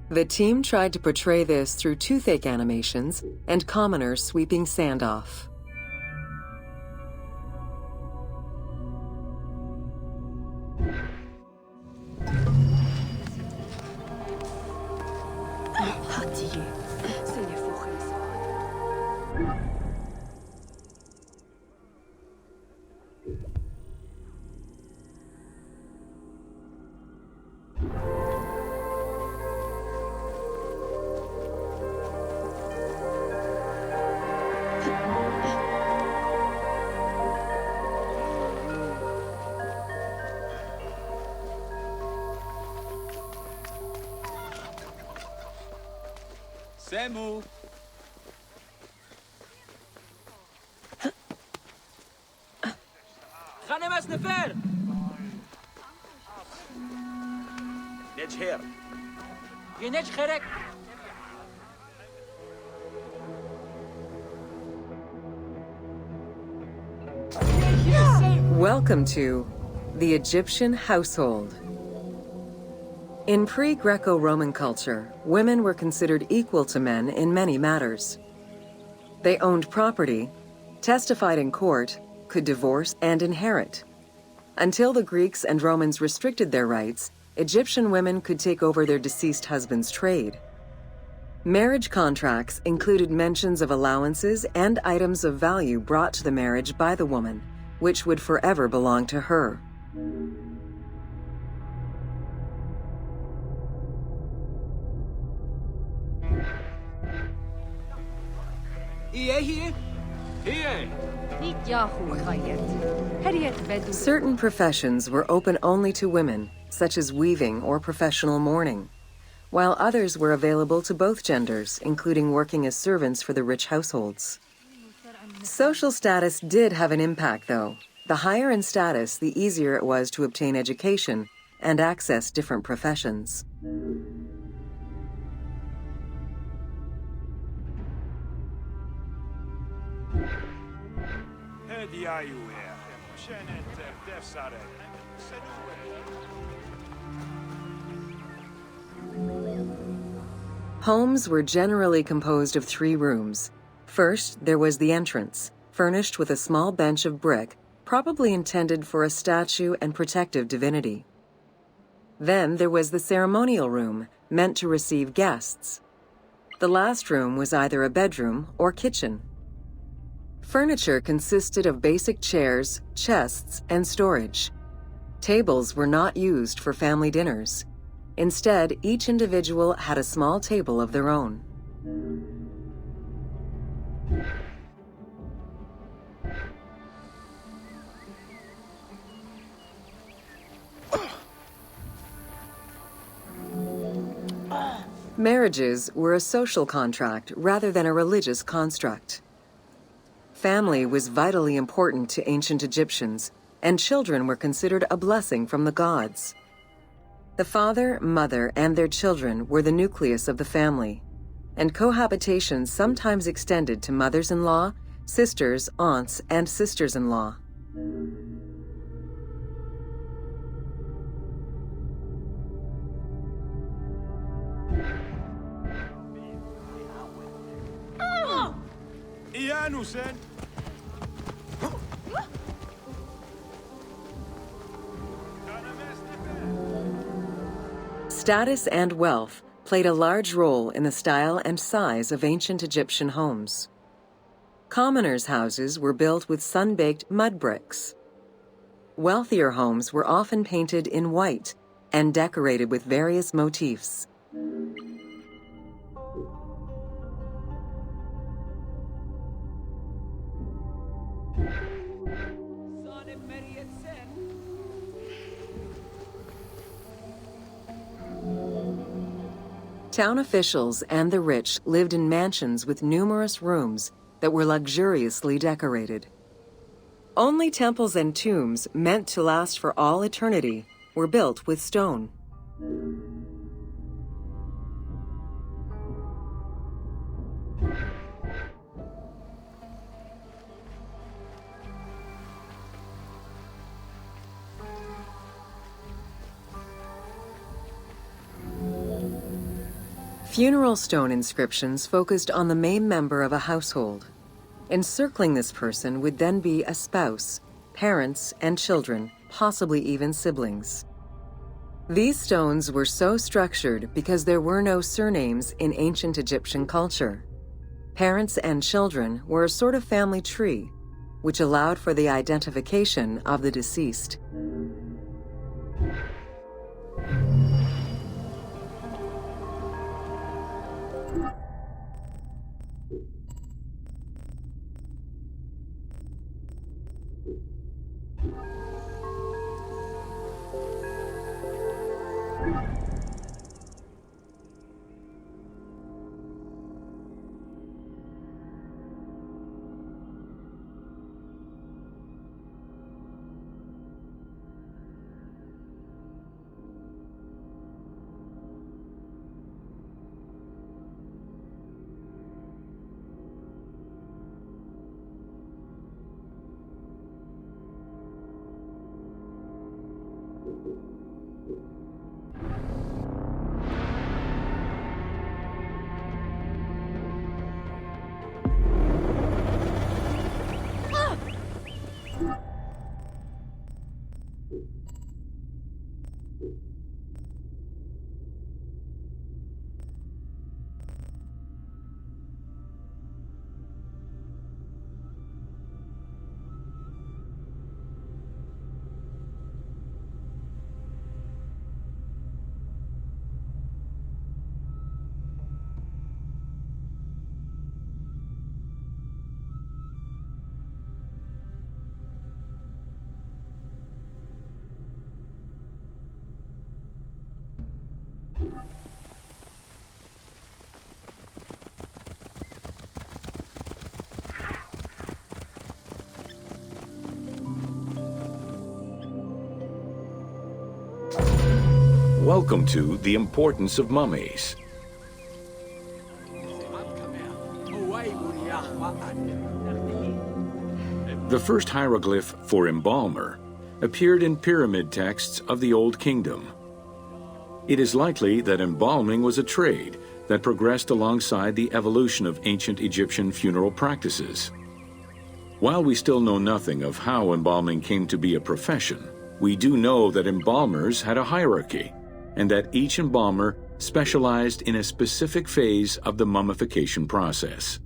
The team tried to portray this through toothache animations and commoners sweeping sand off. Samu! خانم از نفر! نج هير ينج خيرك Welcome to the Egyptian household. In pre-Greco-Roman culture, women were considered equal to men in many matters. They owned property, testified in court, could divorce, and inherit. Until the Greeks and Romans restricted their rights, Egyptian women could take over their deceased husband's trade. Marriage contracts included mentions of allowances and items of value brought to the marriage by the woman, which would forever belong to her. Certain professions were open only to women, such as weaving or professional mourning, while others were available to both genders, including working as servants for the rich households. Social status did have an impact, though. The higher in status, the easier it was to obtain education and access different professions. Homes were generally composed of 3 rooms. First, there was the entrance, furnished with a small bench of brick, probably intended for a statue and protective divinity. Then there was the ceremonial room, meant to receive guests. The last room was either a bedroom or kitchen. Furniture consisted of basic chairs, chests, and storage. Tables were not used for family dinners. Instead, each individual had a small table of their own. Marriages were a social contract rather than a religious construct. Family was vitally important to ancient Egyptians, and children were considered a blessing from the gods. The father, mother, and their children were the nucleus of the family, and cohabitation sometimes extended to mothers-in-law, sisters, aunts, and sisters-in-law. Status and wealth played a large role in the style and size of ancient Egyptian homes. Commoners' houses were built with sun-baked mud bricks. Wealthier homes were often painted in white and decorated with various motifs. Town officials and the rich lived in mansions with numerous rooms that were luxuriously decorated. Only temples and tombs meant to last for all eternity were built with stone. Funeral stone inscriptions focused on the main member of a household. Encircling this person would then be a spouse, parents, and children, possibly even siblings. These stones were so structured because there were no surnames in ancient Egyptian culture. Parents and children were a sort of family tree, which allowed for the identification of the deceased. Welcome to The Importance of Mummies. The first hieroglyph for embalmer appeared in pyramid texts of the Old Kingdom. It is likely that embalming was a trade that progressed alongside the evolution of ancient Egyptian funeral practices. While we still know nothing of how embalming came to be a profession, we do know that embalmers had a hierarchy, and that each embalmer specialized in a specific phase of the mummification process.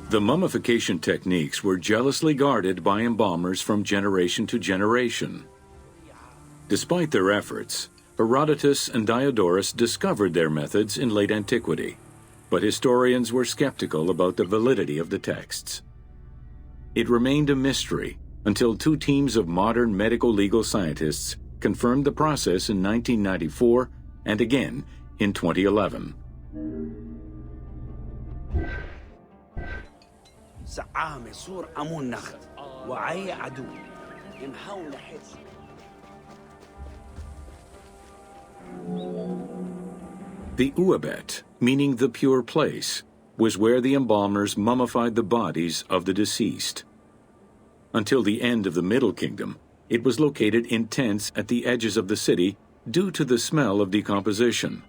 The mummification techniques were jealously guarded by embalmers from generation to generation. Despite their efforts, Herodotus and Diodorus discovered their methods in late antiquity, but historians were skeptical about the validity of the texts. It remained a mystery until two teams of modern medical legal scientists confirmed the process in 1994 and again in 2011. زعامة سور أمون نخل وعي عدو ينحاول لحس. The Uabet, meaning the pure place, was where the embalmers mummified the bodies of the deceased. Until the end of the Middle Kingdom, it was located in tents at the edges of the city due to the smell of decomposition.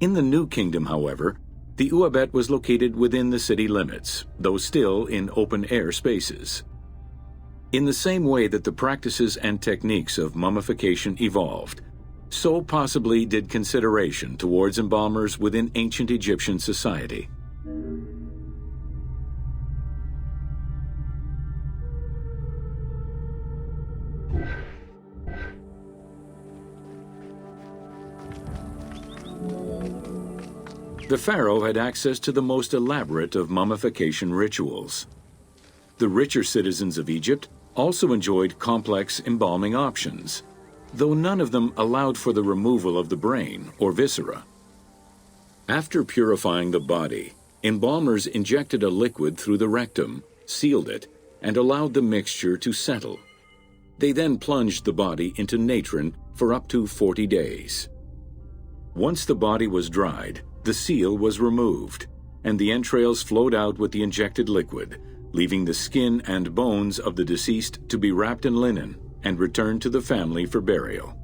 In the New Kingdom, however, the Uabet was located within the city limits, though still in open-air spaces. In the same way that the practices and techniques of mummification evolved, so possibly did consideration towards embalmers within ancient Egyptian society. The pharaoh had access to the most elaborate of mummification rituals. The richer citizens of Egypt also enjoyed complex embalming options, though none of them allowed for the removal of the brain or viscera. After purifying the body, embalmers injected a liquid through the rectum, sealed it, and allowed the mixture to settle. They then plunged the body into natron for up to 40 days. Once the body was dried, the seal was removed, and the entrails flowed out with the injected liquid, leaving the skin and bones of the deceased to be wrapped in linen and returned to the family for burial.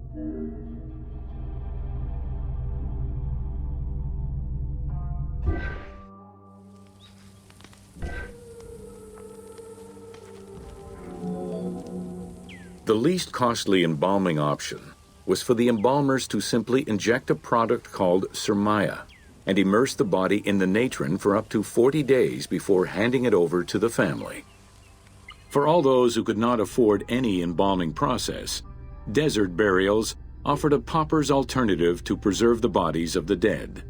The least costly embalming option was for the embalmers to simply inject a product called surmaya and immerse the body in the natron for up to 40 days before handing it over to the family. For all those who could not afford any embalming process, desert burials offered a pauper's alternative to preserve the bodies of the dead.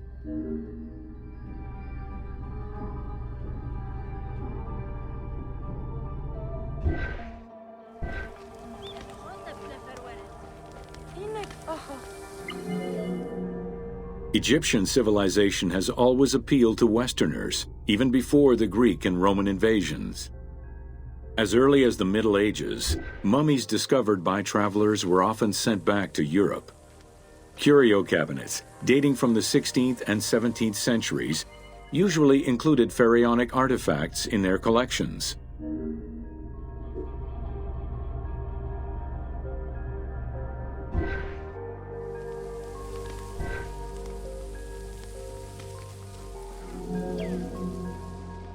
Egyptian civilization has always appealed to Westerners, even before the Greek and Roman invasions. As early as the Middle Ages, mummies discovered by travelers were often sent back to Europe. Curio cabinets, dating from the 16th and 17th centuries, usually included pharaonic artifacts in their collections.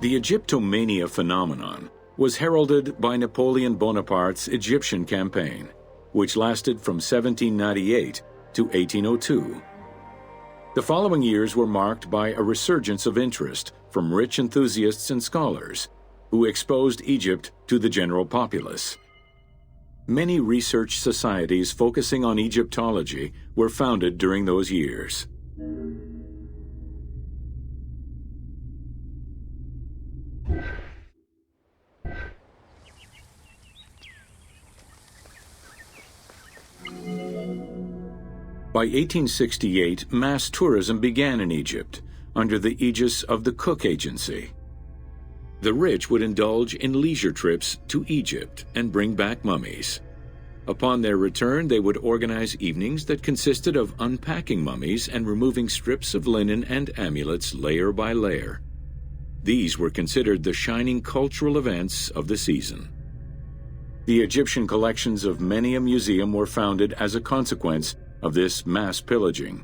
The Egyptomania phenomenon was heralded by Napoleon Bonaparte's Egyptian campaign, which lasted from 1798 to 1802. The following years were marked by a resurgence of interest from rich enthusiasts and scholars who exposed Egypt to the general populace. Many research societies focusing on Egyptology were founded during those years. By 1868, mass tourism began in Egypt under the aegis of the Cook Agency. The rich would indulge in leisure trips to Egypt and bring back mummies. Upon their return, they would organize evenings that consisted of unpacking mummies and removing strips of linen and amulets layer by layer. These were considered the shining cultural events of the season. The Egyptian collections of many a museum were founded as a consequence of this mass pillaging.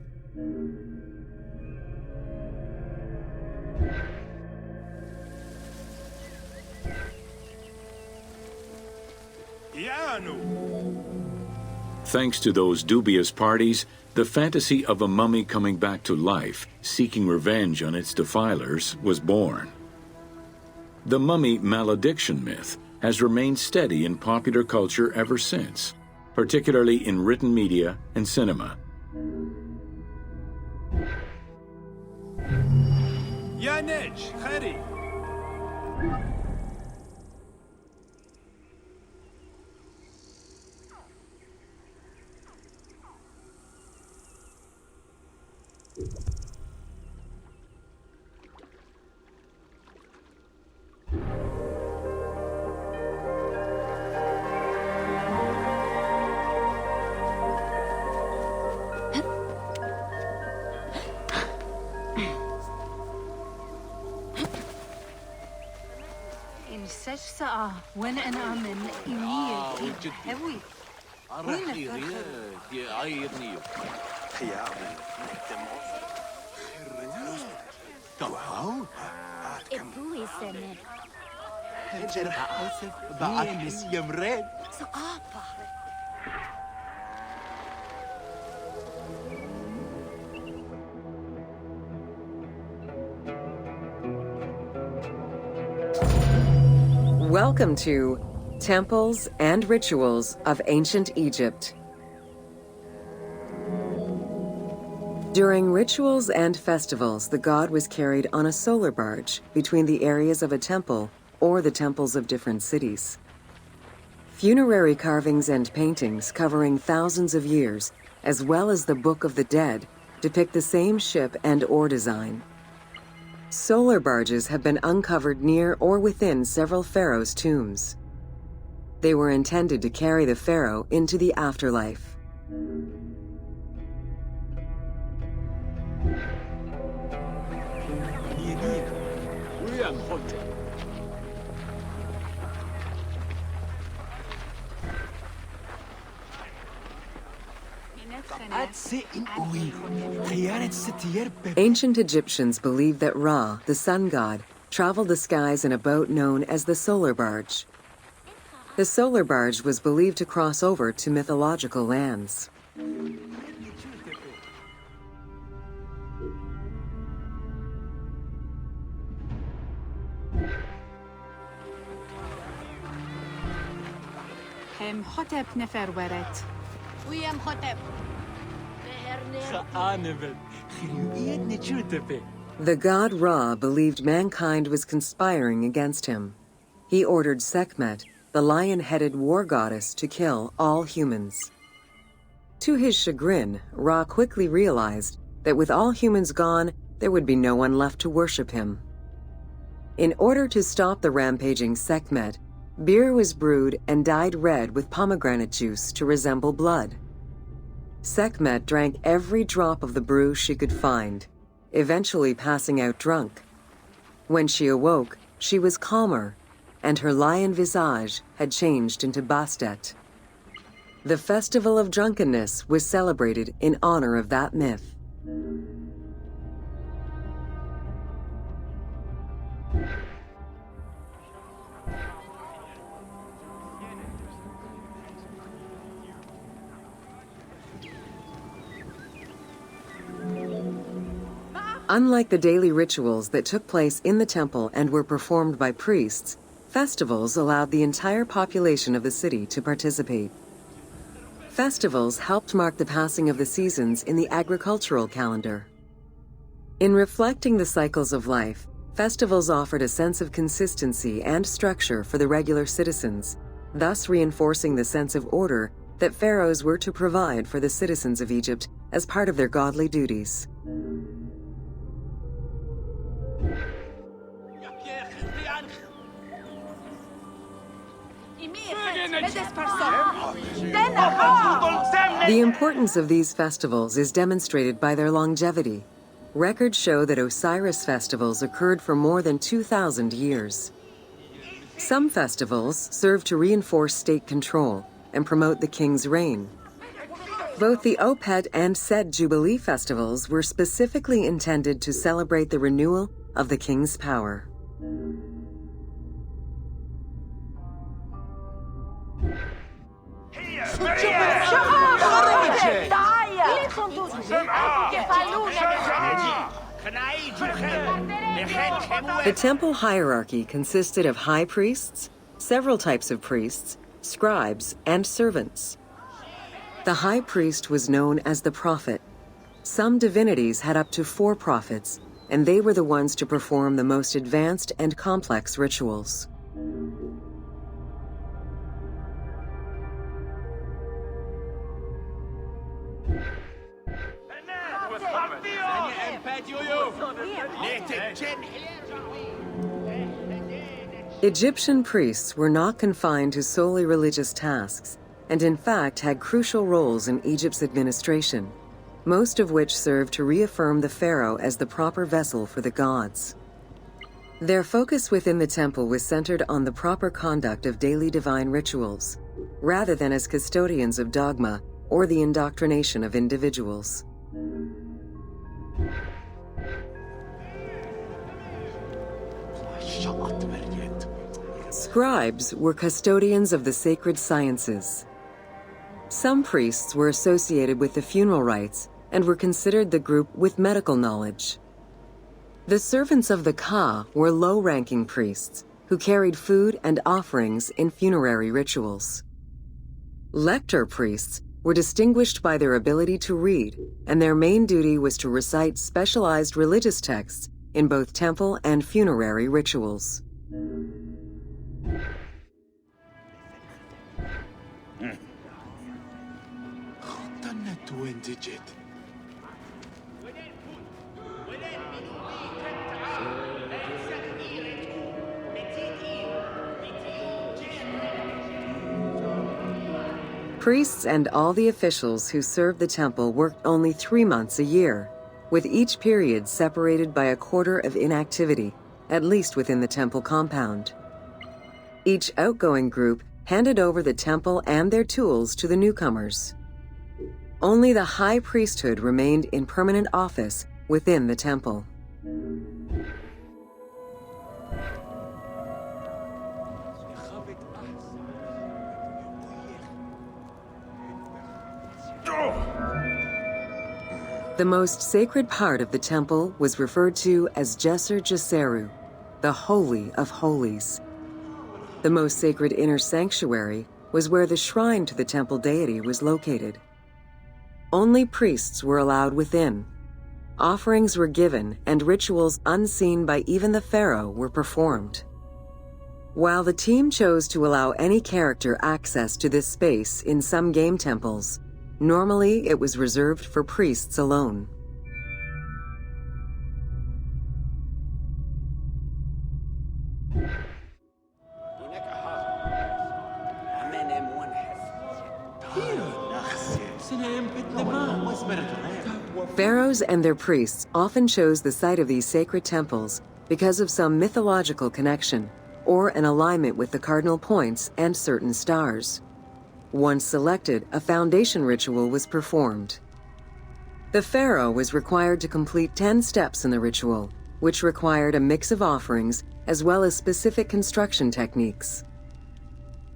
Thanks to those dubious parties, the fantasy of a mummy coming back to life, seeking revenge on its defilers, was born. The mummy malediction myth has remained steady in popular culture ever since, particularly in written media and cinema. Yanej, Khari. وين انا من يميل هوي Welcome to Temples and Rituals of Ancient Egypt. During rituals and festivals, the god was carried on a solar barge between the areas of a temple or the temples of different cities. Funerary carvings and paintings covering thousands of years, as well as the Book of the Dead, depict the same ship and oar design. Solar barges have been uncovered near or within several pharaohs' tombs. They were intended to carry the pharaoh into the afterlife. Ancient Egyptians believed that Ra, the sun god, traveled the skies in a boat known as the solar barge. The solar barge was believed to cross over to mythological lands. Hotep nefer weret. ويام هوتب The god Ra believed mankind was conspiring against him. He ordered Sekhmet, the lion-headed war goddess, to kill all humans. To his chagrin, Ra quickly realized that with all humans gone, there would be no one left to worship him. In order to stop the rampaging Sekhmet, beer was brewed and dyed red with pomegranate juice to resemble blood. Sekhmet drank every drop of the brew she could find, eventually passing out drunk. When she awoke, she was calmer, and her lion visage had changed into Bastet. The Festival of Drunkenness was celebrated in honor of that myth. Unlike the daily rituals that took place in the temple and were performed by priests, festivals allowed the entire population of the city to participate. Festivals helped mark the passing of the seasons in the agricultural calendar. In reflecting the cycles of life, festivals offered a sense of consistency and structure for the regular citizens, thus reinforcing the sense of order that pharaohs were to provide for the citizens of Egypt as part of their godly duties. The importance of these festivals is demonstrated by their longevity. Records show that Osiris festivals occurred for more than 2,000 years. Some festivals serve to reinforce state control and promote the king's reign. Both the Opet and Set Jubilee festivals were specifically intended to celebrate the renewal of the king's power. The temple hierarchy consisted of high priests, several types of priests, scribes, and servants. The high priest was known as the prophet. Some divinities had up to 4 prophets, and they were the ones to perform the most advanced and complex rituals. Egyptian priests were not confined to solely religious tasks, and in fact had crucial roles in Egypt's administration, most of which served to reaffirm the pharaoh as the proper vessel for the gods. Their focus within the temple was centered on the proper conduct of daily divine rituals, rather than as custodians of dogma or the indoctrination of individuals. Scribes were custodians of the sacred sciences. Some priests were associated with the funeral rites and were considered the group with medical knowledge. The servants of the Ka were low-ranking priests who carried food and offerings in funerary rituals. Lector priests were distinguished by their ability to read, and their main duty was to recite specialized religious texts in both temple and funerary rituals. Priests and all the officials who served the temple worked only 3 months a year, with each period separated by a quarter of inactivity, at least within the temple compound. Each outgoing group handed over the temple and their tools to the newcomers. Only the high priesthood remained in permanent office within the temple. The most sacred part of the temple was referred to as Djeser Djeseru, the Holy of Holies. The most sacred inner sanctuary was where the shrine to the temple deity was located. Only priests were allowed within. Offerings were given and rituals unseen by even the pharaoh were performed. While the team chose to allow any character access to this space in some game temples, normally it was reserved for priests alone. Pharaohs and their priests often chose the site of these sacred temples because of some mythological connection or an alignment with the cardinal points and certain stars. Once selected, a foundation ritual was performed. The pharaoh was required to complete 10 steps in the ritual, which required a mix of offerings as well as specific construction techniques.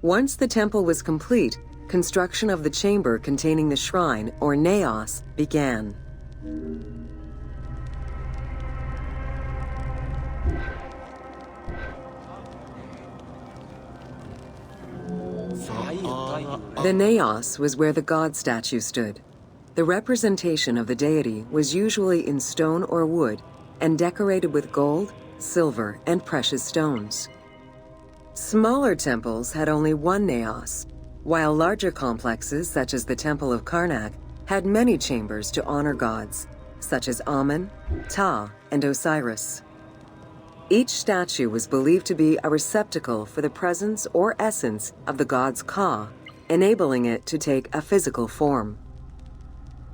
Once the temple was complete, construction of the chamber containing the shrine, or naos, began. The naos was where the god statue stood. The representation of the deity was usually in stone or wood and decorated with gold, silver, and precious stones. Smaller temples had only one naos, while larger complexes, such as the Temple of Karnak, had many chambers to honor gods, such as Amun, Ptah, and Osiris. Each statue was believed to be a receptacle for the presence or essence of the god's Ka, enabling it to take a physical form.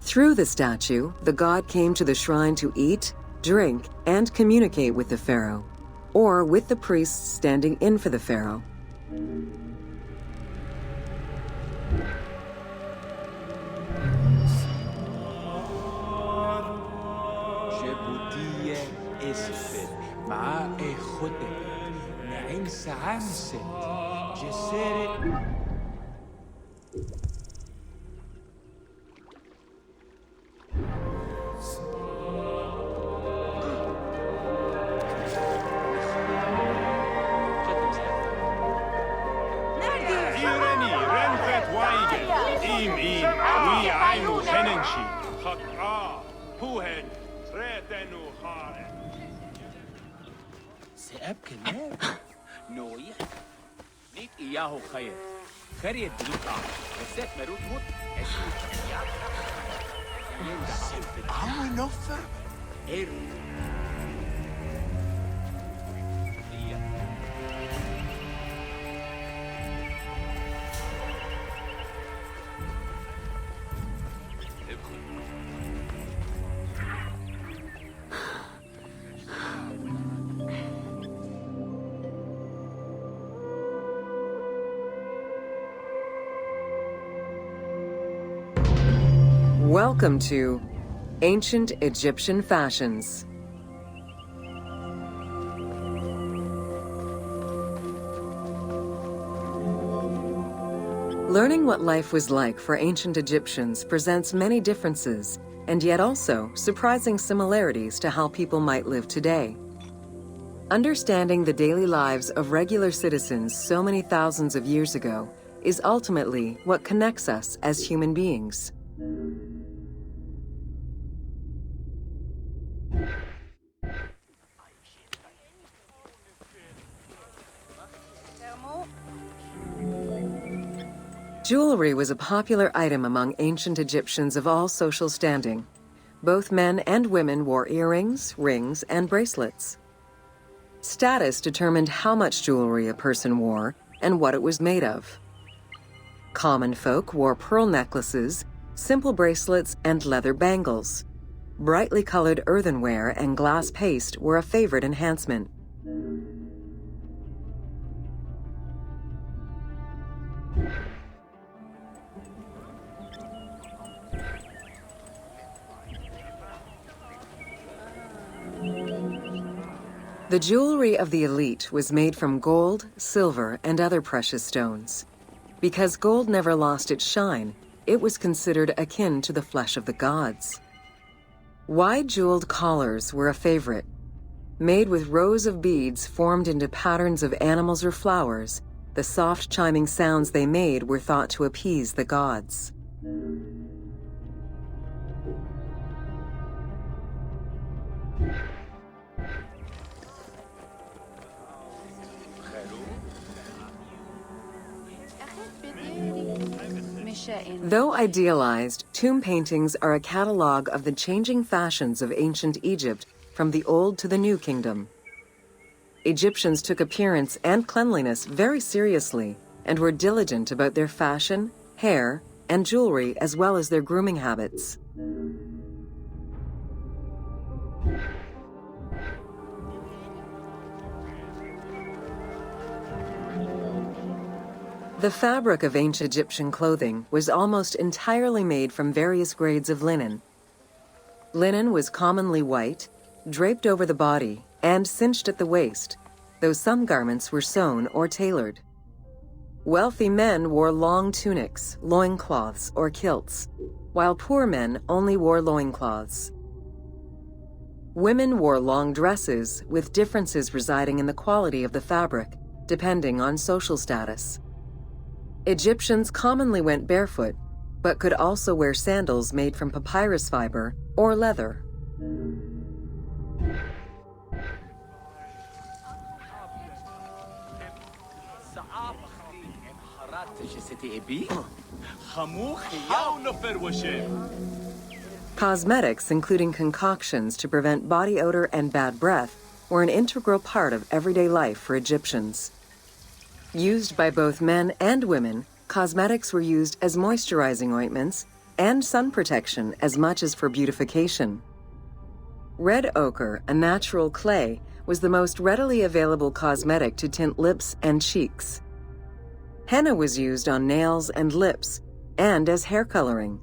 Through the statue, the god came to the shrine to eat, drink, and communicate with the pharaoh, or with the priests standing in for the pharaoh. Welcome to Ancient Egyptian Fashions. Learning what life was like for ancient Egyptians presents many differences, and yet also surprising similarities to how people might live today. Understanding the daily lives of regular citizens so many thousands of years ago is ultimately what connects us as human beings. Jewelry was a popular item among ancient Egyptians of all social standing. Both men and women wore earrings, rings, and bracelets. Status determined how much jewelry a person wore and what it was made of. Common folk wore pearl necklaces, simple bracelets, and leather bangles. Brightly colored earthenware and glass paste were a favorite enhancement. The jewelry of the elite was made from gold, silver, and other precious stones. Because gold never lost its shine, it was considered akin to the flesh of the gods. Wide jeweled collars were a favorite. Made with rows of beads formed into patterns of animals or flowers, the soft chiming sounds they made were thought to appease the gods. Though idealized, tomb paintings are a catalog of the changing fashions of ancient Egypt from the Old to the New Kingdom. Egyptians took appearance and cleanliness very seriously and were diligent about their fashion, hair, and jewelry as well as their grooming habits. The fabric of ancient Egyptian clothing was almost entirely made from various grades of linen. Linen was commonly white, draped over the body, and cinched at the waist, though some garments were sewn or tailored. Wealthy men wore long tunics, loincloths, or kilts, while poor men only wore loincloths. Women wore long dresses, with differences residing in the quality of the fabric, depending on social status. Egyptians commonly went barefoot, but could also wear sandals made from papyrus fiber or leather. Cosmetics, including concoctions to prevent body odor and bad breath, were an integral part of everyday life for Egyptians. Used by both men and women, cosmetics were used as moisturizing ointments and sun protection as much as for beautification. Red ochre, a natural clay, was the most readily available cosmetic to tint lips and cheeks. Henna was used on nails and lips, and as hair coloring.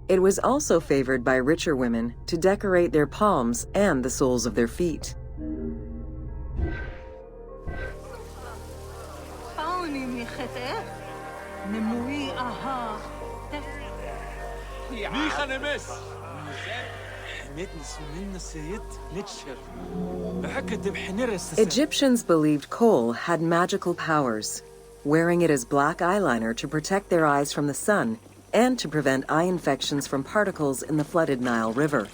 It was also favored by richer women to decorate their palms and the soles of their feet. Egyptians believed kohl had magical powers, wearing it as black eyeliner to protect their eyes from the sun and to prevent eye infections from particles in the flooded Nile River.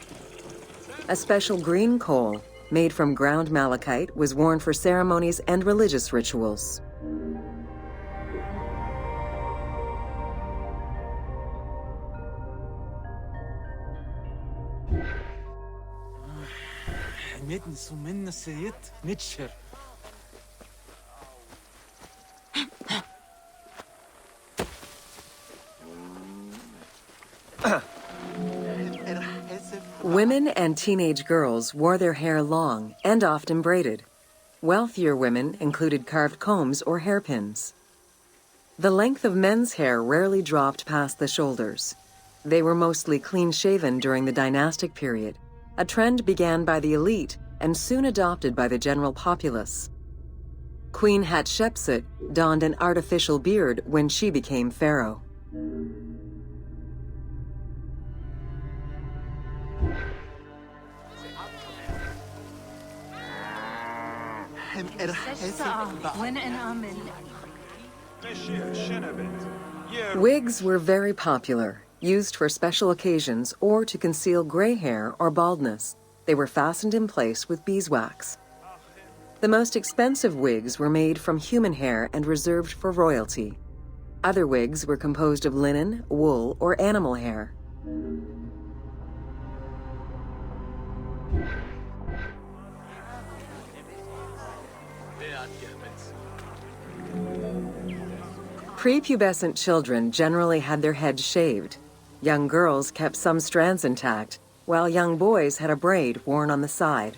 A special green kohl, made from ground malachite, was worn for ceremonies and religious rituals. Women and teenage girls wore their hair long and often braided. Wealthier women included carved combs or hairpins. The length of men's hair rarely dropped past the shoulders. They were mostly clean-shaven during the dynastic period, a trend began by the elite and soon adopted by the general populace. Queen Hatshepsut donned an artificial beard when she became pharaoh. Wigs were very popular, used for special occasions or to conceal gray hair or baldness. They were fastened in place with beeswax. The most expensive wigs were made from human hair and reserved for royalty. Other wigs were composed of linen, wool, or animal hair. Prepubescent children generally had their heads shaved. Young girls kept some strands intact, while young boys had a braid worn on the side.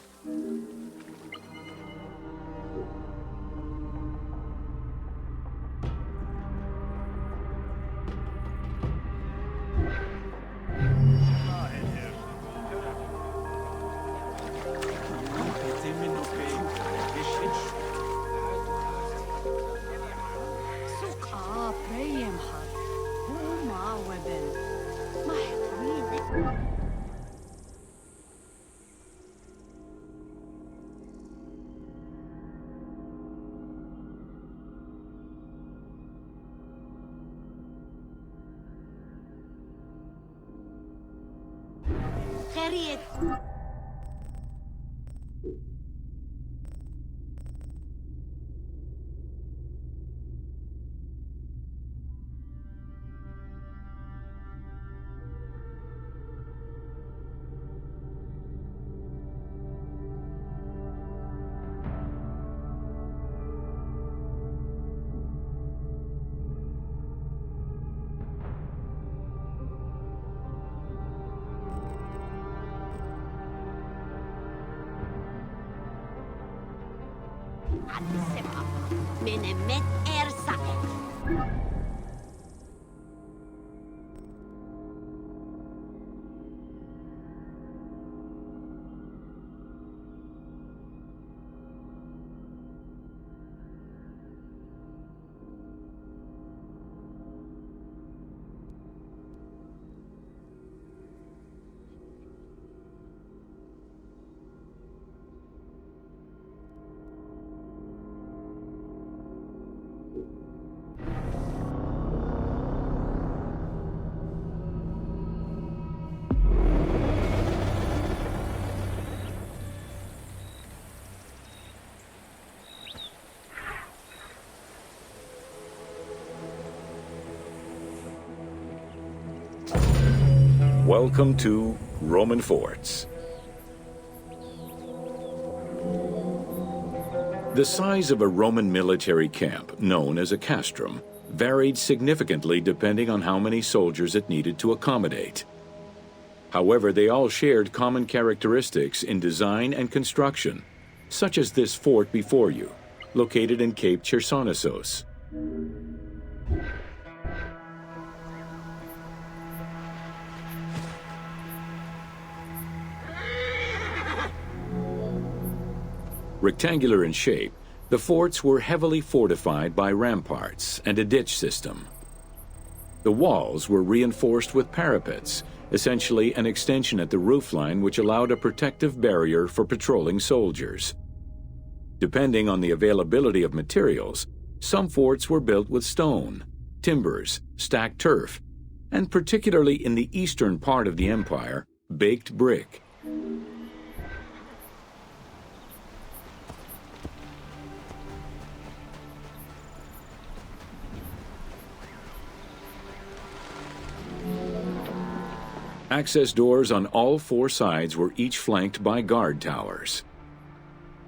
Welcome to Roman Forts. The size of a Roman military camp, known as a castrum, varied significantly depending on how many soldiers it needed to accommodate. However, they all shared common characteristics in design and construction, such as this fort before you, located in Cape Chersonesos. Rectangular in shape, the forts were heavily fortified by ramparts and a ditch system. The walls were reinforced with parapets, essentially an extension at the roofline which allowed a protective barrier for patrolling soldiers. Depending on the availability of materials, some forts were built with stone, timbers, stacked turf, and particularly in the eastern part of the empire, baked brick. Access doors on all four sides were each flanked by guard towers.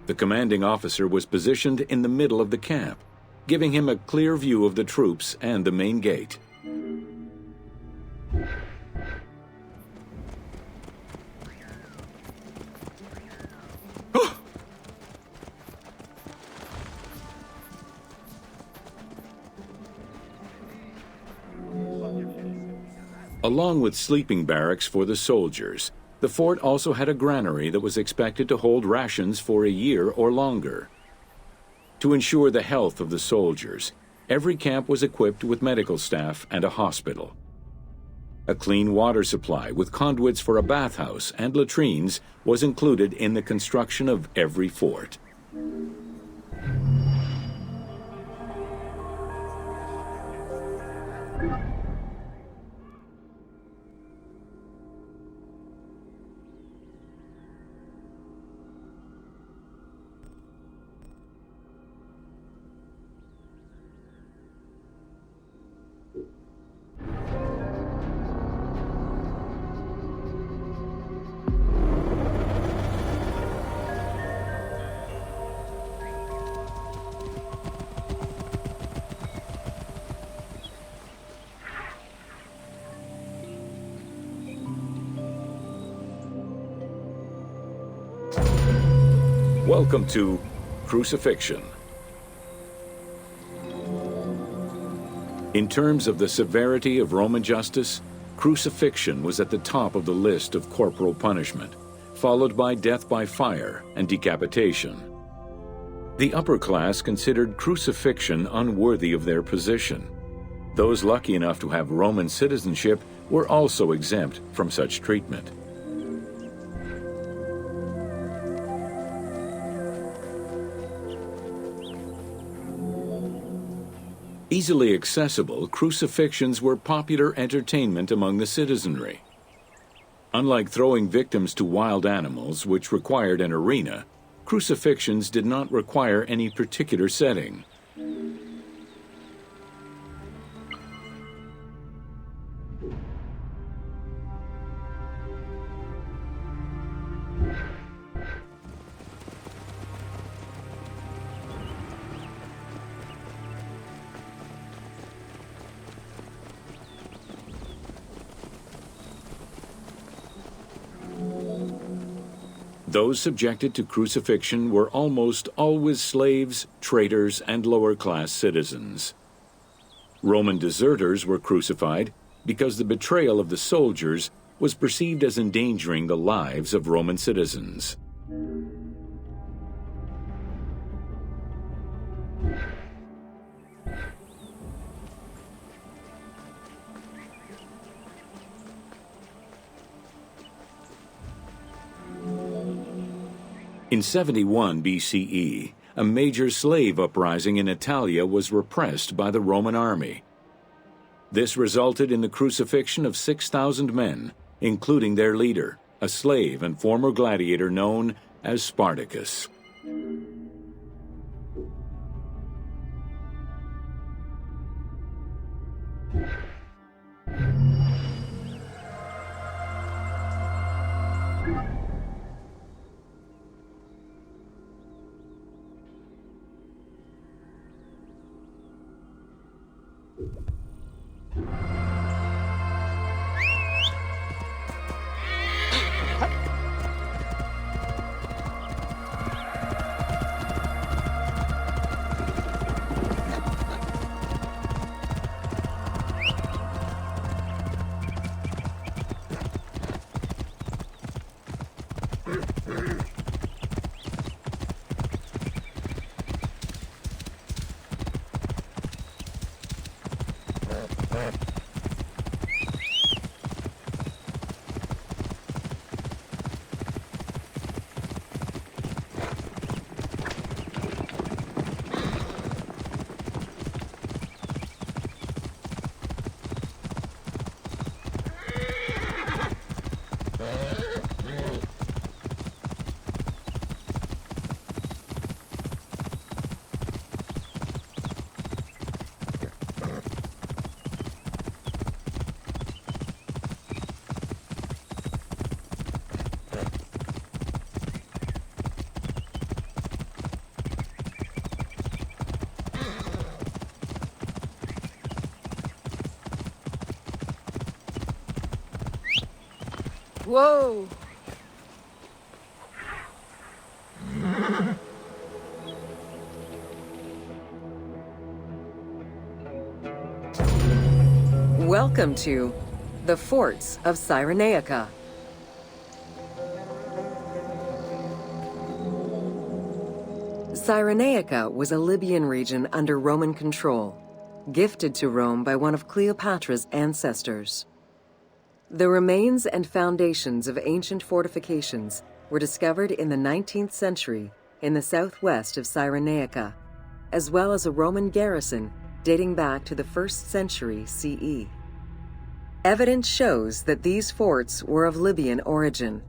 The commanding officer was positioned in the middle of the camp, giving him a clear view of the troops and the main gate. Along with sleeping barracks for the soldiers, the fort also had a granary that was expected to hold rations for a year or longer. To ensure the health of the soldiers, every camp was equipped with medical staff and a hospital. A clean water supply with conduits for a bathhouse and latrines was included in the construction of every fort. Welcome to Crucifixion. In terms of the severity of Roman justice, crucifixion was at the top of the list of corporal punishment, followed by death by fire and decapitation. The upper class considered crucifixion unworthy of their position. Those lucky enough to have Roman citizenship were also exempt from such treatment. Easily accessible, crucifixions were popular entertainment among the citizenry. Unlike throwing victims to wild animals, which required an arena, crucifixions did not require any particular setting. Those subjected to crucifixion were almost always slaves, traders, and lower-class citizens. Roman deserters were crucified because the betrayal of the soldiers was perceived as endangering the lives of Roman citizens. In 71 BCE, a major slave uprising in Italia was repressed by the Roman army. This resulted in the crucifixion of 6,000 men, including their leader, a slave and former gladiator known as Spartacus. Whoa! Welcome to the Forts of Cyrenaica. Cyrenaica was a Libyan region under Roman control, gifted to Rome by one of Cleopatra's ancestors. The remains and foundations of ancient fortifications were discovered in the 19th century in the southwest of Cyrenaica, as well as a Roman garrison dating back to the 1st century CE. Evidence shows that these forts were of Libyan origin,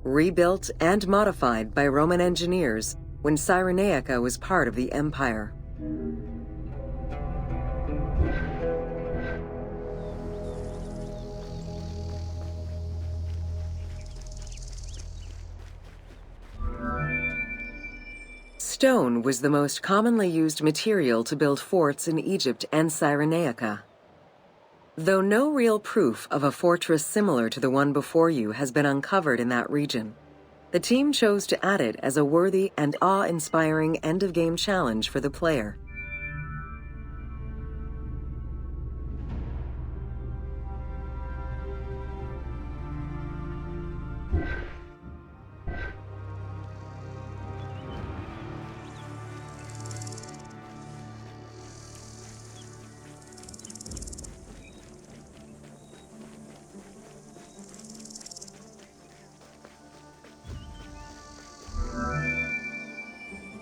rebuilt and modified by Roman engineers when Cyrenaica was part of the empire. Stone was the most commonly used material to build forts in Egypt and Cyrenaica. Though no real proof of a fortress similar to the one before you has been uncovered in that region, the team chose to add it as a worthy and awe-inspiring end-of-game challenge for the player.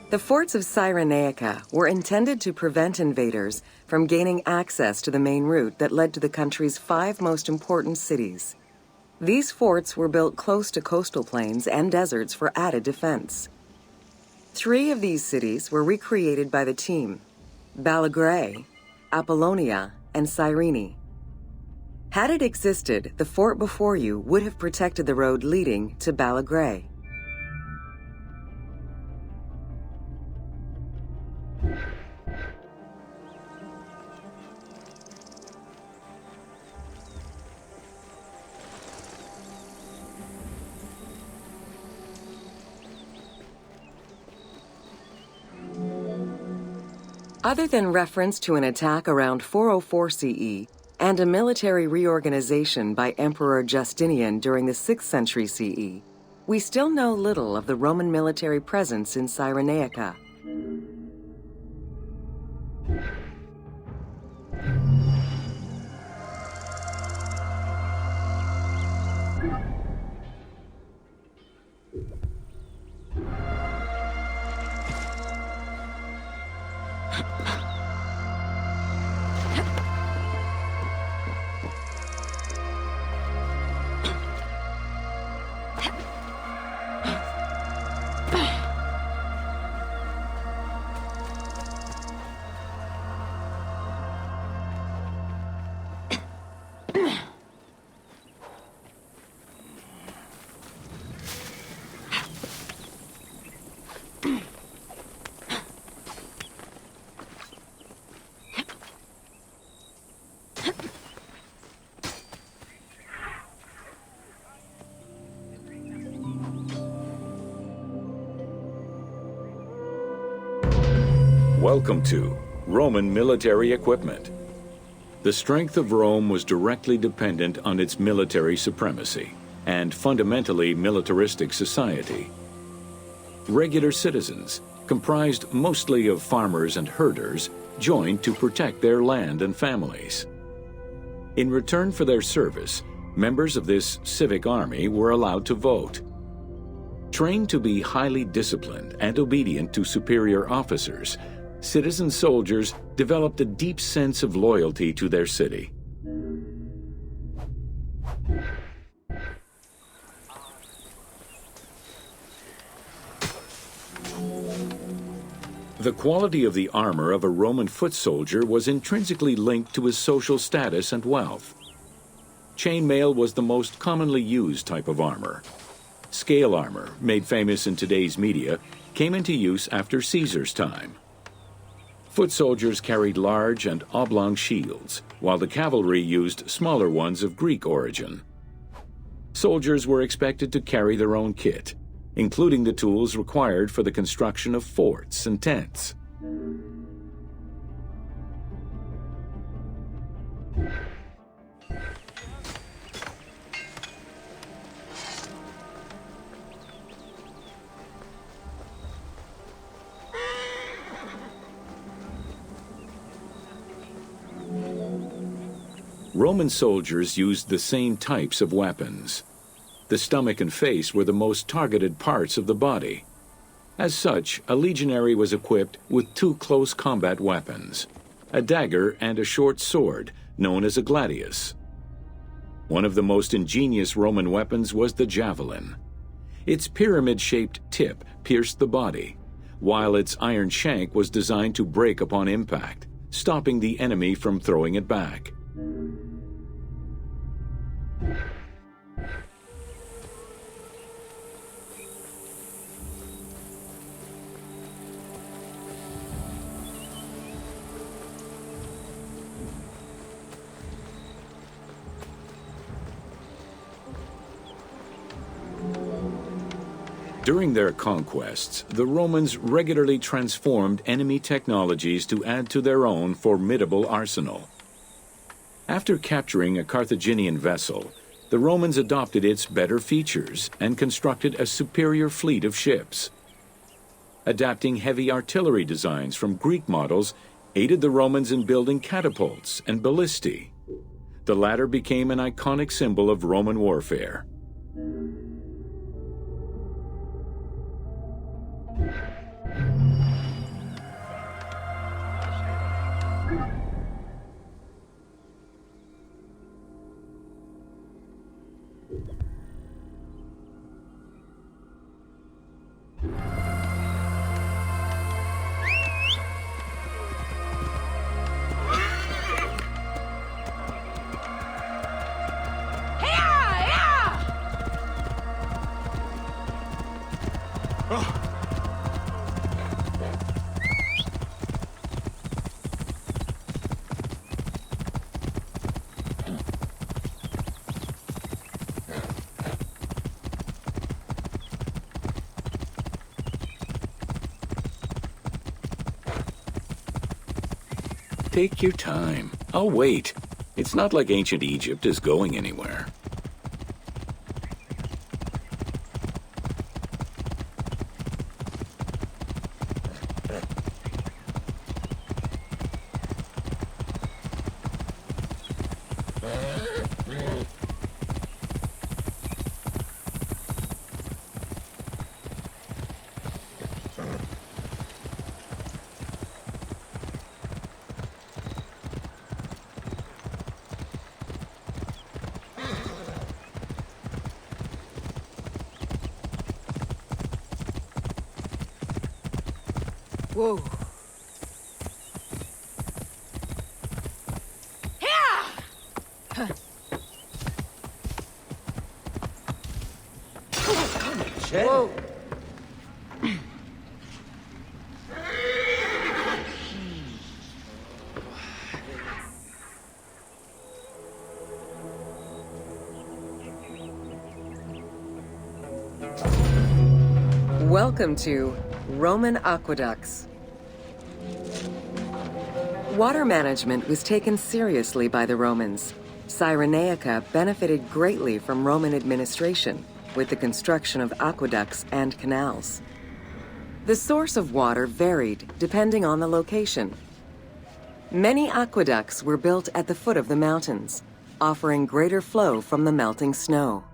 The forts of Cyrenaica were intended to prevent invaders from gaining access to the main route that led to the country's 5 most important cities. These forts were built close to coastal plains and deserts for added defense. 3 of these cities were recreated by the team: Balagrae, Apollonia, and Cyrene. Had it existed, the fort before you would have protected the road leading to Balagrae. Other than reference to an attack around 404 CE and a military reorganization by Emperor Justinian during the 6th century CE, we still know little of the Roman military presence in Cyrenaica. Welcome to Roman military equipment. The strength of Rome was directly dependent on its military supremacy and fundamentally militaristic society. Regular citizens, comprised mostly of farmers and herders, joined to protect their land and families. In return for their service, members of this civic army were allowed to vote. Trained to be highly disciplined and obedient to superior officers, citizen soldiers developed a deep sense of loyalty to their city. The quality of the armor of a Roman foot soldier was intrinsically linked to his social status and wealth. Chainmail was the most commonly used type of armor. Scale armor, made famous in today's media, came into use after Caesar's time. Foot soldiers carried large and oblong shields, while the cavalry used smaller ones of Greek origin. Soldiers were expected to carry their own kit, including the tools required for the construction of forts and tents. Roman soldiers used the same types of weapons. The stomach and face were the most targeted parts of the body. As such, a legionary was equipped with two close combat weapons, a dagger and a short sword, known as a gladius. One of the most ingenious Roman weapons was the javelin. Its pyramid-shaped tip pierced the body, while its iron shank was designed to break upon impact, stopping the enemy from throwing it back. During their conquests, the Romans regularly transformed enemy technologies to add to their own formidable arsenal. After capturing a Carthaginian vessel, the Romans adopted its better features and constructed a superior fleet of ships. Adapting heavy artillery designs from Greek models aided the Romans in building catapults and ballistae. The latter became an iconic symbol of Roman warfare. Take your time. I'll wait. It's not like ancient Egypt is going anywhere. Whoa. Whoa. Welcome to Roman Aqueducts. Water management was taken seriously by the Romans. Cyrenaica benefited greatly from Roman administration with the construction of aqueducts and canals. The source of water varied depending on the location. Many aqueducts were built at the foot of the mountains, offering greater flow from the melting snow.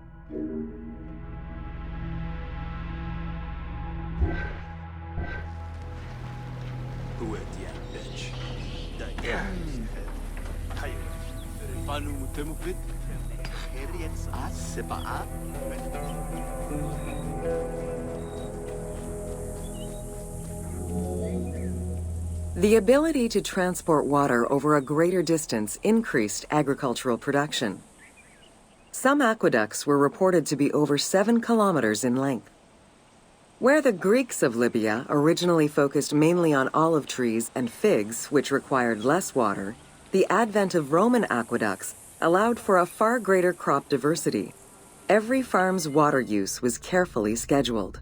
The ability to transport water over a greater distance increased agricultural production. Some aqueducts were reported to be over 7 kilometers in length. Where the Greeks of Libya originally focused mainly on olive trees and figs, which required less water, the advent of Roman aqueducts allowed for a far greater crop diversity. Every farm's water use was carefully scheduled.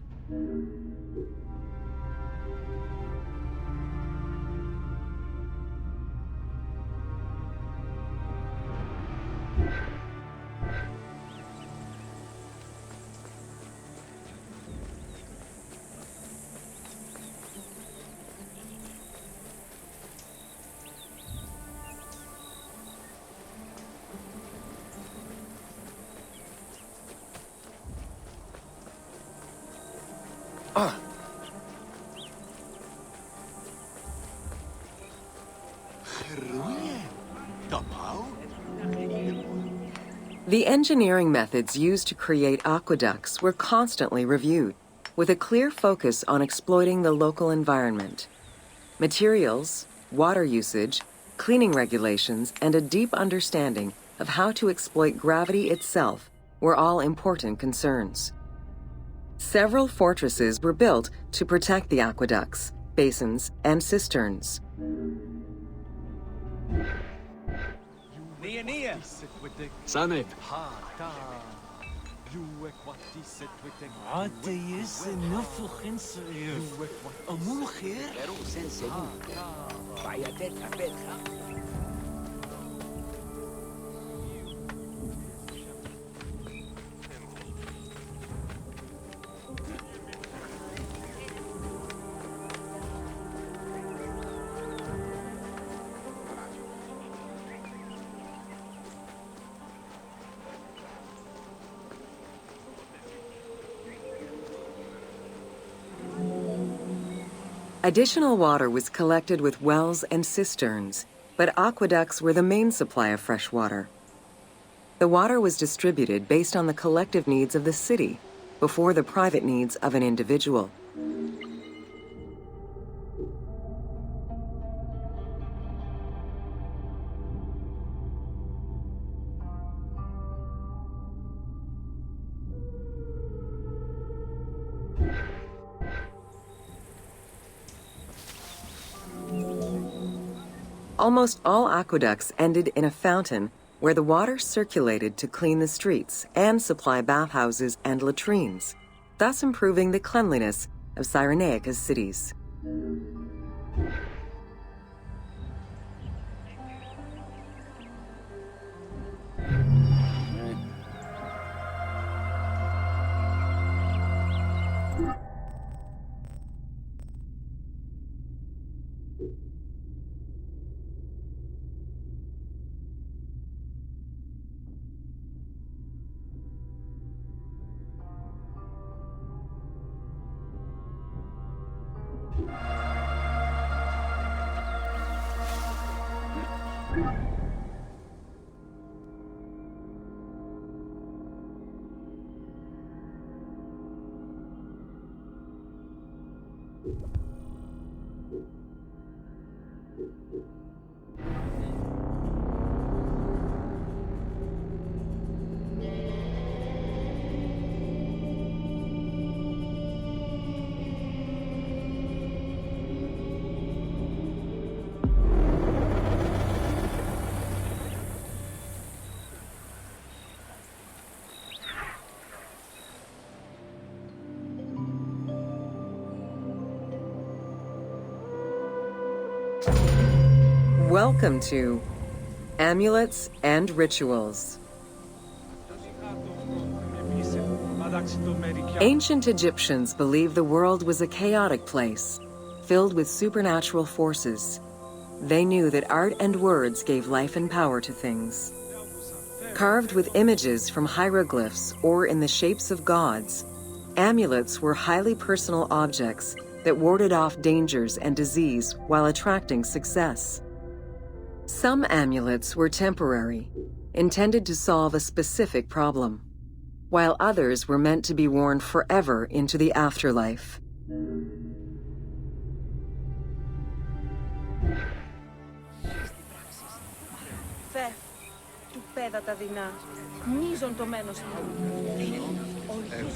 The engineering methods used to create aqueducts were constantly reviewed, with a clear focus on exploiting the local environment. Materials, water usage, cleaning regulations, and a deep understanding of how to exploit gravity itself were all important concerns. Several fortresses were built to protect the aqueducts, basins, and cisterns. Samit. Additional water was collected with wells and cisterns, but aqueducts were the main supply of fresh water. The water was distributed based on the collective needs of the city before the private needs of an individual. Almost all aqueducts ended in a fountain where the water circulated to clean the streets and supply bathhouses and latrines, thus improving the cleanliness of Cyrenaica's cities. Welcome to Amulets and Rituals. Ancient Egyptians believed the world was a chaotic place, filled with supernatural forces. They knew that art and words gave life and power to things. Carved with images from hieroglyphs or in the shapes of gods, amulets were highly personal objects that warded off dangers and disease while attracting success. Some amulets were temporary, intended to solve a specific problem, while others were meant to be worn forever into the afterlife.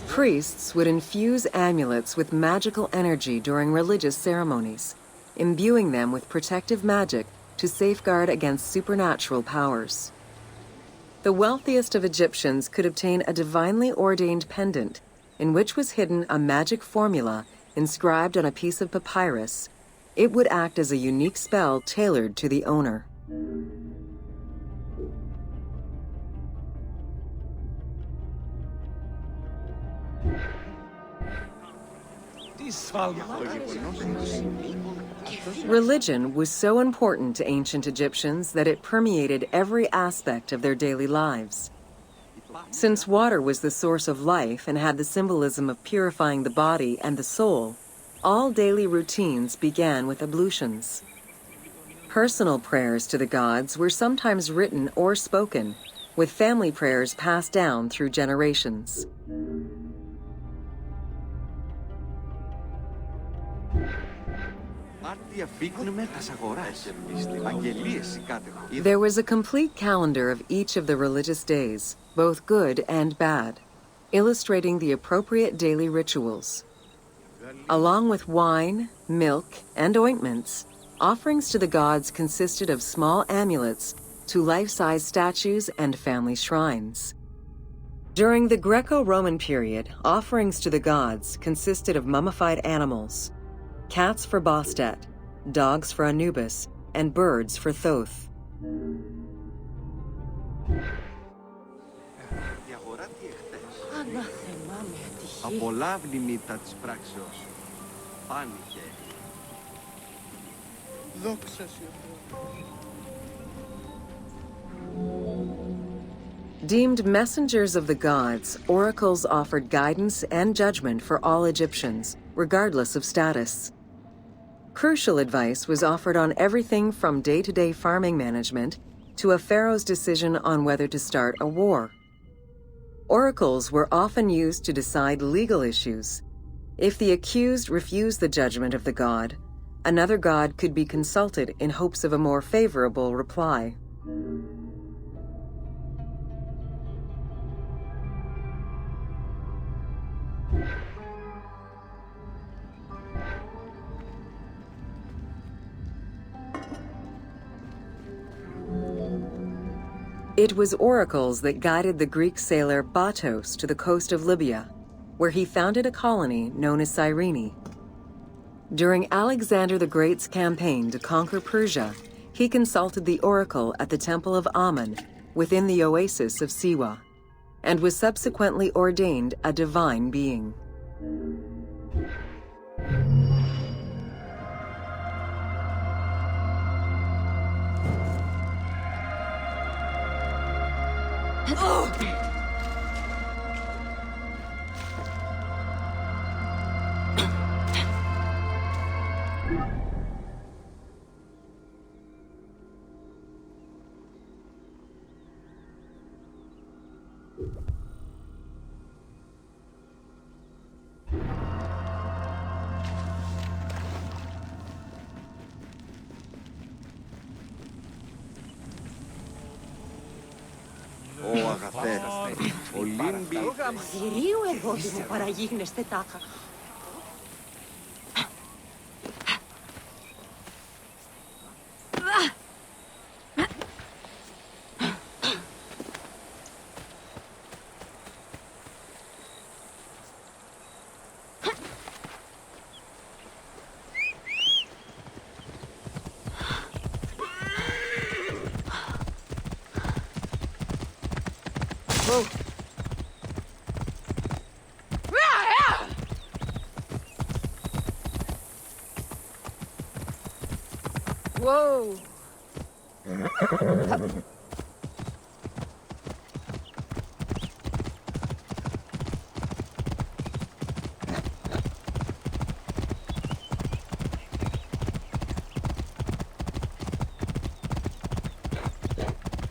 Priests would infuse amulets with magical energy during religious ceremonies, imbuing them with protective magic to safeguard against supernatural powers. The wealthiest of Egyptians could obtain a divinely ordained pendant in which was hidden a magic formula inscribed on a piece of papyrus. It would act as a unique spell tailored to the owner. Religion was so important to ancient Egyptians that it permeated every aspect of their daily lives. Since water was the source of life and had the symbolism of purifying the body and the soul, all daily routines began with ablutions. Personal prayers to the gods were sometimes written or spoken, with family prayers passed down through generations. There was a complete calendar of each of the religious days, both good and bad, illustrating the appropriate daily rituals. Along with wine, milk, and ointments, offerings to the gods consisted of small amulets to life-size statues and family shrines. During the Greco-Roman period, offerings to the gods consisted of mummified animals, cats for Bastet, dogs for Anubis, and birds for Thoth. Deemed messengers of the gods, oracles offered guidance and judgment for all Egyptians, regardless of status. Crucial advice was offered on everything from day-to-day farming management to a pharaoh's decision on whether to start a war. Oracles were often used to decide legal issues. If the accused refused the judgment of the god, another god could be consulted in hopes of a more favorable reply. It was oracles that guided the Greek sailor Batos to the coast of Libya, where he founded a colony known as Cyrene. During Alexander the Great's campaign to conquer Persia, he consulted the oracle at the Temple of Amun within the oasis of Siwa, and was subsequently ordained a divine being. Θηρίου εργότη μου παραγίγνεστε τάχα. Whoa!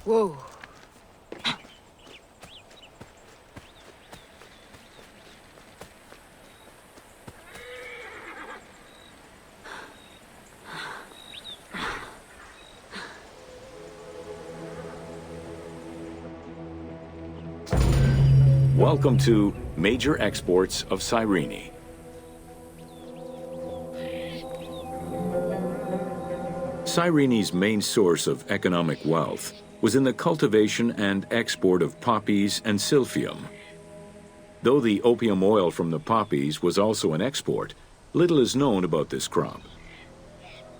Whoa. Welcome to Major Exports of Cyrene. Cyrene's main source of economic wealth was in the cultivation and export of poppies and silphium. Though the opium oil from the poppies was also an export, little is known about this crop.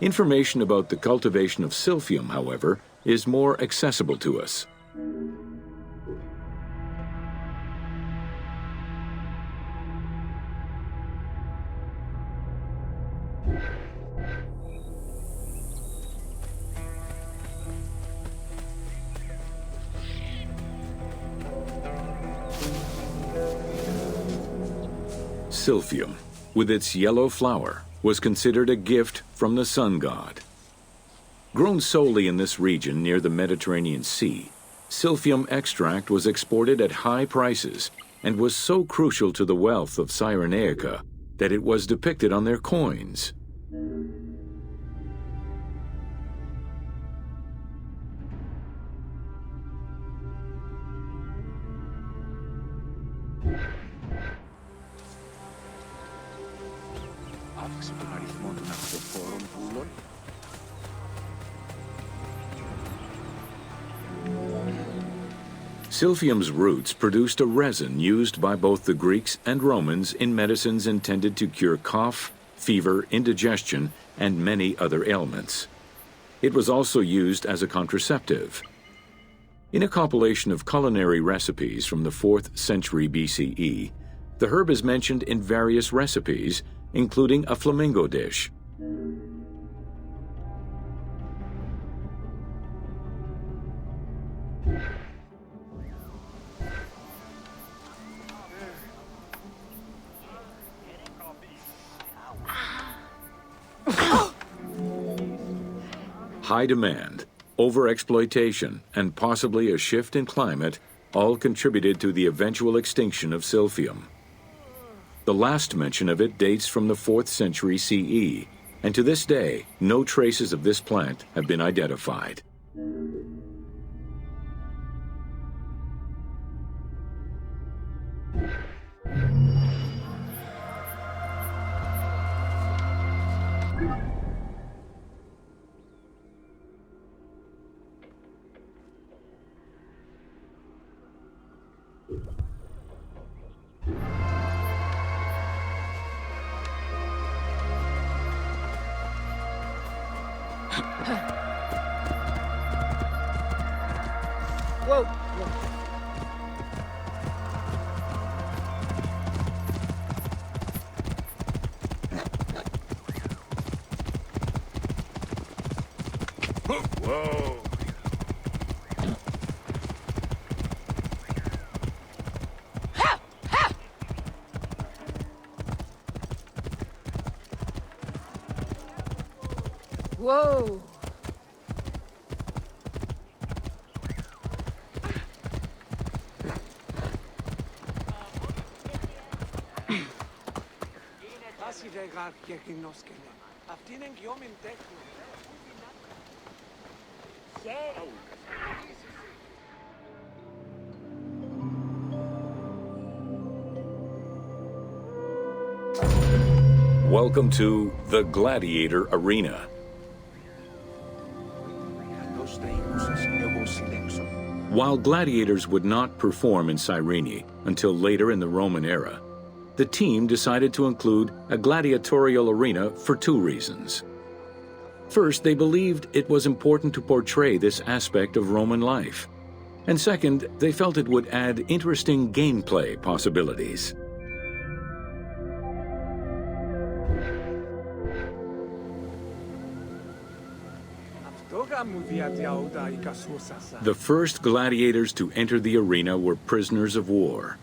Information about the cultivation of silphium, however, is more accessible to us. Silphium, with its yellow flower, was considered a gift from the sun god. Grown solely in this region near the Mediterranean Sea, silphium extract was exported at high prices and was so crucial to the wealth of Cyrenaica that it was depicted on their coins. Αύξησε τον αριθμό των αυτοφόρων πουλών. Silphium's roots produced a resin used by both the Greeks and Romans in medicines intended to cure cough, fever, indigestion, and many other ailments. It was also used as a contraceptive. In a compilation of culinary recipes from the 4th century BCE, the herb is mentioned in various recipes, including a flamingo dish. High demand, overexploitation, and possibly a shift in climate all contributed to the eventual extinction of silphium. The last mention of it dates from the 4th century CE, and to this day, no traces of this plant have been identified. Whoa. Whoa. Whoa. Άση βεγάρ και γινόσκελε. Αυτή είναι γιόμιν τέχνο. Χέρι. Welcome to the Gladiator Arena. While gladiators would not perform in Cyrene until later in the Roman era, the team decided to include a gladiatorial arena for two reasons. First, they believed it was important to portray this aspect of Roman life. And second, they felt it would add interesting gameplay possibilities. The first gladiators to enter the arena were prisoners of war.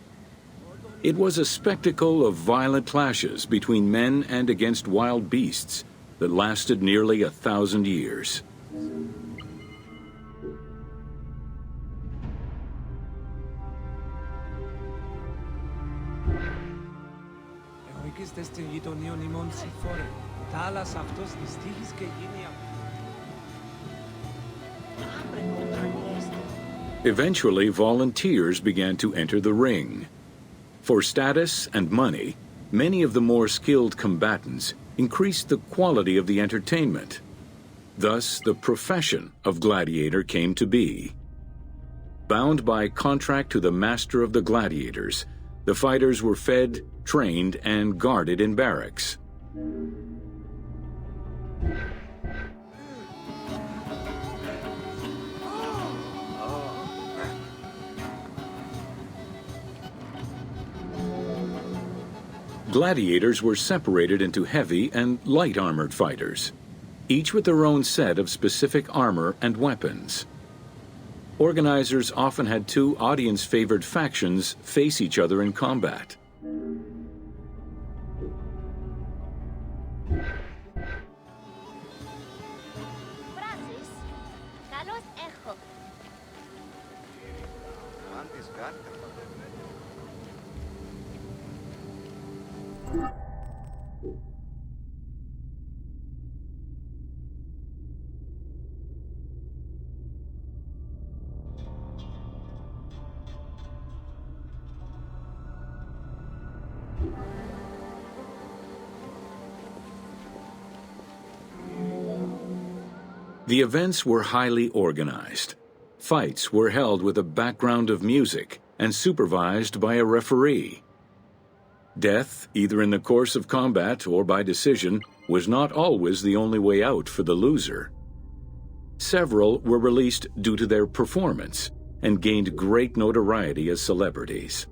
It was a spectacle of violent clashes between men and against wild beasts that lasted nearly 1,000 years. Eventually, volunteers began to enter the ring. For status and money, many of the more skilled combatants increased the quality of the entertainment. Thus, the profession of gladiator came to be. Bound by contract to the master of the gladiators, the fighters were fed, trained, and guarded in barracks. Gladiators were separated into heavy and light armored fighters, each with their own set of specific armor and weapons. Organizers often had two audience-favored factions face each other in combat. The events were highly organized. Fights were held with a background of music and supervised by a referee. Death, either in the course of combat or by decision, was not always the only way out for the loser. Several were released due to their performance and gained great notoriety as celebrities.